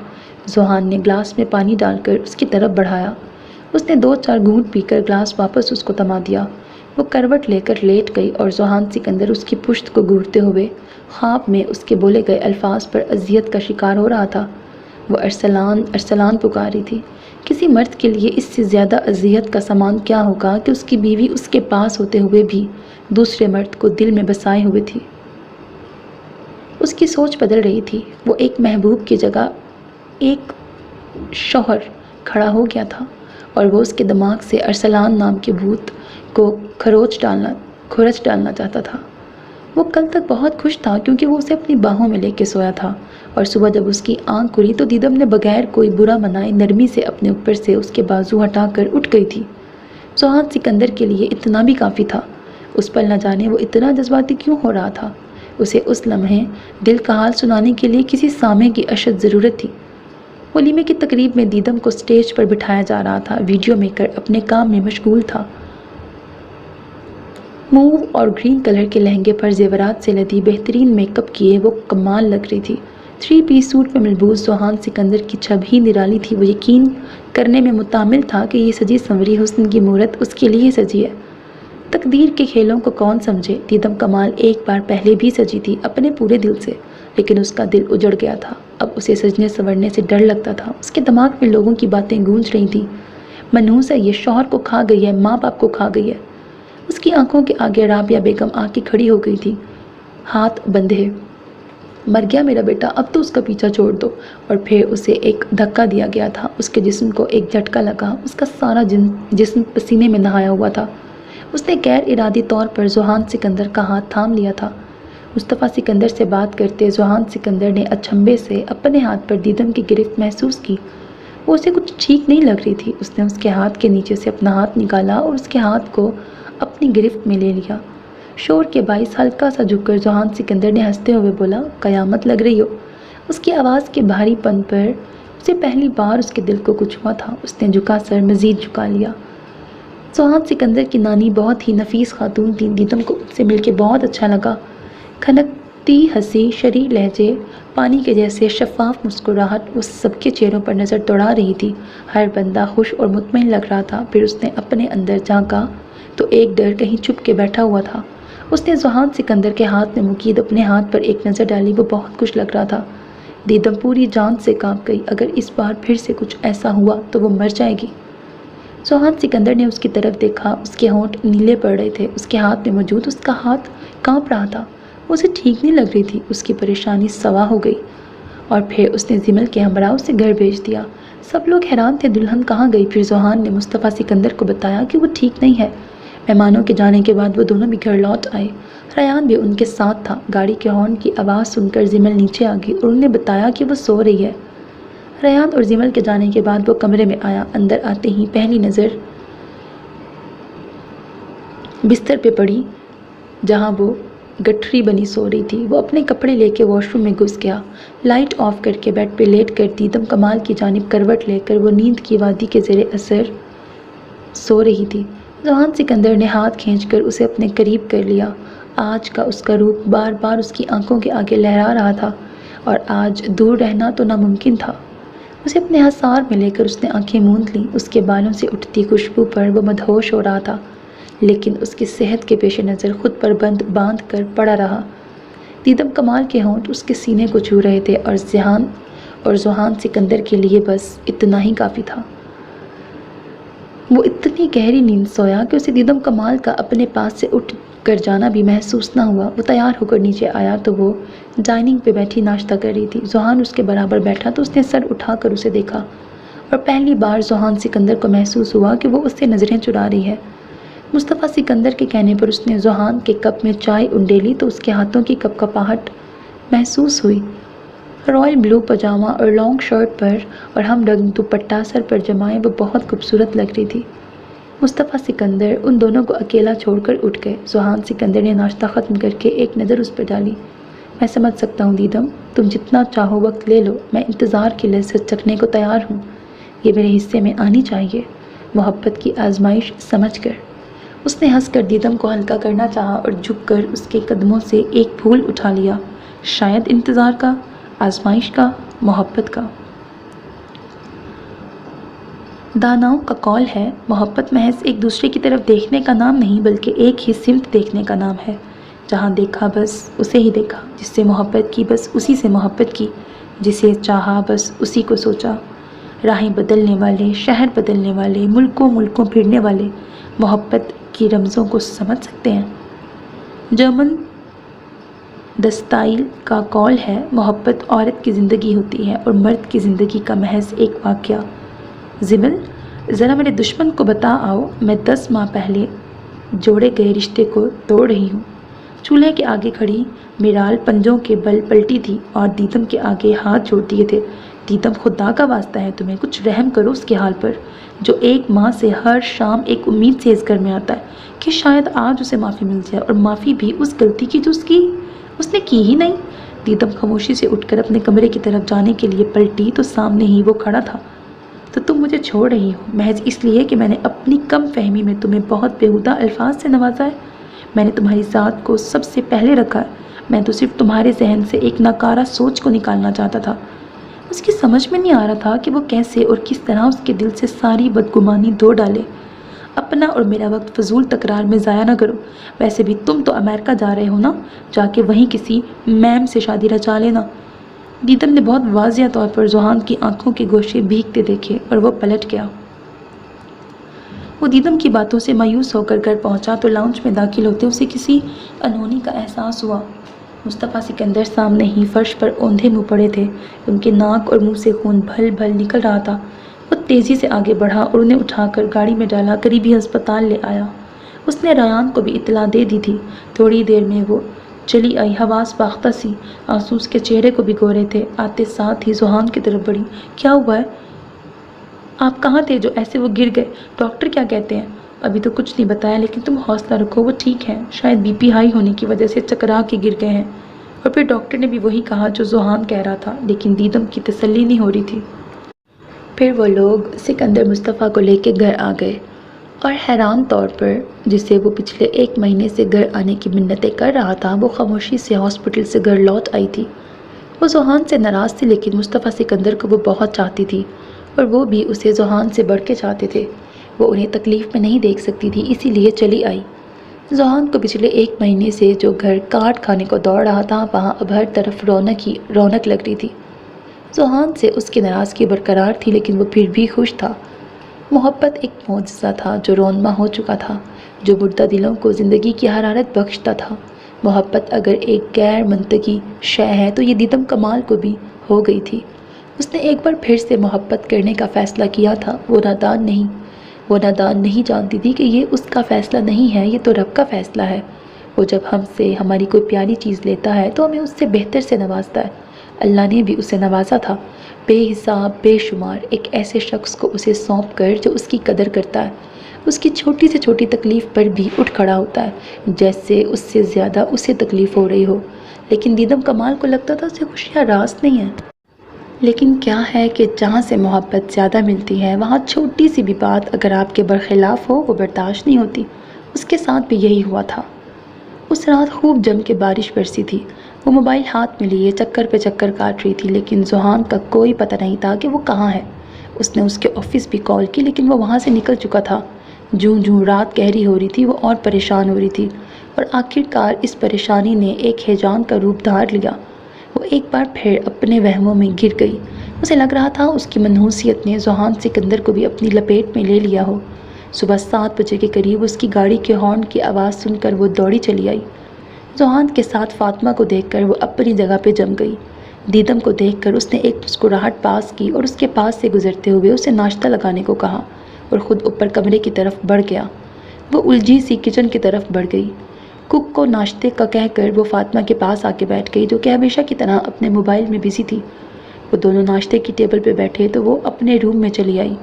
ذوحان نے گلاس میں پانی ڈال کر اس کی طرف بڑھایا۔ اس نے 2-4 گھونٹ پی کر گلاس واپس اس کو تھما دیا۔ وہ کروٹ لے کر لیٹ گئی اور ذوحان سکندر اس کی پشت کو گھورتے ہوئے خواب میں اس کے بولے گئے الفاظ پر اذیت کا شکار ہو رہا تھا۔ وہ ارسلان ارسلان پکار رہی تھی۔ کسی مرد کے لیے اس سے زیادہ اذیت کا سامان کیا ہوگا کہ اس کی بیوی اس کے پاس ہوتے ہوئے بھی دوسرے مرد کو دل میں بسائے ہوئے تھی۔ اس کی سوچ بدل رہی تھی۔ وہ ایک محبوب کی جگہ ایک شوہر کھڑا ہو گیا تھا اور وہ اس کے دماغ سے ارسلان نام کے بھوت کو کھرچ ڈالنا چاہتا تھا۔ وہ کل تک بہت خوش تھا کیونکہ وہ اسے اپنی باہوں میں لے کے سویا تھا، اور صبح جب اس کی آنکھ کھلی تو دیدم نے بغیر کوئی برا منائے نرمی سے اپنے اوپر سے اس کے بازو ہٹا کر اٹھ گئی تھی۔ ذوحان سکندر کے لیے اتنا بھی کافی تھا۔ اس پل نہ جانے وہ اتنا جذباتی کیوں ہو رہا تھا۔ اسے اس لمحے دل کا حال سنانے کے لیے کسی سامع کی اشد ضرورت تھی۔ ولیمے کی تقریب میں دیدم کو سٹیج پر بٹھایا جا رہا تھا۔ ویڈیو میکر اپنے کام میں مشغول تھا۔ موو اور گرین کلر کے لہنگے پر زیورات سے لدی بہترین میک اپ کیے وہ کمال لگ رہی تھی۔ 3 پیس سوٹ میں ملبوس ذوحان سکندر کی چھب ہی نرالی تھی۔ وہ یقین کرنے میں متعمل تھا کہ یہ سجی سنوری حسن کی مورت اس کے لیے سجی ہے۔ تقدیر کے کھیلوں کو کون سمجھے؟ دیدم کمال ایک بار پہلے بھی سجی تھی اپنے پورے دل سے، لیکن اس کا دل اجڑ گیا تھا۔ اب اسے سجنے سنورنے سے ڈر لگتا تھا۔ اس کے دماغ میں لوگوں کی باتیں گونج رہی تھیں۔ منحوس ہے یہ، شوہر کو کھا گئی ہے، ماں باپ کو کھا گئی ہے۔ اس کی آنکھوں کے آگے رابعہ بیگم آ کے کھڑی ہو گئی تھی، ہاتھ بندھے۔ مر گیا میرا بیٹا، اب تو اس کا پیچھا چھوڑ دو۔ اور پھر اسے ایک دھکا دیا گیا تھا۔ اس کے جسم کو ایک جھٹکا لگا۔ اس کا سارا جسم پسینے میں نہایا ہوا تھا۔ اس نے غیر ارادی طور پر ذوحان سکندر کا ہاتھ تھام لیا تھا۔ مصطفیٰ سکندر سے بات کرتے ذوحان سکندر نے اچنبھے سے اپنے ہاتھ پر دیدم کی گرفت محسوس کی۔ وہ اسے کچھ ٹھیک نہیں لگ رہی تھی۔ اس نے اس کے ہاتھ کے نیچے سے اپنا ہاتھ نکالا اور اس کے ہاتھ کو اپنی گرفت میں لے لیا۔ شور کے باعث ہلکا سا جھک کر ذوحان سکندر نے ہنستے ہوئے بولا، قیامت لگ رہی ہو۔ اس کی آواز کے بھاری پن پر اسے پہلی بار اس کے دل کو کچھ ہوا تھا۔ اس نے جھکا سر مزید جھکا لیا۔ ذوحان سکندر کی نانی بہت ہی نفیس خاتون تھی۔ دیدم کو ان سے مل کے بہت اچھا لگا۔ کھنکتی ہنسی، شریر لہجے، پانی کے جیسے شفاف مسکراہٹ وہ سب کے چہروں پر نظر دوڑا رہی تھی۔ ہر بندہ خوش اور مطمئن لگ رہا تھا۔ پھر اس نے اپنے اندر جھانکا تو ایک ڈر کہیں چھپ کے بیٹھا ہوا تھا۔ اس نے ذوحان سکندر کے ہاتھ میں مقید اپنے ہاتھ پر ایک نظر ڈالی۔ وہ بہت خوش لگ رہا تھا۔ دیدم پوری جان سے کانپ گئی۔ اگر اس بار پھر سے کچھ ایسا ہوا تو وہ مر جائے گی۔ ذوحان سکندر نے اس کی طرف دیکھا۔ اس کے ہونٹ نیلے پڑ رہے تھے۔ اس کے ہاتھ میں موجود اس کا ہاتھ کانپ رہا تھا۔ اسے ٹھیک نہیں لگ رہی تھی۔ اس کی پریشانی سوا ہو گئی۔ اور پھر اس نے زمل کے ہمراہ اسے گھر بھیج دیا۔ سب لوگ حیران تھے دلہن کہاں گئی۔ پھر ذوحان نے مصطفیٰ سکندر کو بتایا کہ وہ ٹھیک نہیں ہے۔ مہمانوں کے جانے کے بعد وہ دونوں بھی گھر لوٹ آئے۔ ریان بھی ان کے ساتھ تھا۔ گاڑی کے ہارن کی آواز سن کر زمل نیچے آ گئی اور انہیں بتایا کہ وہ سو رہی ہے۔ ریان اور زمل کے جانے کے بعد وہ کمرے میں آیا۔ اندر آتے ہی پہلی نظر بستر پہ پڑی جہاں وہ گٹھری بنی سو رہی تھی۔ وہ اپنے کپڑے لے کے واش روم میں گھس گیا۔ لائٹ آف کر کے بیڈ پہ لیٹ کر دیدم کمال کی جانب کروٹ لے کر وہ نیند کی وادی کے زیر اثر سو رہی تھی۔ ذوحان سکندر نے ہاتھ کھینچ کر اسے اپنے قریب کر لیا۔ آج کا اس کا روپ بار بار اس کی آنکھوں کے آگے لہرا رہا تھا، اور آج دور رہنا تو ناممکن تھا۔ اسے اپنے حصار میں لے کر اس نے آنکھیں موند لیں۔ اس کے بالوں سے اٹھتی خوشبو پر وہ مدہوش ہو رہا تھا، لیکن اس کی صحت کے پیش نظر خود پر باندھ کر پڑا رہا۔ دیدم کمال کے ہونٹ اس کے سینے کو چھو رہے تھے، اور ذوحان سکندر کے لیے بس اتنا ہی کافی تھا۔ وہ اتنی گہری نیند سویا کہ اسے دیدم کمال کا اپنے پاس سے اٹھ کر جانا بھی محسوس نہ ہوا۔ وہ تیار ہو کر نیچے آیا تو وہ ڈائننگ پہ بیٹھی ناشتہ کر رہی تھی۔ ذوحان اس کے برابر بیٹھا تو اس نے سر اٹھا کر اسے دیکھا اور پہلی بار ذوحان سکندر کو محسوس ہوا کہ وہ اس سے نظریں چرا رہی ہے۔ مصطفیٰ سکندر کے کہنے پر اس نے ذوحان کے کپ میں چائے انڈیلی تو اس کے ہاتھوں کی کپکپاہٹ محسوس ہوئی۔ رائل بلو پاجامہ اور لانگ شرٹ پر اور ہم رنگ دوپٹہ سر پر جمائے وہ بہت خوبصورت لگ رہی تھی۔ مصطفیٰ سکندر ان دونوں کو اکیلا چھوڑ کر اٹھ گئے۔ ذوحان سکندر نے ناشتہ ختم کر کے ایک نظر اس پر ڈالی۔ میں سمجھ سکتا ہوں دیدم، تم جتنا چاہو وقت لے لو، میں انتظار کی لذت چکھنے کو تیار ہوں۔ یہ میرے حصے میں آنی چاہیے، محبت کی آزمائش سمجھ کر۔ اس نے ہنس کر دیدم کو ہلکا کرنا چاہا اور جھک کر اس کے قدموں سے ایک پھول اٹھا لیا۔ شاید انتظار کا، آزمائش کا، محبت کا۔ داناؤں کا قول ہے، محبت محض ایک دوسرے کی طرف دیکھنے کا نام نہیں بلکہ ایک ہی سمت دیکھنے کا نام ہے۔ جہاں دیکھا بس اسے ہی دیکھا، جس سے محبت کی بس اسی سے محبت کی، جسے چاہا بس اسی کو سوچا۔ راہیں بدلنے والے، شہر بدلنے والے، ملکوں پھرنے والے محبت کی رمزوں کو سمجھ سکتے ہیں۔ جرمن دستائل کا قول ہے، محبت عورت کی زندگی ہوتی ہے اور مرد کی زندگی کا محض ایک واقعہ۔ زبل، ذرا میرے دشمن کو بتا آؤ، میں 10 ماہ پہلے جوڑے گئے رشتے کو توڑ رہی ہوں۔ چولہے کے آگے کھڑی میرال پنجوں کے بل پلٹی تھی اور دیدم کے آگے ہاتھ جوڑ دیے تھے۔ دیدم، خدا کا واسطہ ہے تمہیں، کچھ رحم کرو اس کے حال پر، جو 1 ماہ سے ہر شام ایک امید سے اس گھر میں آتا ہے کہ شاید آج اسے معافی مل جائے، اور معافی بھی اس غلطی کی جو اس نے کی ہی نہیں۔ دیدم خاموشی سے اٹھ کر اپنے کمرے کی طرف جانے کے لیے پلٹی تو سامنے ہی وہ کھڑا تھا۔ تو تم مجھے چھوڑ رہی ہو محض اس لیے کہ میں نے اپنی کم فہمی میں تمہیں بہت بیہودہ الفاظ سے نوازا ہے؟ میں نے تمہاری ذات کو سب سے پہلے رکھا ہے، میں تو صرف تمہارے ذہن سے ایک ناکارہ سوچ کو نکالنا چاہتا تھا۔ اس کی سمجھ میں نہیں آ رہا تھا کہ وہ کیسے اور کس طرح اس کے دل سے ساری بدگمانی دھو ڈالے۔ اپنا اور میرا وقت فضول تکرار میں ضائع نہ کرو، ویسے بھی تم تو امریکہ جا رہے ہو نا، جا کے وہیں کسی میم سے شادی رچا لینا۔ دیدم نے بہت واضح طور پر ذوحان کی آنکھوں کے گوشے بھیگتے دیکھے اور وہ پلٹ گیا۔ وہ دیدم کی باتوں سے مایوس ہو کر گھر پہنچا تو لاؤنج میں داخل ہوتے اسے کسی انہونی کا احساس ہوا۔ مصطفیٰ سکندر سامنے ہی فرش پر اوندھے منہ پڑے تھے، ان کے ناک اور منہ سے خون بھل بھل نکل رہا تھا۔ وہ تیزی سے آگے بڑھا اور انہیں اٹھا کر گاڑی میں ڈالا، قریبی ہسپتال لے آیا۔ اس نے ریان کو بھی اطلاع دے دی تھی۔ تھوڑی دیر میں وہ چلی آئی، حواس باختہ سی، آنسو اس کے چہرے کو بھگو رہے تھے۔ آتے ساتھ ہی ذوحان کی طرف بڑھی۔ کیا ہوا ہے؟ آپ کہاں تھے جو ایسے وہ گر گئے؟ ڈاکٹر کیا کہتے ہیں؟ ابھی تو کچھ نہیں بتایا، لیکن تم حوصلہ رکھو، وہ ٹھیک ہے، شاید بی پی ہائی ہونے کی وجہ سے چکرا کے گر گئے ہیں۔ اور پھر ڈاکٹر نے بھی وہی کہا جو ذوحان کہہ رہا تھا، لیکن دیدم کی تسلی نہیں ہو رہی تھی۔ پھر وہ لوگ سکندر مصطفیٰ کو لے کے گھر آ گئے اور حیران طور پر جسے وہ پچھلے 1 مہینے سے گھر آنے کی منتیں کر رہا تھا، وہ خاموشی سے ہاسپٹل سے گھر لوٹ آئی تھی۔ وہ ذوحان سے ناراض تھی، لیکن مصطفیٰ سکندر کو وہ بہت چاہتی تھی اور وہ بھی اسے ذوحان سے بڑھ کے چاہتے تھے۔ وہ انہیں تکلیف میں نہیں دیکھ سکتی تھی، اسی لیے چلی آئی۔ ذوحان کو پچھلے 1 مہینے سے جو گھر کاٹ کھانے کو دوڑ رہا تھا، وہاں اب ہر طرف رونق ہی رونق لگ رہی تھی۔ ذوحان سے اس کی ناراضگی برقرار تھی، لیکن وہ پھر بھی خوش تھا۔ محبت ایک معجزہ تھا جو رونما ہو چکا تھا، جو مردہ دلوں کو زندگی کی حرارت بخشتا تھا۔ محبت اگر ایک غیر منطقی شے ہے تو یہ دیدم کمال کو بھی ہو گئی تھی۔ اس نے ایک بار پھر سے محبت کرنے کا فیصلہ کیا تھا۔ وہ نادان نہیں جانتی تھی کہ یہ اس کا فیصلہ نہیں ہے، یہ تو رب کا فیصلہ ہے۔ وہ جب ہم سے ہماری کوئی پیاری چیز لیتا ہے تو ہمیں اس سے بہتر سے نوازتا ہے۔ اللہ نے بھی اسے نوازا تھا، بے حساب بے شمار، ایک ایسے شخص کو اسے سونپ کر جو اس کی قدر کرتا ہے، اس کی چھوٹی سے چھوٹی تکلیف پر بھی اٹھ کھڑا ہوتا ہے جیسے اس سے زیادہ اسے تکلیف ہو رہی ہو۔ لیکن دیدم کمال کو لگتا تھا اسے خوشیاں راست نہیں ہیں۔ لیکن کیا ہے کہ جہاں سے محبت زیادہ ملتی ہے، وہاں چھوٹی سی بھی بات اگر آپ کے برخلاف ہو وہ برداشت نہیں ہوتی۔ اس کے ساتھ بھی یہی ہوا تھا۔ اس رات خوب جم کے بارش برسی تھی۔ وہ موبائل ہاتھ میں لیے چکر پہ چکر کاٹ رہی تھی، لیکن ذوحان کا کوئی پتہ نہیں تھا کہ وہ کہاں ہے۔ اس نے اس کے آفس بھی کال کی، لیکن وہ وہاں سے نکل چکا تھا۔ جوں جوں رات گہری ہو رہی تھی، وہ اور پریشان ہو رہی تھی، اور آخرکار اس پریشانی نے ایک ہیجان کا روپ دھار لیا۔ وہ ایک بار پھر اپنے وہموں میں گر گئی۔ اسے لگ رہا تھا اس کی منحوسیت نے ذوحان سکندر کو بھی اپنی لپیٹ میں لے لیا ہو۔ صبح 7 بجے کے قریب اس کی گاڑی کے ہارن کی آواز سن کر وہ دوڑی چلی آئی۔ ذوحان کے ساتھ فاطمہ کو دیکھ کر وہ اپنی جگہ پہ جم گئی۔ دیدم کو دیکھ کر اس نے ایک مسکراہٹ پاس کی اور اس کے پاس سے گزرتے ہوئے اسے ناشتہ لگانے کو کہا اور خود اوپر کمرے کی طرف بڑھ گیا۔ وہ الجھی سی کچن کی طرف بڑھ گئی۔ کک کو ناشتے کا کہہ کر وہ فاطمہ کے پاس آ کے بیٹھ گئی، جو کہ ہمیشہ کی طرح اپنے موبائل میں بزی تھی۔ وہ دونوں ناشتے کی ٹیبل پہ بیٹھے تو وہ اپنے روم میں چلی آئی۔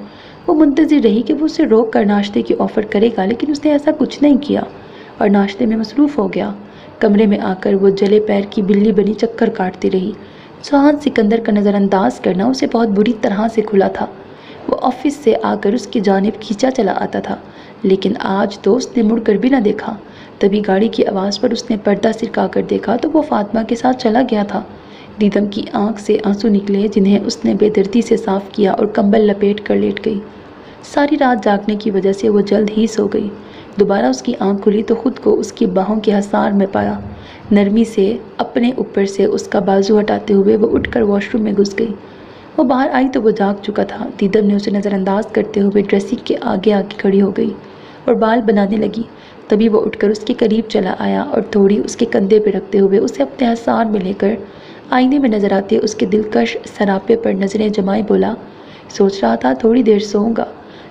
وہ منتظر رہی کہ وہ اسے روک کر ناشتے کی آفر کرے گا، لیکن اس نے ایسا کچھ نہیں کیا اور ناشتے میں مصروف ہو گیا۔ کمرے میں آ کر وہ جلے پیر کی بلی بنی چکر کاٹتی رہی۔ ذوحان سکندر کا نظر انداز کرنا اسے بہت بری طرح سے کھلا تھا۔ وہ آفس سے آ کر اس کی جانب کھینچا چلا آتا تھا، لیکن آج تو اس نے مڑ کر بھی نہ دیکھا۔ تبھی گاڑی کی آواز پر اس نے پردہ سرکا کر دیکھا تو وہ فاطمہ کے ساتھ چلا گیا تھا۔ دیدم کی آنکھ سے آنسو نکلے، جنہیں اس نے بے دردی سے صاف کیا اور کمبل لپیٹ کر لیٹ گئی۔ ساری رات جاگنے کی وجہ سے وہ جلد ہی سو گئی۔ دوبارہ اس کی آنکھ کھلی تو خود کو اس کی باہوں کے حصار میں پایا۔ نرمی سے اپنے اوپر سے اس کا بازو ہٹاتے ہوئے وہ اٹھ کر واش روم میں گھس گئی۔ وہ باہر آئی تو وہ جاگ چکا تھا۔ دیدم نے اسے نظر انداز کرتے ہوئے ڈریسنگ کے آگے آگے کھڑی ہو گئی اور بال بنانے لگی۔ تبھی وہ اٹھ کر اس کے قریب چلا آیا اور تھوڑی اس کے کندھے پہ رکھتے ہوئے اسے اپنے حصار میں لے کر آئینے میں نظر آتے اس کے دلکش سراپے پر نظریں جمائے بولا، سوچ رہا تھا تھوڑی دیر سوؤں گا،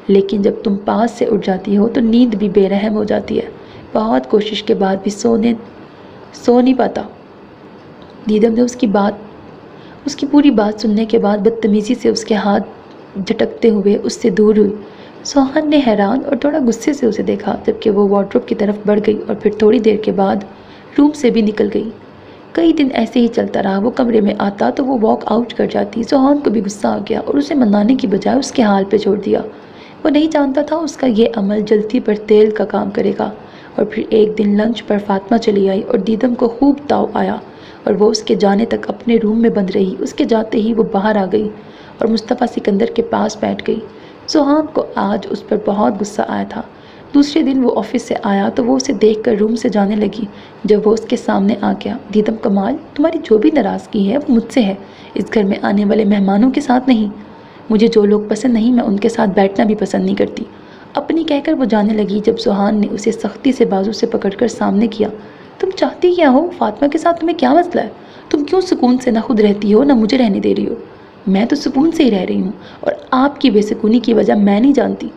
لیکن جب تم پاس سے اٹھ جاتی ہو تو نیند بھی بے رحم ہو جاتی ہے۔ بہت کوشش کے بعد بھی سو نہیں پاتا۔ دیدم نے اس کی پوری بات سننے کے بعد بدتمیزی سے اس کے ہاتھ جھٹکتے ہوئے اس سے دور ہوئی۔ ذوحان نے حیران اور تھوڑا غصے سے اسے دیکھا، جبکہ وہ وارڈروب کی طرف بڑھ گئی اور پھر تھوڑی دیر کے بعد روم سے بھی نکل گئی۔ کئی دن ایسے ہی چلتا رہا۔ وہ کمرے میں آتا تو وہ واک آؤٹ کر جاتی۔ ذوحان کو بھی غصہ آ گیا اور اسے منانے کی بجائے اس کے حال پہ چھوڑ دیا۔ وہ نہیں جانتا تھا اس کا یہ عمل جلتی پر تیل کا کام کرے گا۔ اور پھر ایک دن لنچ پر فاطمہ چلی آئی اور دیدم کو خوب تاؤ آیا اور وہ اس کے جانے تک اپنے روم میں بند رہی۔ اس کے جاتے ہی وہ باہر آ گئی اور مصطفیٰ سکندر کے پاس بیٹھ گئی۔ ذوحان کو آج اس پر بہت غصہ آیا تھا۔ دوسرے دن وہ آفس سے آیا تو وہ اسے دیکھ کر روم سے جانے لگی۔ جب وہ اس کے سامنے آ گیا، دیدم کمال، تمہاری جو بھی ناراضگی ہے وہ مجھ سے ہے، اس گھر میں آنے والے مہمانوں کے ساتھ نہیں۔ مجھے جو لوگ پسند نہیں میں ان کے ساتھ بیٹھنا بھی پسند نہیں کرتی، اپنی کہہ کر وہ جانے لگی۔ جب ذوحان نے اسے سختی سے بازو سے پکڑ کر سامنے کیا، تم چاہتی کیا ہو؟ فاطمہ کے ساتھ تمہیں کیا مسئلہ ہے؟ تم کیوں سکون سے نہ خود رہتی ہو نہ مجھے رہنے دے رہی ہو؟ میں تو سکون سے ہی رہ رہی ہوں اور آپ کی بے سکونی کی وجہ میں نہیں جانتی۔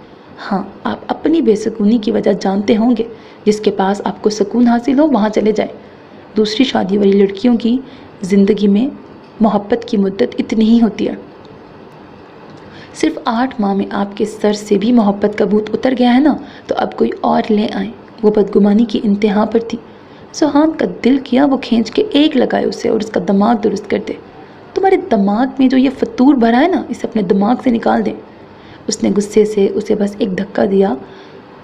ہاں، آپ اپنی بے سکونی کی وجہ جانتے ہوں گے۔ جس کے پاس آپ کو سکون حاصل ہو وہاں چلے جائیں۔ دوسری شادی والی لڑکیوں کی زندگی میں محبت کی مدت اتنی ہی ہوتی ہے۔ صرف 8 ماہ میں آپ کے سر سے بھی محبت کا بھوت اتر گیا ہے نا، تو اب کوئی اور لے آئیں۔ وہ بدگمانی کی انتہا پر تھی۔ ذوحان کا دل کیا وہ کھینچ کے ایک لگائے اسے اور اس کا دماغ درست کر دے۔ تمہارے دماغ میں جو یہ فطور بھرا ہے نا، اسے اپنے دماغ سے نکال دیں۔ اس نے غصے سے اسے بس ایک دھکا دیا،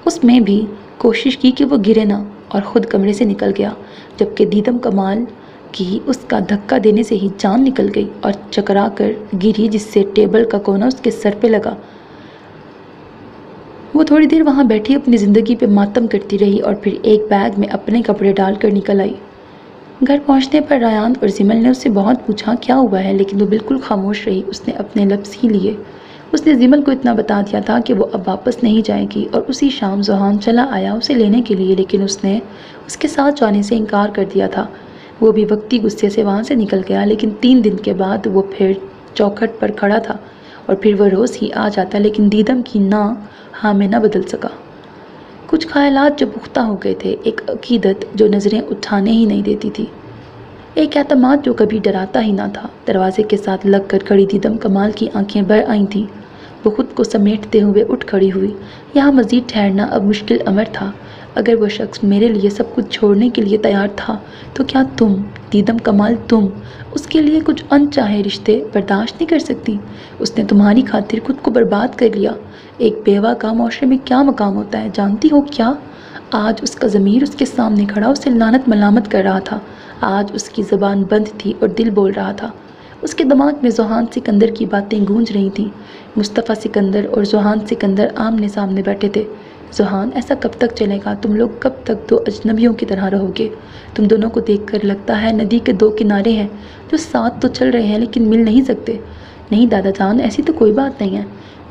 اس میں بھی کوشش کی کہ وہ گرے نہ، اور خود کمرے سے نکل گیا، جبکہ دیدم کمال کی اس کا دھکا دینے سے ہی جان نکل گئی اور چکرا کر گری، جس سے ٹیبل کا کونا اس کے سر پہ لگا۔ وہ تھوڑی دیر وہاں بیٹھی اپنی زندگی پہ ماتم کرتی رہی اور پھر ایک بیگ میں اپنے کپڑے ڈال کر نکل آئی۔ گھر پہنچنے پر ریان اور زمل نے اس سے بہت پوچھا کیا ہوا ہے، لیکن وہ بالکل خاموش رہی۔ اس نے اپنے لفظ ہی لیے۔ اس نے زمل کو اتنا بتا دیا تھا کہ وہ اب واپس نہیں جائے گی، اور اسی شام ذوحان چلا آیا اسے لینے کے لیے، لیکن اس نے اس کے ساتھ جانے سے انکار کر دیا تھا۔ وہ بھی وقتی غصے سے وہاں سے نکل گیا، لیکن 3 دن کے بعد وہ پھر چوکھٹ پر کھڑا تھا، اور پھر وہ روز ہی آ جاتا، لیکن دیدم کی نہ ہاں میں نہ بدل سکا۔ کچھ خیالات جو پختہ ہو گئے تھے، ایک عقیدت جو نظریں اٹھانے ہی نہیں دیتی تھی، ایک اعتماد جو کبھی ڈراتا ہی نہ تھا۔ دروازے کے ساتھ لگ کر کھڑی دیدم کمال کی آنکھیں بھر آئی تھیں۔ وہ خود کو سمیٹتے ہوئے اٹھ کھڑی ہوئی۔ یہاں مزید ٹھہرنا اب مشکل امر تھا۔ اگر وہ شخص میرے لیے سب کچھ چھوڑنے کے لیے تیار تھا، تو کیا تم، دیدم کمال، تم اس کے لیے کچھ انچاہے رشتے برداشت نہیں کر سکتی؟ اس نے تمہاری خاطر خود کو برباد کر لیا۔ ایک بیوہ کا معاشرے میں کیا مقام ہوتا ہے جانتی ہو کیا؟ آج اس کا ضمیر اس کے سامنے کھڑا اسے لعنت ملامت کر رہا تھا۔ آج اس کی زبان بند تھی اور دل بول رہا تھا۔ اس کے دماغ میں ذوحان سکندر کی باتیں گونج رہی تھیں۔ مصطفیٰ سکندر اور ذوحان سکندر آمنے سامنے بیٹھے تھے۔ ذوحان، ایسا کب تک چلے گا؟ تم لوگ کب تک 2 اجنبیوں کی طرح رہو گے؟ تم دونوں کو دیکھ کر لگتا ہے ندی کے 2 کنارے ہیں جو ساتھ تو چل رہے ہیں لیکن مل نہیں سکتے۔ نہیں دادا جان، ایسی تو کوئی بات نہیں ہے۔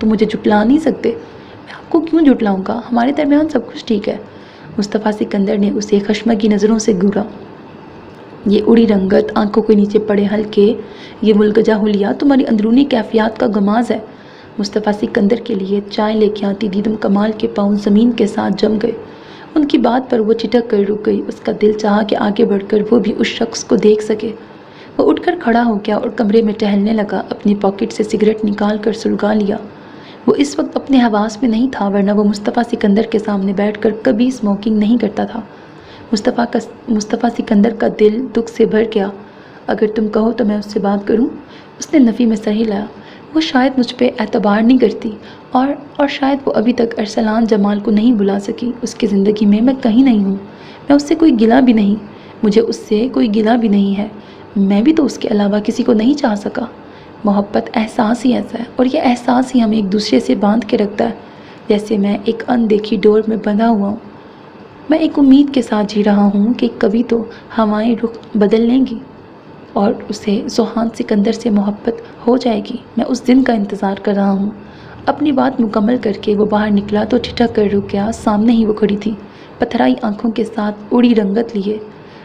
تم مجھے جھٹلا نہیں سکتے۔ میں آپ کو کیوں جھٹلاؤں گا؟ ہمارے درمیان سب کچھ ٹھیک ہے۔ مصطفیٰ سکندر نے اسے خشمگی نظروں سے گھورا۔ یہ اڑی رنگت، آنکھوں کے نیچے پڑے ہلکے، یہ ملگجا حلیہ تمہاری اندرونی کیفیات کا غماز ہے۔ مصطفیٰ سکندر کے لیے چائے لے کے آتی دیدم کمال کے پاؤں زمین کے ساتھ جم گئے۔ ان کی بات پر وہ چٹک کر رک گئی۔ اس کا دل چاہا کہ آگے بڑھ کر وہ بھی اس شخص کو دیکھ سکے۔ وہ اٹھ کر کھڑا ہو گیا اور کمرے میں ٹہلنے لگا۔ اپنی پاکٹ سے سگریٹ نکال کر سلگا لیا۔ وہ اس وقت اپنے حواس میں نہیں تھا، ورنہ وہ مصطفیٰ سکندر کے سامنے بیٹھ کر کبھی اسموکنگ نہیں کرتا تھا۔ مصطفیٰ سکندر کا دل دکھ سے بھر گیا۔ اگر تم کہو تو میں اس سے بات کروں؟ اس نے نفی میں سر ہلایا۔ وہ شاید مجھ پہ اعتبار نہیں کرتی اور شاید وہ ابھی تک ارسلان جمال کو نہیں بلا سکی۔ اس کی زندگی میں میں کہیں نہیں ہوں۔ میں اس سے کوئی گلہ بھی نہیں، مجھے اس سے کوئی گلہ بھی نہیں ہے۔ میں بھی تو اس کے علاوہ کسی کو نہیں چاہ سکا۔ محبت احساس ہی ایسا ہے، اور یہ احساس ہی ہمیں ایک دوسرے سے باندھ کے رکھتا ہے، جیسے میں ایک اندیکھی ڈور میں بندھا ہوا ہوں۔ میں ایک امید کے ساتھ جی رہا ہوں کہ کبھی تو ہوائیں رخ بدل لیں گی اور اسے ذوحان سکندر سے محبت ہو جائے گی۔ میں اس دن کا انتظار کر رہا ہوں۔ اپنی بات مکمل کر کے وہ باہر نکلا تو ٹھٹک کر رک گیا۔ سامنے ہی وہ کھڑی تھی، پتھرائی آنکھوں کے ساتھ اڑی رنگت لیے۔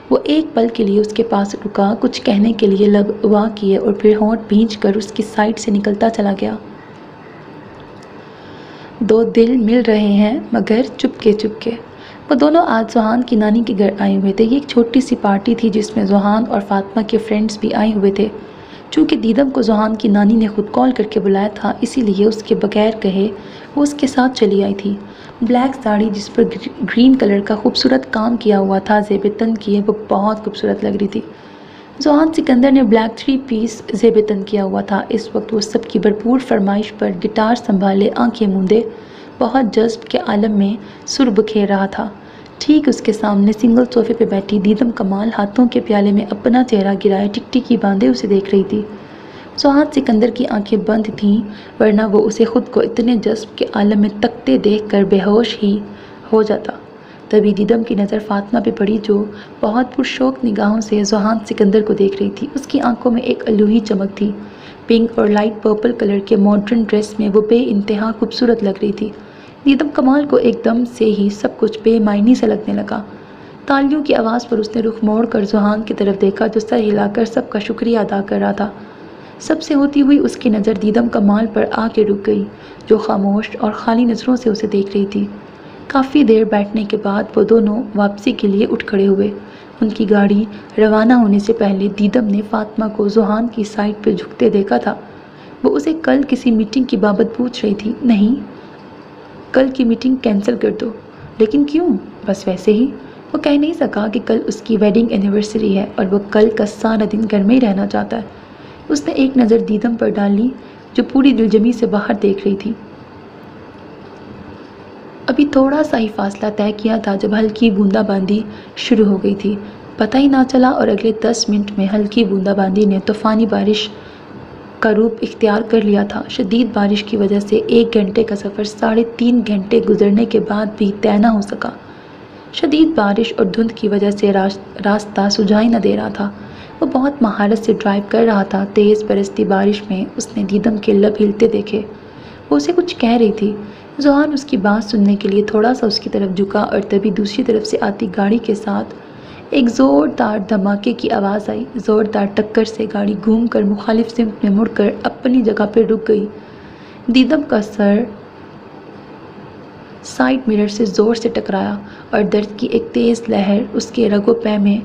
وہ ایک پل کے لیے اس کے پاس رکا، کچھ کہنے کے لیے لب وا کیے اور پھر ہونٹ بھینچ کر اس کی سائڈ سے نکلتا چلا گیا۔ دو دل مل رہے ہیں مگر چپکے چپکے۔ وہ دونوں آج ذوحان کی نانی کے گھر آئے ہوئے تھے۔ یہ ایک چھوٹی سی پارٹی تھی جس میں ذوحان اور فاطمہ کے فرینڈز بھی آئے ہوئے تھے۔ چونکہ دیدم کو ذوحان کی نانی نے خود کال کر کے بلایا تھا، اسی لیے اس کے بغیر کہے وہ اس کے ساتھ چلی آئی تھی۔ بلیک ساڑی جس پر گرین کلر کا خوبصورت کام کیا ہوا تھا، زیب تن کی ہے، وہ بہت خوبصورت لگ رہی تھی۔ ذوحان سکندر نے بلیک 3 پیس زیب تن کیا ہوا تھا۔ اس وقت وہ سب کی بھرپور فرمائش پر گٹار سنبھالے، آنکھیں موندے، بہت جذب کے عالم میں سر بکھیر رہا تھا۔ ٹھیک اس کے سامنے سنگل صوفے پہ بیٹھی دیدم کمال ہاتھوں کے پیالے میں اپنا چہرہ گرائے ٹکٹکی باندھے اسے دیکھ رہی تھی۔ ذوحان سکندر کی آنکھیں بند تھیں، ورنہ وہ اسے خود کو اتنے جذب کے عالم میں تکتے دیکھ کر بے ہوش ہی ہو جاتا۔ تبھی دیدم کی نظر فاطمہ پہ پڑی، جو بہت پرشوق نگاہوں سے ذوحان سکندر کو دیکھ رہی تھی۔ اس کی آنکھوں میں ایک الوہی چمک تھی۔ پنک اور لائٹ پرپل کلر کے ماڈرن ڈریس میں وہ بے انتہا خوبصورت لگ رہی تھی۔ دیدم کمال کو ایک دم سے ہی سب کچھ بے معنی سا لگنے لگا۔ تالیوں کی آواز پر اس نے رخ موڑ کر ذوحان کی طرف دیکھا، جو سر ہلا کر سب کا شکریہ ادا کر رہا تھا۔ سب سے ہوتی ہوئی اس کی نظر دیدم کمال پر آ کے رک گئی، جو خاموش اور خالی نظروں سے اسے دیکھ رہی تھی۔ کافی دیر بیٹھنے کے بعد وہ دونوں واپسی کے لیے اٹھ کھڑے ہوئے۔ ان کی گاڑی روانہ ہونے سے پہلے دیدم نے فاطمہ کو ذوحان کی سائٹ پہ جھکتے دیکھا تھا۔ وہ اسے کل کسی میٹنگ کی بابت پوچھ رہی تھی۔ نہیں، کل کی میٹنگ کینسل کر دو۔ لیکن کیوں؟ بس ویسے ہی۔ وہ کہہ نہیں سکا کہ کل اس کی ویڈنگ اینیورسری ہے اور وہ کل کا سارا دن گھر میں ہی رہنا چاہتا ہے۔ اس نے ایک نظر دیدم پر ڈالی، جو پوری دلجمی سے باہر دیکھ رہی تھی۔ ابھی تھوڑا سا ہی فاصلہ طے کیا تھا جب ہلکی بوندا باندی شروع ہو گئی تھی۔ پتہ ہی نہ چلا اور اگلے 10 منٹ میں ہلکی بوندا باندی نے طوفانی بارش کا روپ اختیار کر لیا تھا۔ شدید بارش کی وجہ سے 1 گھنٹے کا سفر 3.5 گھنٹے گزرنے کے بعد بھی طے نہ ہو سکا۔ شدید بارش اور دھند کی وجہ سے راستہ سجائی نہ دے رہا تھا۔ وہ بہت مہارت سے ڈرائیو کر رہا تھا۔ تیز برستی بارش میں اس نے دیدم کے لب ہلتے دیکھے۔ وہ اسے کچھ کہہ رہی تھی۔ ذوحان اس کی بات سننے کے لیے تھوڑا سا اس کی طرف جھکا اور تبھی دوسری طرف سے آتی گاڑی کے ساتھ ایک زوردار دھماکے کی آواز آئی۔ زوردار ٹکر سے گاڑی گھوم کر مخالف سمت میں مڑ کر اپنی جگہ پہ رک گئی۔ دیدم کا سر سائیڈ مرر سے زور سے ٹکرایا اور درد کی ایک تیز لہر اس کے رگ و پے میں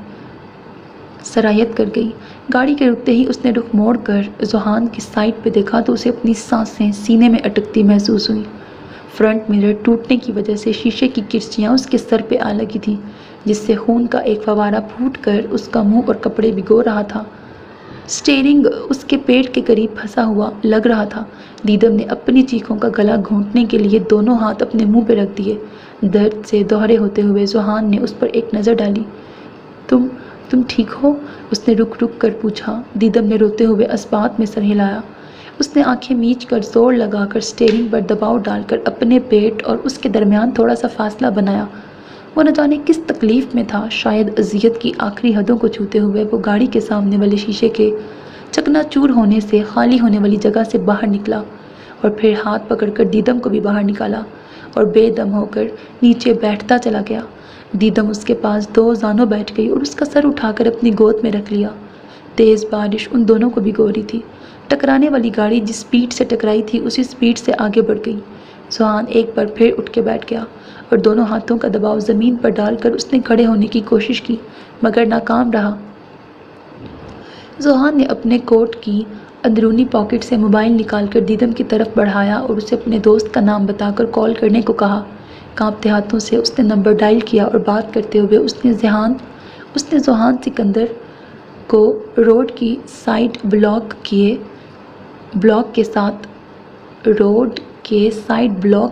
سرایت کر گئی۔ گاڑی کے رکتے ہی اس نے رخ موڑ کر ذوحان کی سائٹ پہ دیکھا تو اسے اپنی سانسیں سینے میں اٹکتی محسوس ہوئی۔ فرنٹ مرر ٹوٹنے کی وجہ سے شیشے کی کرچیاں اس کے سر پہ آ لگی تھیں، جس سے خون کا ایک فوارہ پھوٹ کر اس کا منہ اور کپڑے بھگو رہا تھا۔ سٹیئرنگ اس کے پیٹ کے قریب پھنسا ہوا لگ رہا تھا۔ دیدم نے اپنی چیخوں کا گلا گھونٹنے کے لیے دونوں ہاتھ اپنے منہ پہ رکھ دیے۔ درد سے دوہرے ہوتے ہوئے ذوحان نے اس پر ایک نظر ڈالی۔ تم ٹھیک ہو؟ اس نے رک کر پوچھا۔ دیدم نے روتے ہوئے اسبات میں سر ہلایا۔ اس نے آنکھیں میچ کر زور لگا کر سٹیئرنگ پر دباؤ ڈال کر اپنے پیٹ اور اس کے درمیان تھوڑا سا فاصلہ بنایا۔ وہ نہ جانے کس تکلیف میں تھا، شاید اذیت کی آخری حدوں کو چھوتے ہوئے وہ گاڑی کے سامنے والے شیشے کے چکنا چور ہونے سے خالی ہونے والی جگہ سے باہر نکلا اور پھر ہاتھ پکڑ کر دیدم کو بھی باہر نکالا اور بے دم ہو کر نیچے بیٹھتا چلا گیا۔ دیدم اس کے پاس 2 زانوں بیٹھ گئی اور اس کا سر اٹھا کر اپنی گود میں رکھ لیا۔ تیز بارش ان دونوں کو بھگو رہی تھی۔ ٹکرانے والی گاڑی جس سپیڈ سے ٹکرائی تھی اسی سپیڈ سے آگے بڑھ گئی۔ سہان ایک بار پھر اٹھ کے بیٹھ گیا اور دونوں ہاتھوں کا دباؤ زمین پر ڈال کر اس نے کھڑے ہونے کی کوشش کی مگر ناکام رہا۔ سہان نے اپنے کوٹ کی اندرونی پاکٹ سے موبائل نکال کر دیدم کی طرف بڑھایا اور اسے اپنے دوست کا نام بتا کر کال کرنے کو کہا۔ کانپتے ہاتھوں سے اس نے نمبر ڈائل کیا اور بات کرتے ہوئے اس نے ذوحان سکندر کو روڈ کی سائڈ بلاک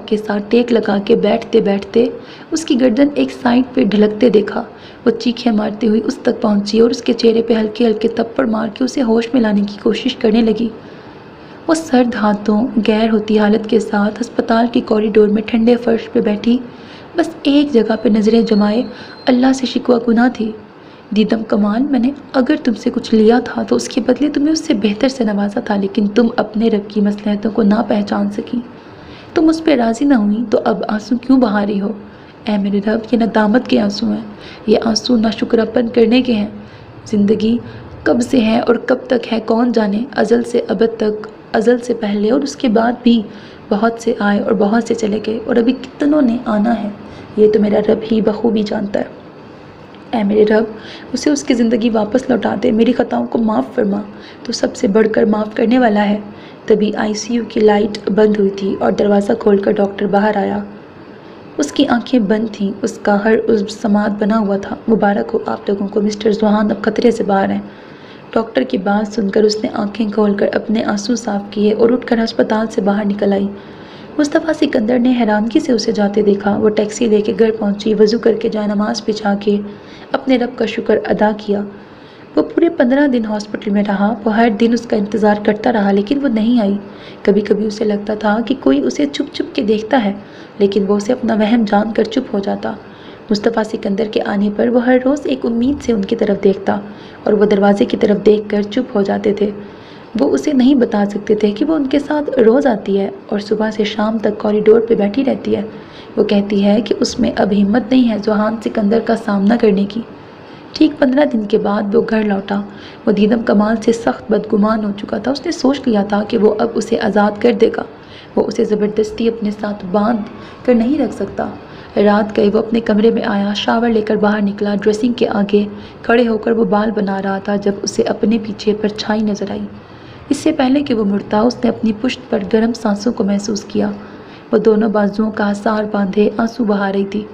کے ساتھ ٹیک لگا کے بیٹھتے بیٹھتے اس کی گردن ایک سائڈ پہ ڈھلکتے دیکھا۔ وہ چیخیں مارتی ہوئی اس تک پہنچی اور اس کے چہرے پہ ہلکے ہلکے تھپڑ مار کے اسے ہوش میں لانے کی کوشش کرنے لگی۔ وہ سرد ہاتھوں غیر ہوتی حالت کے ساتھ ہسپتال کی کوریڈور میں ٹھنڈے فرش پہ بیٹھی بس ایک جگہ پہ نظریں جمائے اللہ سے شکوہ گناہ تھی۔ دیدم کمال، میں نے اگر تم سے کچھ لیا تھا تو اس کے بدلے تمہیں اس سے بہتر سے نوازا تھا، لیکن تم اپنے رب کی مصلحتوں کو نہ پہچان سکی، تم اس پہ راضی نہ ہوئی، تو اب آنسو کیوں بہا رہی ہو؟ اے میرے رب، یہ ندامت کے آنسو ہیں، یہ آنسو ناشکراپن کرنے کے ہیں۔ زندگی کب سے ہے اور کب تک ہے کون جانے، ازل سے ابد تک، ازل سے پہلے اور اس کے بعد بھی بہت سے آئے اور بہت سے چلے گئے اور ابھی کتنوں نے آنا ہے، یہ تو میرا رب ہی بخوبی جانتا ہے۔ اے میرے رب، اسے اس کی زندگی واپس لوٹا دے، میری خطاؤں کو معاف فرما، تو سب سے بڑھ کر معاف کرنے والا ہے۔ تبھی ICU کی لائٹ بند ہوئی تھی اور دروازہ کھول کر ڈاکٹر باہر آیا۔ اس کی آنکھیں بند تھیں، اس کا ہر عضو سماعت بنا ہوا تھا۔ مبارک ہو آپ لوگوں کو، مسٹر ذوحان اب خطرے سے باہر ہیں۔ ڈاکٹر کی بات سن کر اس نے آنکھیں کھول کر اپنے آنسو صاف کیے اور اٹھ کر ہسپتال سے باہر نکل آئی۔ مصطفیٰ سکندر نے حیرانگی سے اسے جاتے دیکھا۔ وہ ٹیکسی لے کے گھر پہنچی، وضو کر کے جائے نماز بچھا کے اپنے رب کا شکر ادا کیا۔ وہ پورے 15 دن ہاسپٹل میں رہا۔ وہ ہر دن اس کا انتظار کرتا رہا لیکن وہ نہیں آئی۔ کبھی کبھی اسے لگتا تھا کہ کوئی اسے چھپ چھپ کے دیکھتا ہے، لیکن وہ اسے اپنا وہم جان کر چپ ہو جاتا۔ مصطفیٰ سکندر کے آنے پر وہ ہر روز ایک امید سے ان کی طرف دیکھتا اور وہ دروازے کی طرف دیکھ کر چپ ہو جاتے تھے۔ وہ اسے نہیں بتا سکتے تھے کہ وہ ان کے ساتھ روز آتی ہے اور صبح سے شام تک کوریڈور پہ بیٹھی رہتی ہے۔ وہ کہتی ہے کہ اس میں اب ہمت نہیں ہے ذوحان سکندر کا سامنا کرنے کی۔ ٹھیک 15 دن کے بعد وہ گھر لوٹا۔ وہ دیدم کمال سے سخت بدگمان ہو چکا تھا۔ اس نے سوچ لیا تھا کہ وہ اب اسے آزاد کر دے گا، وہ اسے زبردستی اپنے ساتھ باندھ کر نہیں رکھ سکتا۔ رات گئے وہ اپنے کمرے میں آیا، شاور لے کر باہر نکلا۔ ڈریسنگ کے آگے کھڑے ہو کر وہ بال بنا رہا تھا جب اسے اپنے پیچھے پرچھائی نظر آئی۔ اس سے پہلے کہ وہ مڑتا، اس نے اپنی پشت پر گرم سانسوں کو محسوس کیا۔ وہ دونوں بازوؤں کا حصار باندھے آنسو بہا رہی تھی۔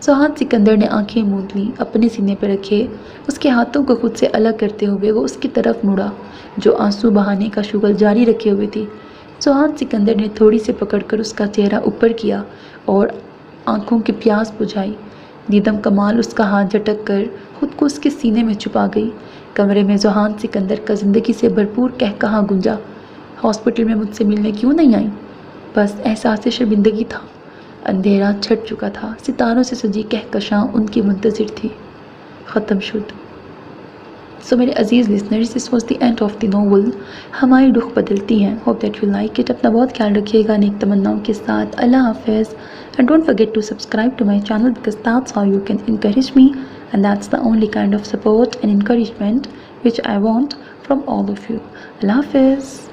ذوحان سکندر نے آنکھیں موند لیں، اپنے سینے پہ رکھے اس کے ہاتھوں کو خود سے الگ کرتے ہوئے وہ اس کی طرف مڑا جو آنسو بہانے کا شغل جاری رکھے ہوئے تھی۔ ذوحان سکندر نے تھوڑی سے پکڑ کر اس کا چہرہ اوپر کیا اور آنکھوں کی پیاس بجھائی۔ دیدم کمال اس کا ہاتھ جھٹک کر خود کو اس کے سینے میں چھپا گئی۔ کمرے میں ذوحان سکندر کا زندگی سے بھرپور کہکہا گونجا۔ ہاسپٹل میں مجھ سے ملنے کیوں نہیں آئی؟ بس احساس شرمندگی تھا۔ اندھیرا چھٹ چکا تھا، ستاروں سے سجی کہکشاں ان کی منتظر تھی۔ ختم شد۔ سو میرے عزیز listeners, this was the end of the novel۔ ہماری رخ بدلتی ہیں۔ hope that you like it۔ اپنا بہت خیال رکھیے گا نیک تمناؤں کے ساتھ۔ اللہ حافظ۔ and don't forget to subscribe to my channel because that's how you can encourage me and that's the only kind of support and encouragement which I want from all of you۔ اللہ حافظ۔